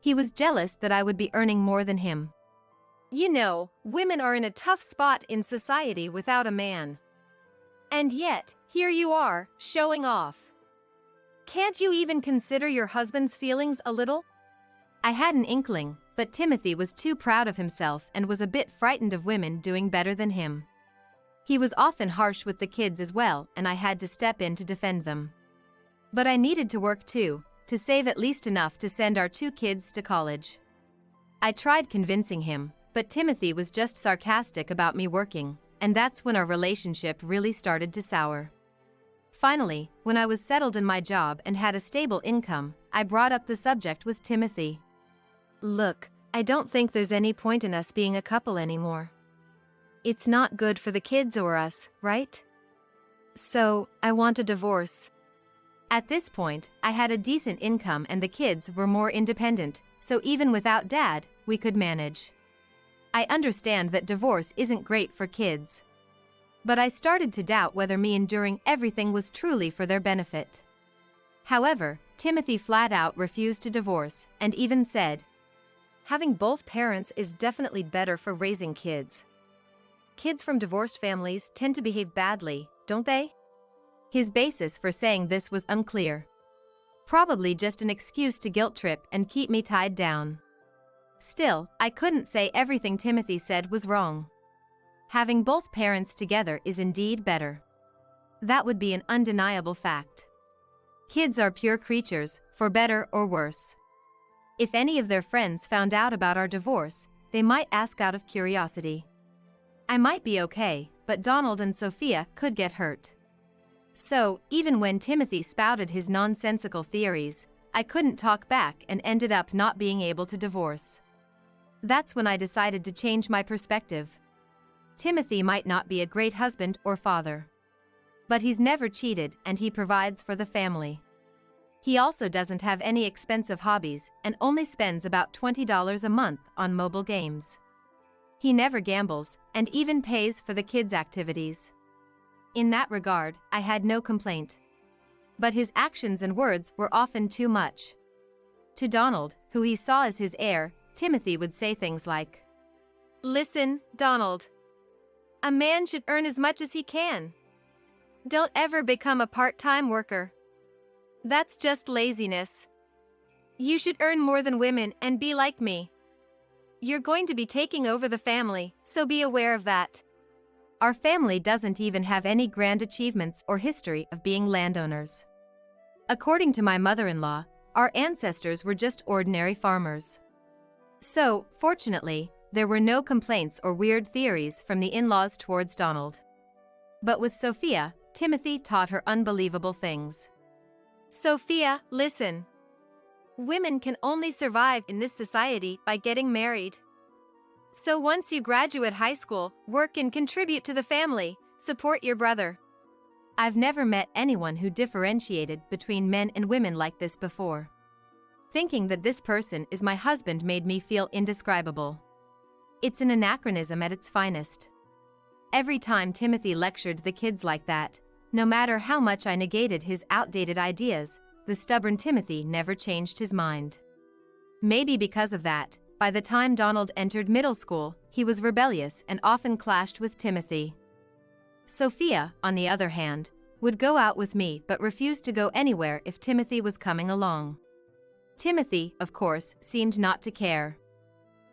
He was jealous that I would be earning more than him. You know, women are in a tough spot in society without a man. And yet, here you are, showing off. Can't you even consider your husband's feelings a little? I had an inkling, but Timothy was too proud of himself and was a bit frightened of women doing better than him. He was often harsh with the kids as well, and I had to step in to defend them. But I needed to work too, to save at least enough to send our 2 kids to college. I tried convincing him, but Timothy was just sarcastic about me working, and that's when our relationship really started to sour. Finally, when I was settled in my job and had a stable income, I brought up the subject with Timothy. Look, I don't think there's any point in us being a couple anymore. It's not good for the kids or us, right? So, I want a divorce. At this point, I had a decent income and the kids were more independent, so even without Dad, we could manage. I understand that divorce isn't great for kids. But I started to doubt whether me enduring everything was truly for their benefit. However, Timothy flat out refused to divorce and even said, "Having both parents is definitely better for raising kids. Kids from divorced families tend to behave badly, don't they?" His basis for saying this was unclear. Probably just an excuse to guilt trip and keep me tied down. Still, I couldn't say everything Timothy said was wrong. Having both parents together is indeed better. That would be an undeniable fact. Kids are pure creatures, for better or worse. If any of their friends found out about our divorce, they might ask out of curiosity. I might be okay, but Donald and Sophia could get hurt. So, even when Timothy spouted his nonsensical theories, I couldn't talk back and ended up not being able to divorce. That's when I decided to change my perspective. Timothy might not be a great husband or father. But he's never cheated and he provides for the family. He also doesn't have any expensive hobbies and only spends about $20 a month on mobile games. He never gambles and even pays for the kids' activities. In that regard, I had no complaint. But his actions and words were often too much. To Donald, who he saw as his heir, Timothy would say things like, "Listen, Donald. A man should earn as much as he can. Don't ever become a part-time worker. That's just laziness. You should earn more than women and be like me. You're going to be taking over the family, so be aware of that." Our family doesn't even have any grand achievements or history of being landowners. According to my mother-in-law, our ancestors were just ordinary farmers. So, fortunately, there were no complaints or weird theories from the in-laws towards Donald. But with Sophia, Timothy taught her unbelievable things. "Sophia, listen. Women can only survive in this society by getting married. So once you graduate high school, work and contribute to the family, support your brother." I've never met anyone who differentiated between men and women like this before. Thinking that this person is my husband made me feel indescribable. It's an anachronism at its finest. Every time Timothy lectured the kids like that, no matter how much I negated his outdated ideas, the stubborn Timothy never changed his mind. Maybe because of that, by the time Donald entered middle school, he was rebellious and often clashed with Timothy. Sophia, on the other hand, would go out with me but refused to go anywhere if Timothy was coming along. Timothy, of course, seemed not to care.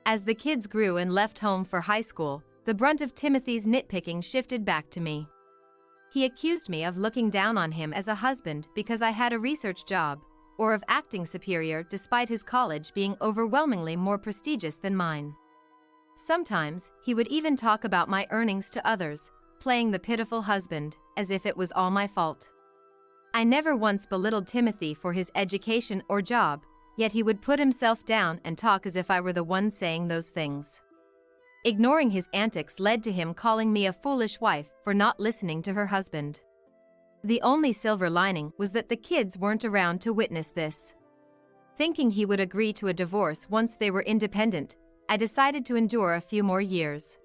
As the kids grew and left home for high school, the brunt of Timothy's nitpicking shifted back to me. He accused me of looking down on him as a husband because I had a research job, or of acting superior despite his college being overwhelmingly more prestigious than mine. Sometimes, he would even talk about my earnings to others, playing the pitiful husband, as if it was all my fault. I never once belittled Timothy for his education or job, yet he would put himself down and talk as if I were the one saying those things. Ignoring his antics led to him calling me a foolish wife for not listening to her husband. The only silver lining was that the kids weren't around to witness this. Thinking he would agree to a divorce once they were independent, I decided to endure a few more years.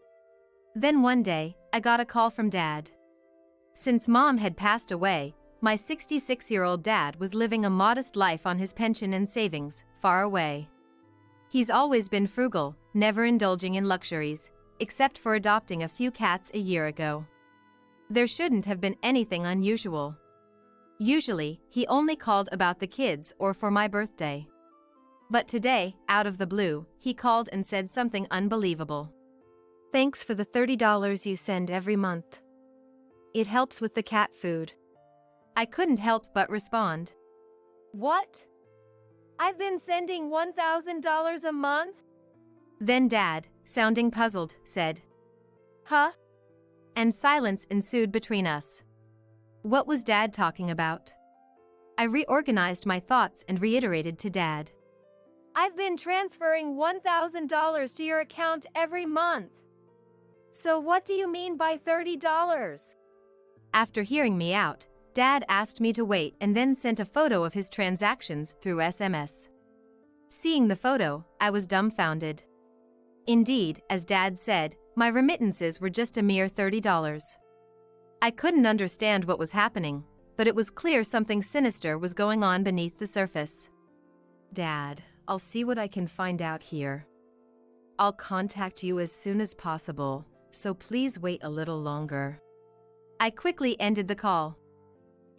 Then one day, I got a call from Dad. Since Mom had passed away, my 66-year-old dad was living a modest life on his pension and savings, far away. He's always been frugal, never indulging in luxuries, except for adopting a few cats a year ago. There shouldn't have been anything unusual. Usually, he only called about the kids or for my birthday. But today, out of the blue, he called and said something unbelievable. Thanks for the $30 you send every month. It helps with the cat food. I couldn't help but respond. What? I've been sending $1,000 a month? Then Dad, sounding puzzled, said, Huh? And silence ensued between us. What was Dad talking about? I reorganized my thoughts and reiterated to Dad. I've been transferring $1,000 to your account every month. So what do you mean by $30? After hearing me out, Dad asked me to wait and then sent a photo of his transactions through SMS. Seeing the photo, I was dumbfounded. Indeed, as Dad said, my remittances were just a mere $30. I couldn't understand what was happening, but it was clear something sinister was going on beneath the surface. Dad, I'll see what I can find out here. I'll contact you as soon as possible, so please wait a little longer. I quickly ended the call.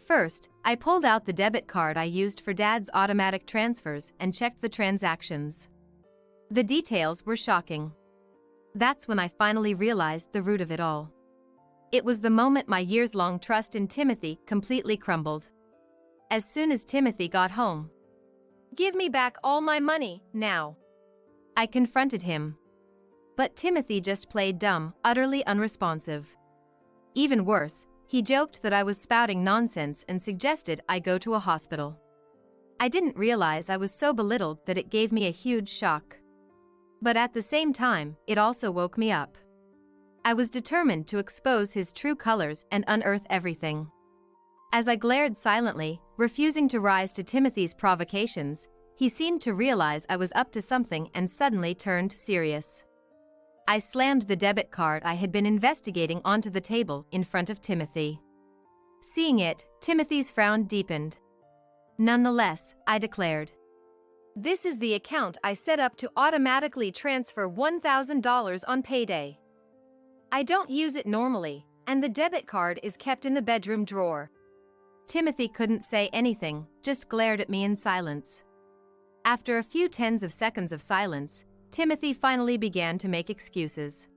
First, I pulled out the debit card I used for Dad's automatic transfers and checked the transactions. The details were shocking. That's when I finally realized the root of it all. It was the moment my years-long trust in Timothy completely crumbled. As soon as Timothy got home, Give me back all my money, now. I confronted him. But Timothy just played dumb, utterly unresponsive. Even worse, he joked that I was spouting nonsense and suggested I go to a hospital. I didn't realize I was so belittled that it gave me a huge shock. But at the same time, it also woke me up. I was determined to expose his true colors and unearth everything. As I glared silently, refusing to rise to Timothy's provocations, he seemed to realize I was up to something and suddenly turned serious. I slammed the debit card I had been investigating onto the table in front of Timothy. Seeing it, Timothy's frown deepened. Nonetheless, I declared, This is the account I set up to automatically transfer $1,000 on payday. I don't use it normally, and the debit card is kept in the bedroom drawer. Timothy couldn't say anything, just glared at me in silence. After a few tens of seconds of silence, Timothy finally began to make excuses.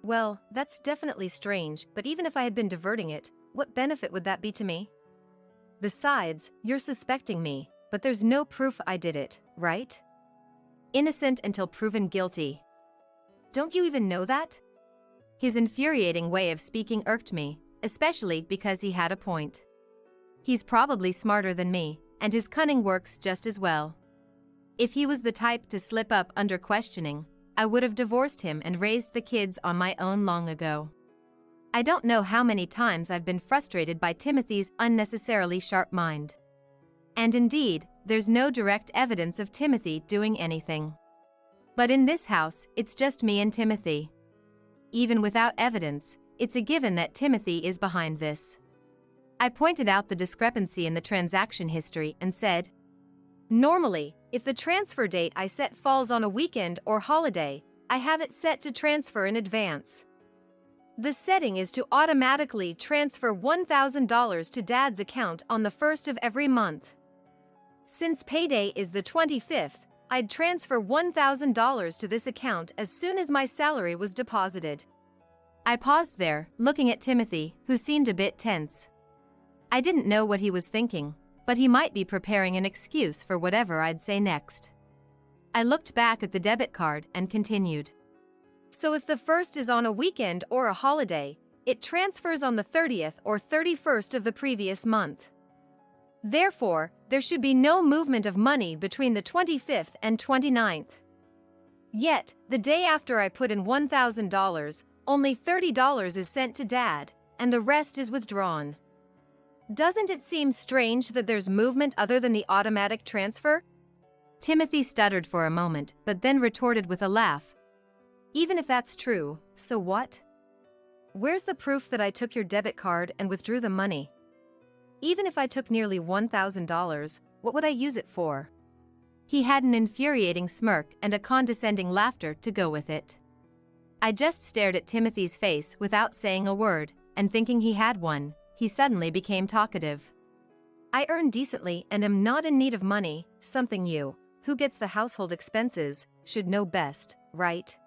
Well, that's definitely strange, but even if I had been diverting it, what benefit would that be to me? Besides, you're suspecting me, but there's no proof I did it, right? Innocent until proven guilty. Don't you even know that? His infuriating way of speaking irked me, especially because he had a point. He's probably smarter than me, and his cunning works just as well. If he was the type to slip up under questioning, I would have divorced him and raised the kids on my own long ago. I don't know how many times I've been frustrated by Timothy's unnecessarily sharp mind. And indeed, there's no direct evidence of Timothy doing anything. But in this house, it's just me and Timothy. Even without evidence, it's a given that Timothy is behind this. I pointed out the discrepancy in the transaction history and said, Normally, if the transfer date I set falls on a weekend or holiday, I have it set to transfer in advance. The setting is to automatically transfer $1,000 to Dad's account on the 1st of every month. Since payday is the 25th, I'd transfer $1,000 to this account as soon as my salary was deposited. I paused there, looking at Timothy, who seemed a bit tense. I didn't know what he was thinking, but he might be preparing an excuse for whatever I'd say next. I looked back at the debit card and continued. So if the 1st is on a weekend or a holiday, it transfers on the 30th or 31st of the previous month. Therefore, there should be no movement of money between the 25th and 29th. Yet, the day after I put in $1,000, only $30 is sent to Dad, and the rest is withdrawn. Doesn't it seem strange that there's movement other than the automatic transfer? Timothy stuttered for a moment, but then retorted with a laugh. Even if that's true, so what? Where's the proof that I took your debit card and withdrew the money? Even if I took nearly $1,000, what would I use it for? He had an infuriating smirk and a condescending laughter to go with it. I just stared at Timothy's face without saying a word, and thinking he had one, he suddenly became talkative. I earn decently and am not in need of money, something you, who gets the household expenses, should know best, right?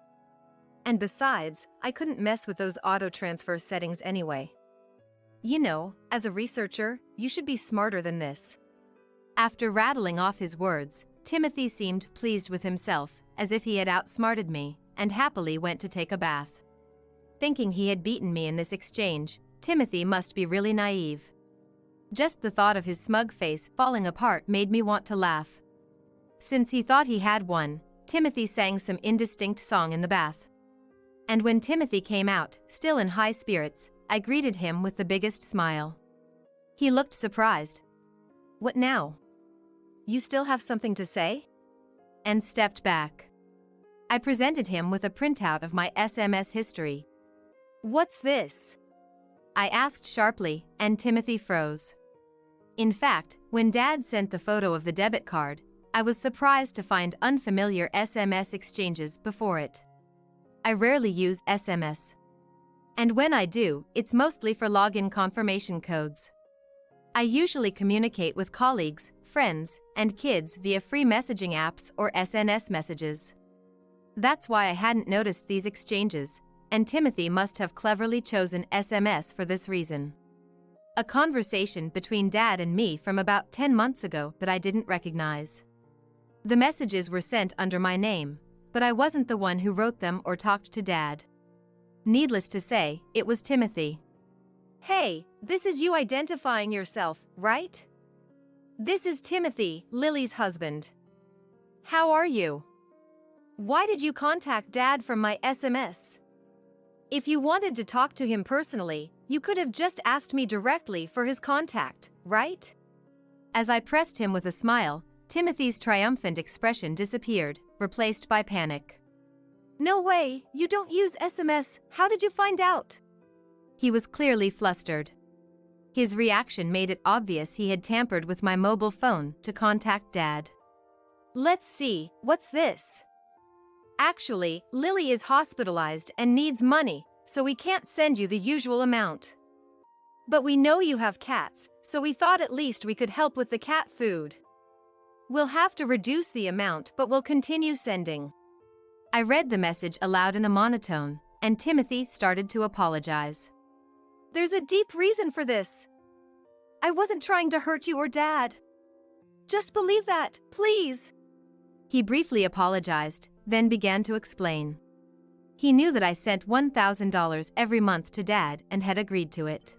And besides, I couldn't mess with those auto-transfer settings anyway. You know, as a researcher, you should be smarter than this. After rattling off his words, Timothy seemed pleased with himself, as if he had outsmarted me, and happily went to take a bath. Thinking he had beaten me in this exchange, Timothy must be really naive. Just the thought of his smug face falling apart made me want to laugh. Since he thought he had one, Timothy sang some indistinct song in the bath. And when Timothy came out, still in high spirits, I greeted him with the biggest smile. He looked surprised. What now? You still have something to say? And stepped back. I presented him with a printout of my SMS history. What's this? I asked sharply, and Timothy froze. In fact, when Dad sent the photo of the debit card, I was surprised to find unfamiliar SMS exchanges before it. I rarely use SMS. And when I do, it's mostly for login confirmation codes. I usually communicate with colleagues, friends, and kids via free messaging apps or SNS messages. That's why I hadn't noticed these exchanges, and Timothy must have cleverly chosen SMS for this reason. A conversation between Dad and me from about 10 months ago that I didn't recognize. The messages were sent under my name, but I wasn't the one who wrote them or talked to Dad. Needless to say, it was Timothy. Hey, this is you identifying yourself, right? This is Timothy, Lily's husband. How are you? Why did you contact Dad from my SMS? If you wanted to talk to him personally, you could have just asked me directly for his contact, right? As I pressed him with a smile, Timothy's triumphant expression disappeared, replaced by panic. No way, you don't use SMS, how did you find out? He was clearly flustered. His reaction made it obvious he had tampered with my mobile phone to contact Dad. Let's see, what's this? Actually, Lily is hospitalized and needs money, so we can't send you the usual amount. But we know you have cats, so we thought at least we could help with the cat food. We'll have to reduce the amount, but we'll continue sending. I read the message aloud in a monotone, and Timothy started to apologize. There's a deep reason for this. I wasn't trying to hurt you or Dad. Just believe that, please. He briefly apologized, then began to explain. He knew that I sent $1,000 every month to Dad and had agreed to it.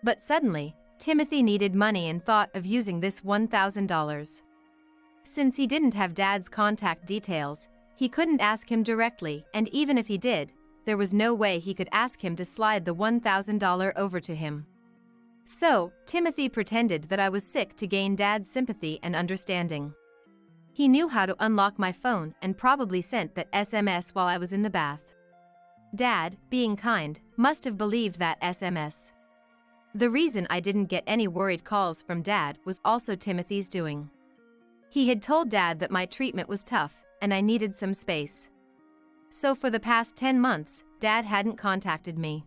But suddenly, Timothy needed money and thought of using this $1,000. Since he didn't have Dad's contact details, he couldn't ask him directly, and even if he did, there was no way he could ask him to slide the $1,000 over to him. So, Timothy pretended that I was sick to gain Dad's sympathy and understanding. He knew how to unlock my phone and probably sent that SMS while I was in the bath. Dad, being kind, must have believed that SMS. The reason I didn't get any worried calls from Dad was also Timothy's doing. He had told Dad that my treatment was tough and I needed some space. So for the past 10 months, Dad hadn't contacted me.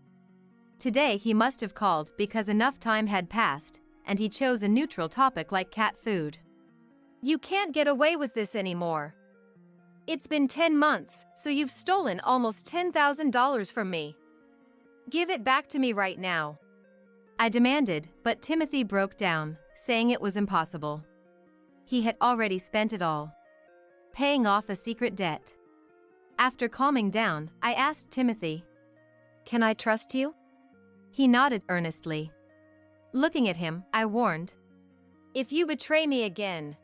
Today he must have called because enough time had passed, and he chose a neutral topic like cat food. You can't get away with this anymore. It's been 10 months, so you've stolen almost $10,000 from me. Give it back to me right now. I demanded, but Timothy broke down, saying it was impossible. He had already spent it all, paying off a secret debt. After calming down, I asked Timothy, "Can I trust you?" He nodded earnestly. Looking at him, I warned, "If you betray me again,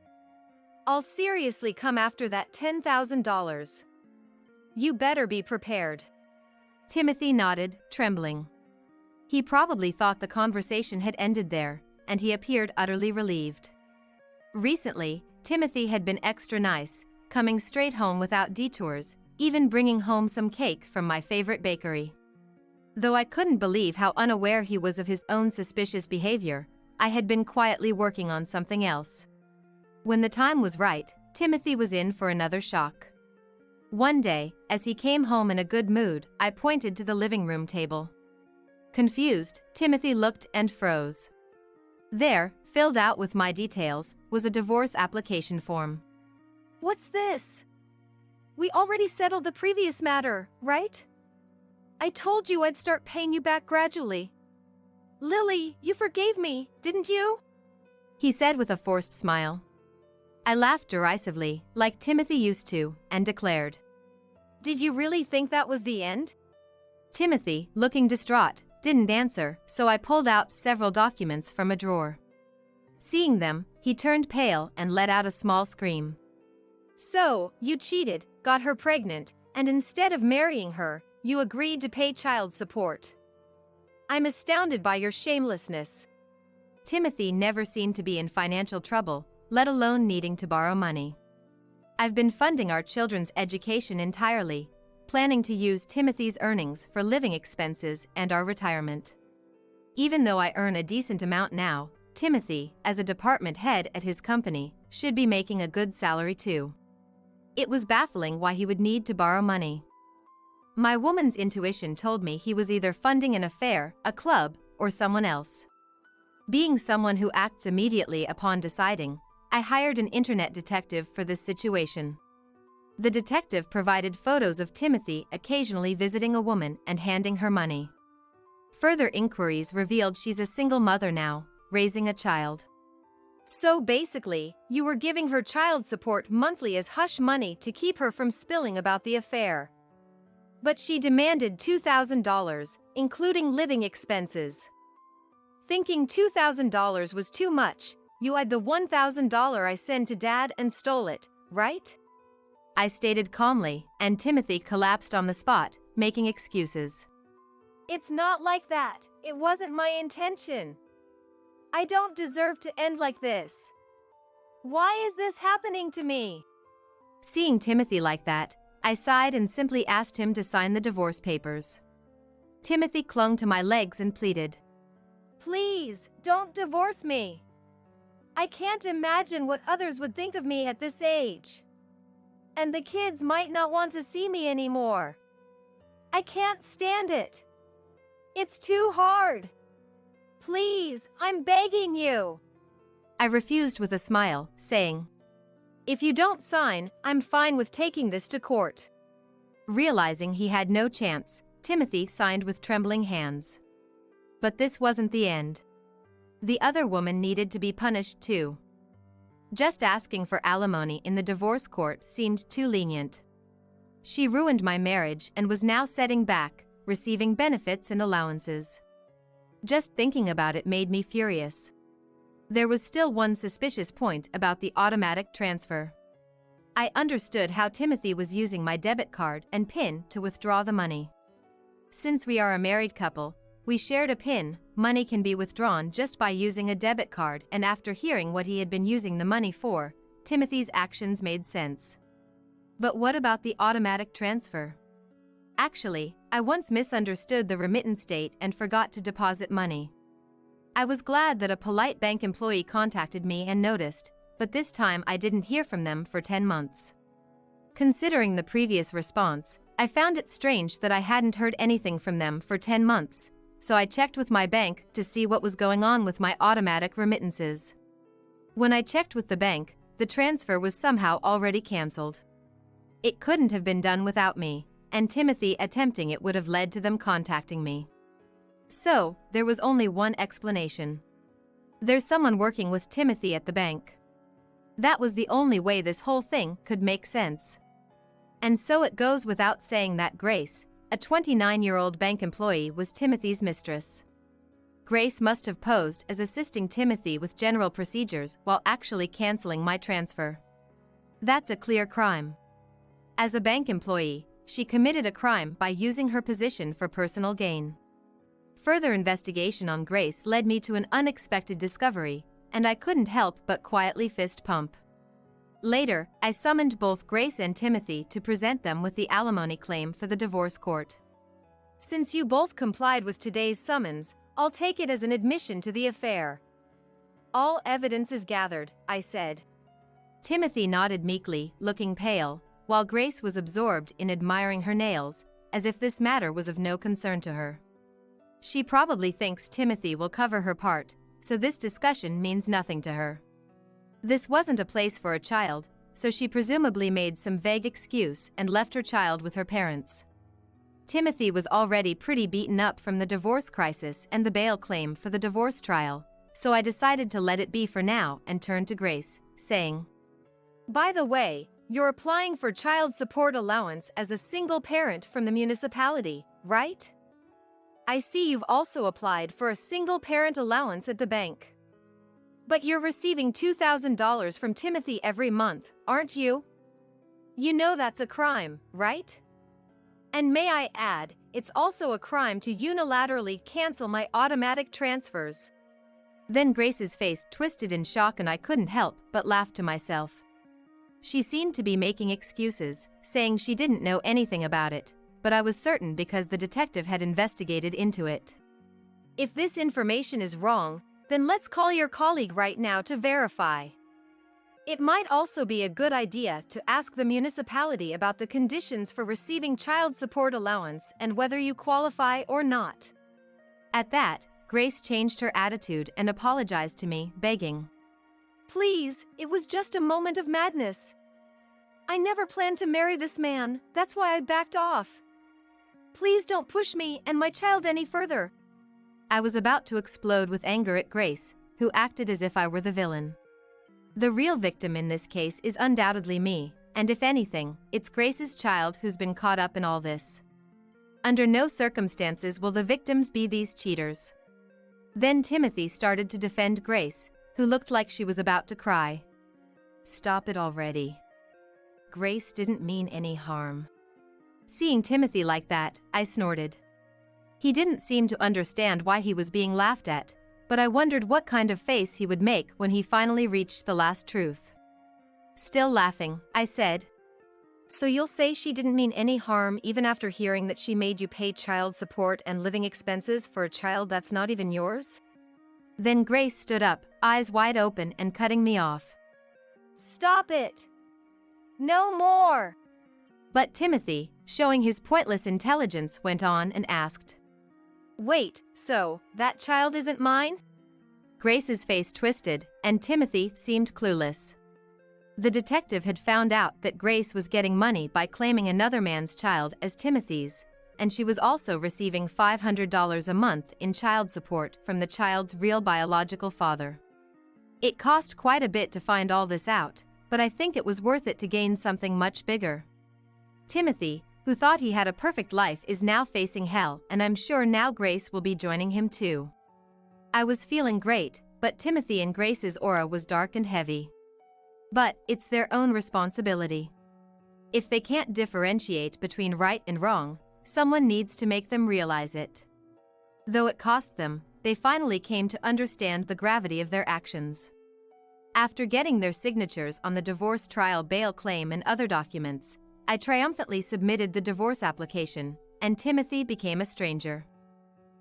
I'll seriously come after that $10,000. You better be prepared." Timothy nodded, trembling. He probably thought the conversation had ended there, and he appeared utterly relieved. Recently, Timothy had been extra nice, coming straight home without detours, even bringing home some cake from my favorite bakery. Though I couldn't believe how unaware he was of his own suspicious behavior, I had been quietly working on something else. When the time was right, Timothy was in for another shock. One day, as he came home in a good mood, I pointed to the living room table. Confused, Timothy looked and froze. There, filled out with my details, was a divorce application form. What's this? We already settled the previous matter, right? I told you I'd start paying you back gradually. Lily, you forgave me, didn't you? He said with a forced smile. I laughed derisively, like Timothy used to, and declared. Did you really think that was the end? Timothy, looking distraught, didn't answer, so I pulled out several documents from a drawer. Seeing them, he turned pale and let out a small scream. So, you cheated, got her pregnant, and instead of marrying her, you agreed to pay child support. I'm astounded by your shamelessness. Timothy never seemed to be in financial trouble, let alone needing to borrow money. I've been funding our children's education entirely, planning to use Timothy's earnings for living expenses and our retirement. Even though I earn a decent amount now, Timothy, as a department head at his company, should be making a good salary too. It was baffling why he would need to borrow money. My woman's intuition told me he was either funding an affair, a club, or someone else. Being someone who acts immediately upon deciding, I hired an internet detective for this situation. The detective provided photos of Timothy occasionally visiting a woman and handing her money. Further inquiries revealed she's a single mother now, raising a child. So basically, you were giving her child support monthly as hush money to keep her from spilling about the affair. But she demanded $2,000, including living expenses. Thinking $2,000 was too much, you had the $1,000 I sent to Dad and stole it, right? I stated calmly, and Timothy collapsed on the spot, making excuses. It's not like that. It wasn't my intention. I don't deserve to end like this. Why is this happening to me? Seeing Timothy like that, I sighed and simply asked him to sign the divorce papers. Timothy clung to my legs and pleaded. Please, don't divorce me. I can't imagine what others would think of me at this age. And the kids might not want to see me anymore. I can't stand it. It's too hard. Please, I'm begging you. I refused with a smile, saying, If you don't sign, I'm fine with taking this to court. Realizing he had no chance, Timothy signed with trembling hands. But this wasn't the end. The other woman needed to be punished too. Just asking for alimony in the divorce court seemed too lenient. She ruined my marriage and was now setting back, receiving benefits and allowances. Just thinking about it made me furious. There was still one suspicious point about the automatic transfer. I understood how Timothy was using my debit card and PIN to withdraw the money. Since we are a married couple, we shared a PIN. Money can be withdrawn just by using a debit card, and after hearing what he had been using the money for, Timothy's actions made sense. But what about the automatic transfer? Actually, I once misunderstood the remittance date and forgot to deposit money. I was glad that a polite bank employee contacted me and noticed, but this time I didn't hear from them for 10 months. Considering the previous response, I found it strange that I hadn't heard anything from them for 10 months, so I checked with my bank to see what was going on with my automatic remittances. When I checked with the bank, the transfer was somehow already cancelled. It couldn't have been done without me, and Timothy attempting it would have led to them contacting me. So, there was only one explanation. There's someone working with Timothy at the bank. That was the only way this whole thing could make sense. And so it goes without saying that Grace, a 29-year-old bank employee, was Timothy's mistress. Grace must have posed as assisting Timothy with general procedures while actually canceling my transfer. That's a clear crime. As a bank employee, she committed a crime by using her position for personal gain. Further investigation on Grace led me to an unexpected discovery, and I couldn't help but quietly fist pump. Later, I summoned both Grace and Timothy to present them with the alimony claim for the divorce court. Since you both complied with today's summons, I'll take it as an admission to the affair. All evidence is gathered, I said. Timothy nodded meekly, looking pale, while Grace was absorbed in admiring her nails, as if this matter was of no concern to her. She probably thinks Timothy will cover her part, so this discussion means nothing to her. This wasn't a place for a child, so she presumably made some vague excuse and left her child with her parents. Timothy was already pretty beaten up from the divorce crisis and the bail claim for the divorce trial, so I decided to let it be for now and turn to Grace, saying, By the way, you're applying for child support allowance as a single parent from the municipality, right? I see you've also applied for a single parent allowance at the bank. But you're receiving $2,000 from Timothy every month, aren't you? You know that's a crime, right? And may I add, it's also a crime to unilaterally cancel my automatic transfers. Then Grace's face twisted in shock and I couldn't help but laugh to myself. She seemed to be making excuses, saying she didn't know anything about it, but I was certain because the detective had investigated into it. If this information is wrong, then let's call your colleague right now to verify. It might also be a good idea to ask the municipality about the conditions for receiving child support allowance and whether you qualify or not. At that, Grace changed her attitude and apologized to me, begging, Please, it was just a moment of madness. I never planned to marry this man, that's why I backed off. Please don't push me and my child any further. I was about to explode with anger at Grace, who acted as if I were the villain. The real victim in this case is undoubtedly me, and if anything, it's Grace's child who's been caught up in all this. Under no circumstances will the victims be these cheaters. Then Timothy started to defend Grace, who looked like she was about to cry. Stop it already. Grace didn't mean any harm. Seeing Timothy like that, I snorted. He didn't seem to understand why he was being laughed at, but I wondered what kind of face he would make when he finally reached the last truth. Still laughing, I said, So you'll say she didn't mean any harm even after hearing that she made you pay child support and living expenses for a child that's not even yours? Then Grace stood up, eyes wide open and cutting me off. Stop it! No more! But Timothy, showing his pointless intelligence, went on and asked, Wait, so, that child isn't mine? Grace's face twisted, and Timothy seemed clueless. The detective had found out that Grace was getting money by claiming another man's child as Timothy's, and she was also receiving $500 a month in child support from the child's real biological father. It cost quite a bit to find all this out, but I think it was worth it to gain something much bigger. Timothy, who thought he had a perfect life, is now facing hell, and I'm sure now Grace will be joining him too. I was feeling great, but Timothy and Grace's aura was dark and heavy. But it's their own responsibility. If they can't differentiate between right and wrong, someone needs to make them realize it. Though it cost them, they finally came to understand the gravity of their actions. After getting their signatures on the divorce trial bail claim and other documents, I triumphantly submitted the divorce application, and Timothy became a stranger.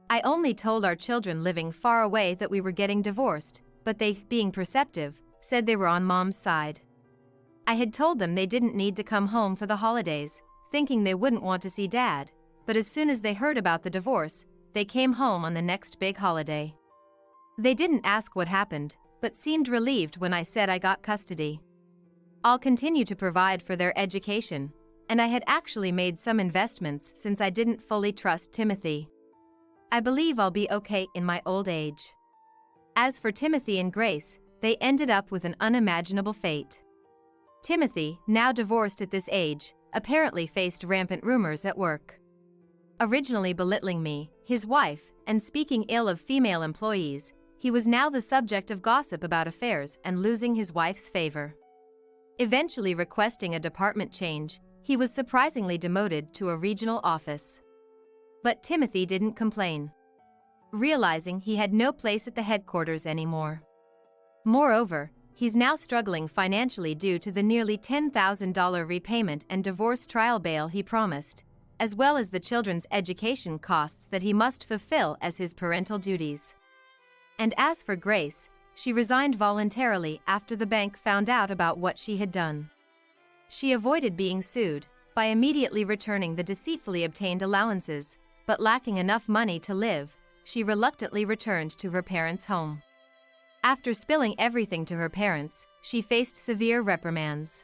I only told our children living far away that we were getting divorced, but they, being perceptive, said they were on Mom's side. I had told them they didn't need to come home for the holidays, thinking they wouldn't want to see Dad, but as soon as they heard about the divorce, they came home on the next big holiday. They didn't ask what happened, but seemed relieved when I said I got custody. I'll continue to provide for their education, and I had actually made some investments since I didn't fully trust Timothy. I believe I'll be okay in my old age. As for Timothy and Grace, they ended up with an unimaginable fate. Timothy, now divorced at this age, apparently faced rampant rumors at work. Originally belittling me, his wife, and speaking ill of female employees, he was now the subject of gossip about affairs and losing his wife's favor. Eventually requesting a department change, he was surprisingly demoted to a regional office. But Timothy didn't complain, realizing he had no place at the headquarters anymore. Moreover, he's now struggling financially due to the nearly $10,000 repayment and divorce trial bail he promised, as well as the children's education costs that he must fulfill as his parental duties. And as for Grace, she resigned voluntarily after the bank found out about what she had done. She avoided being sued by immediately returning the deceitfully obtained allowances, but lacking enough money to live, she reluctantly returned to her parents' home. After spilling everything to her parents, she faced severe reprimands.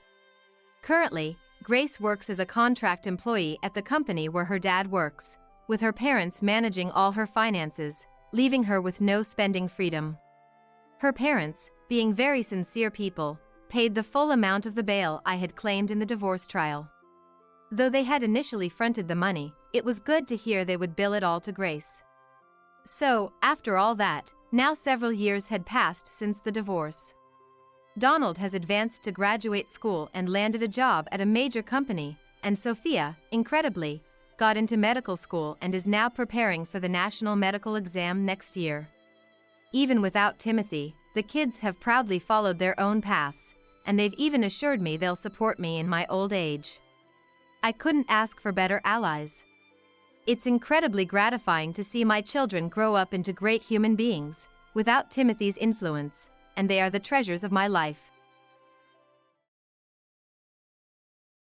Currently, Grace works as a contract employee at the company where her dad works, with her parents managing all her finances, leaving her with no spending freedom. Her parents, being very sincere people, paid the full amount of the bail I had claimed in the divorce trial. Though they had initially fronted the money, it was good to hear they would bill it all to Grace. So, after all that, now several years had passed since the divorce. Donald has advanced to graduate school and landed a job at a major company, and Sophia, incredibly, got into medical school and is now preparing for the national medical exam next year. Even without Timothy, the kids have proudly followed their own paths, and they've even assured me they'll support me in my old age. I couldn't ask for better allies. It's incredibly gratifying to see my children grow up into great human beings, without Timothy's influence, and they are the treasures of my life.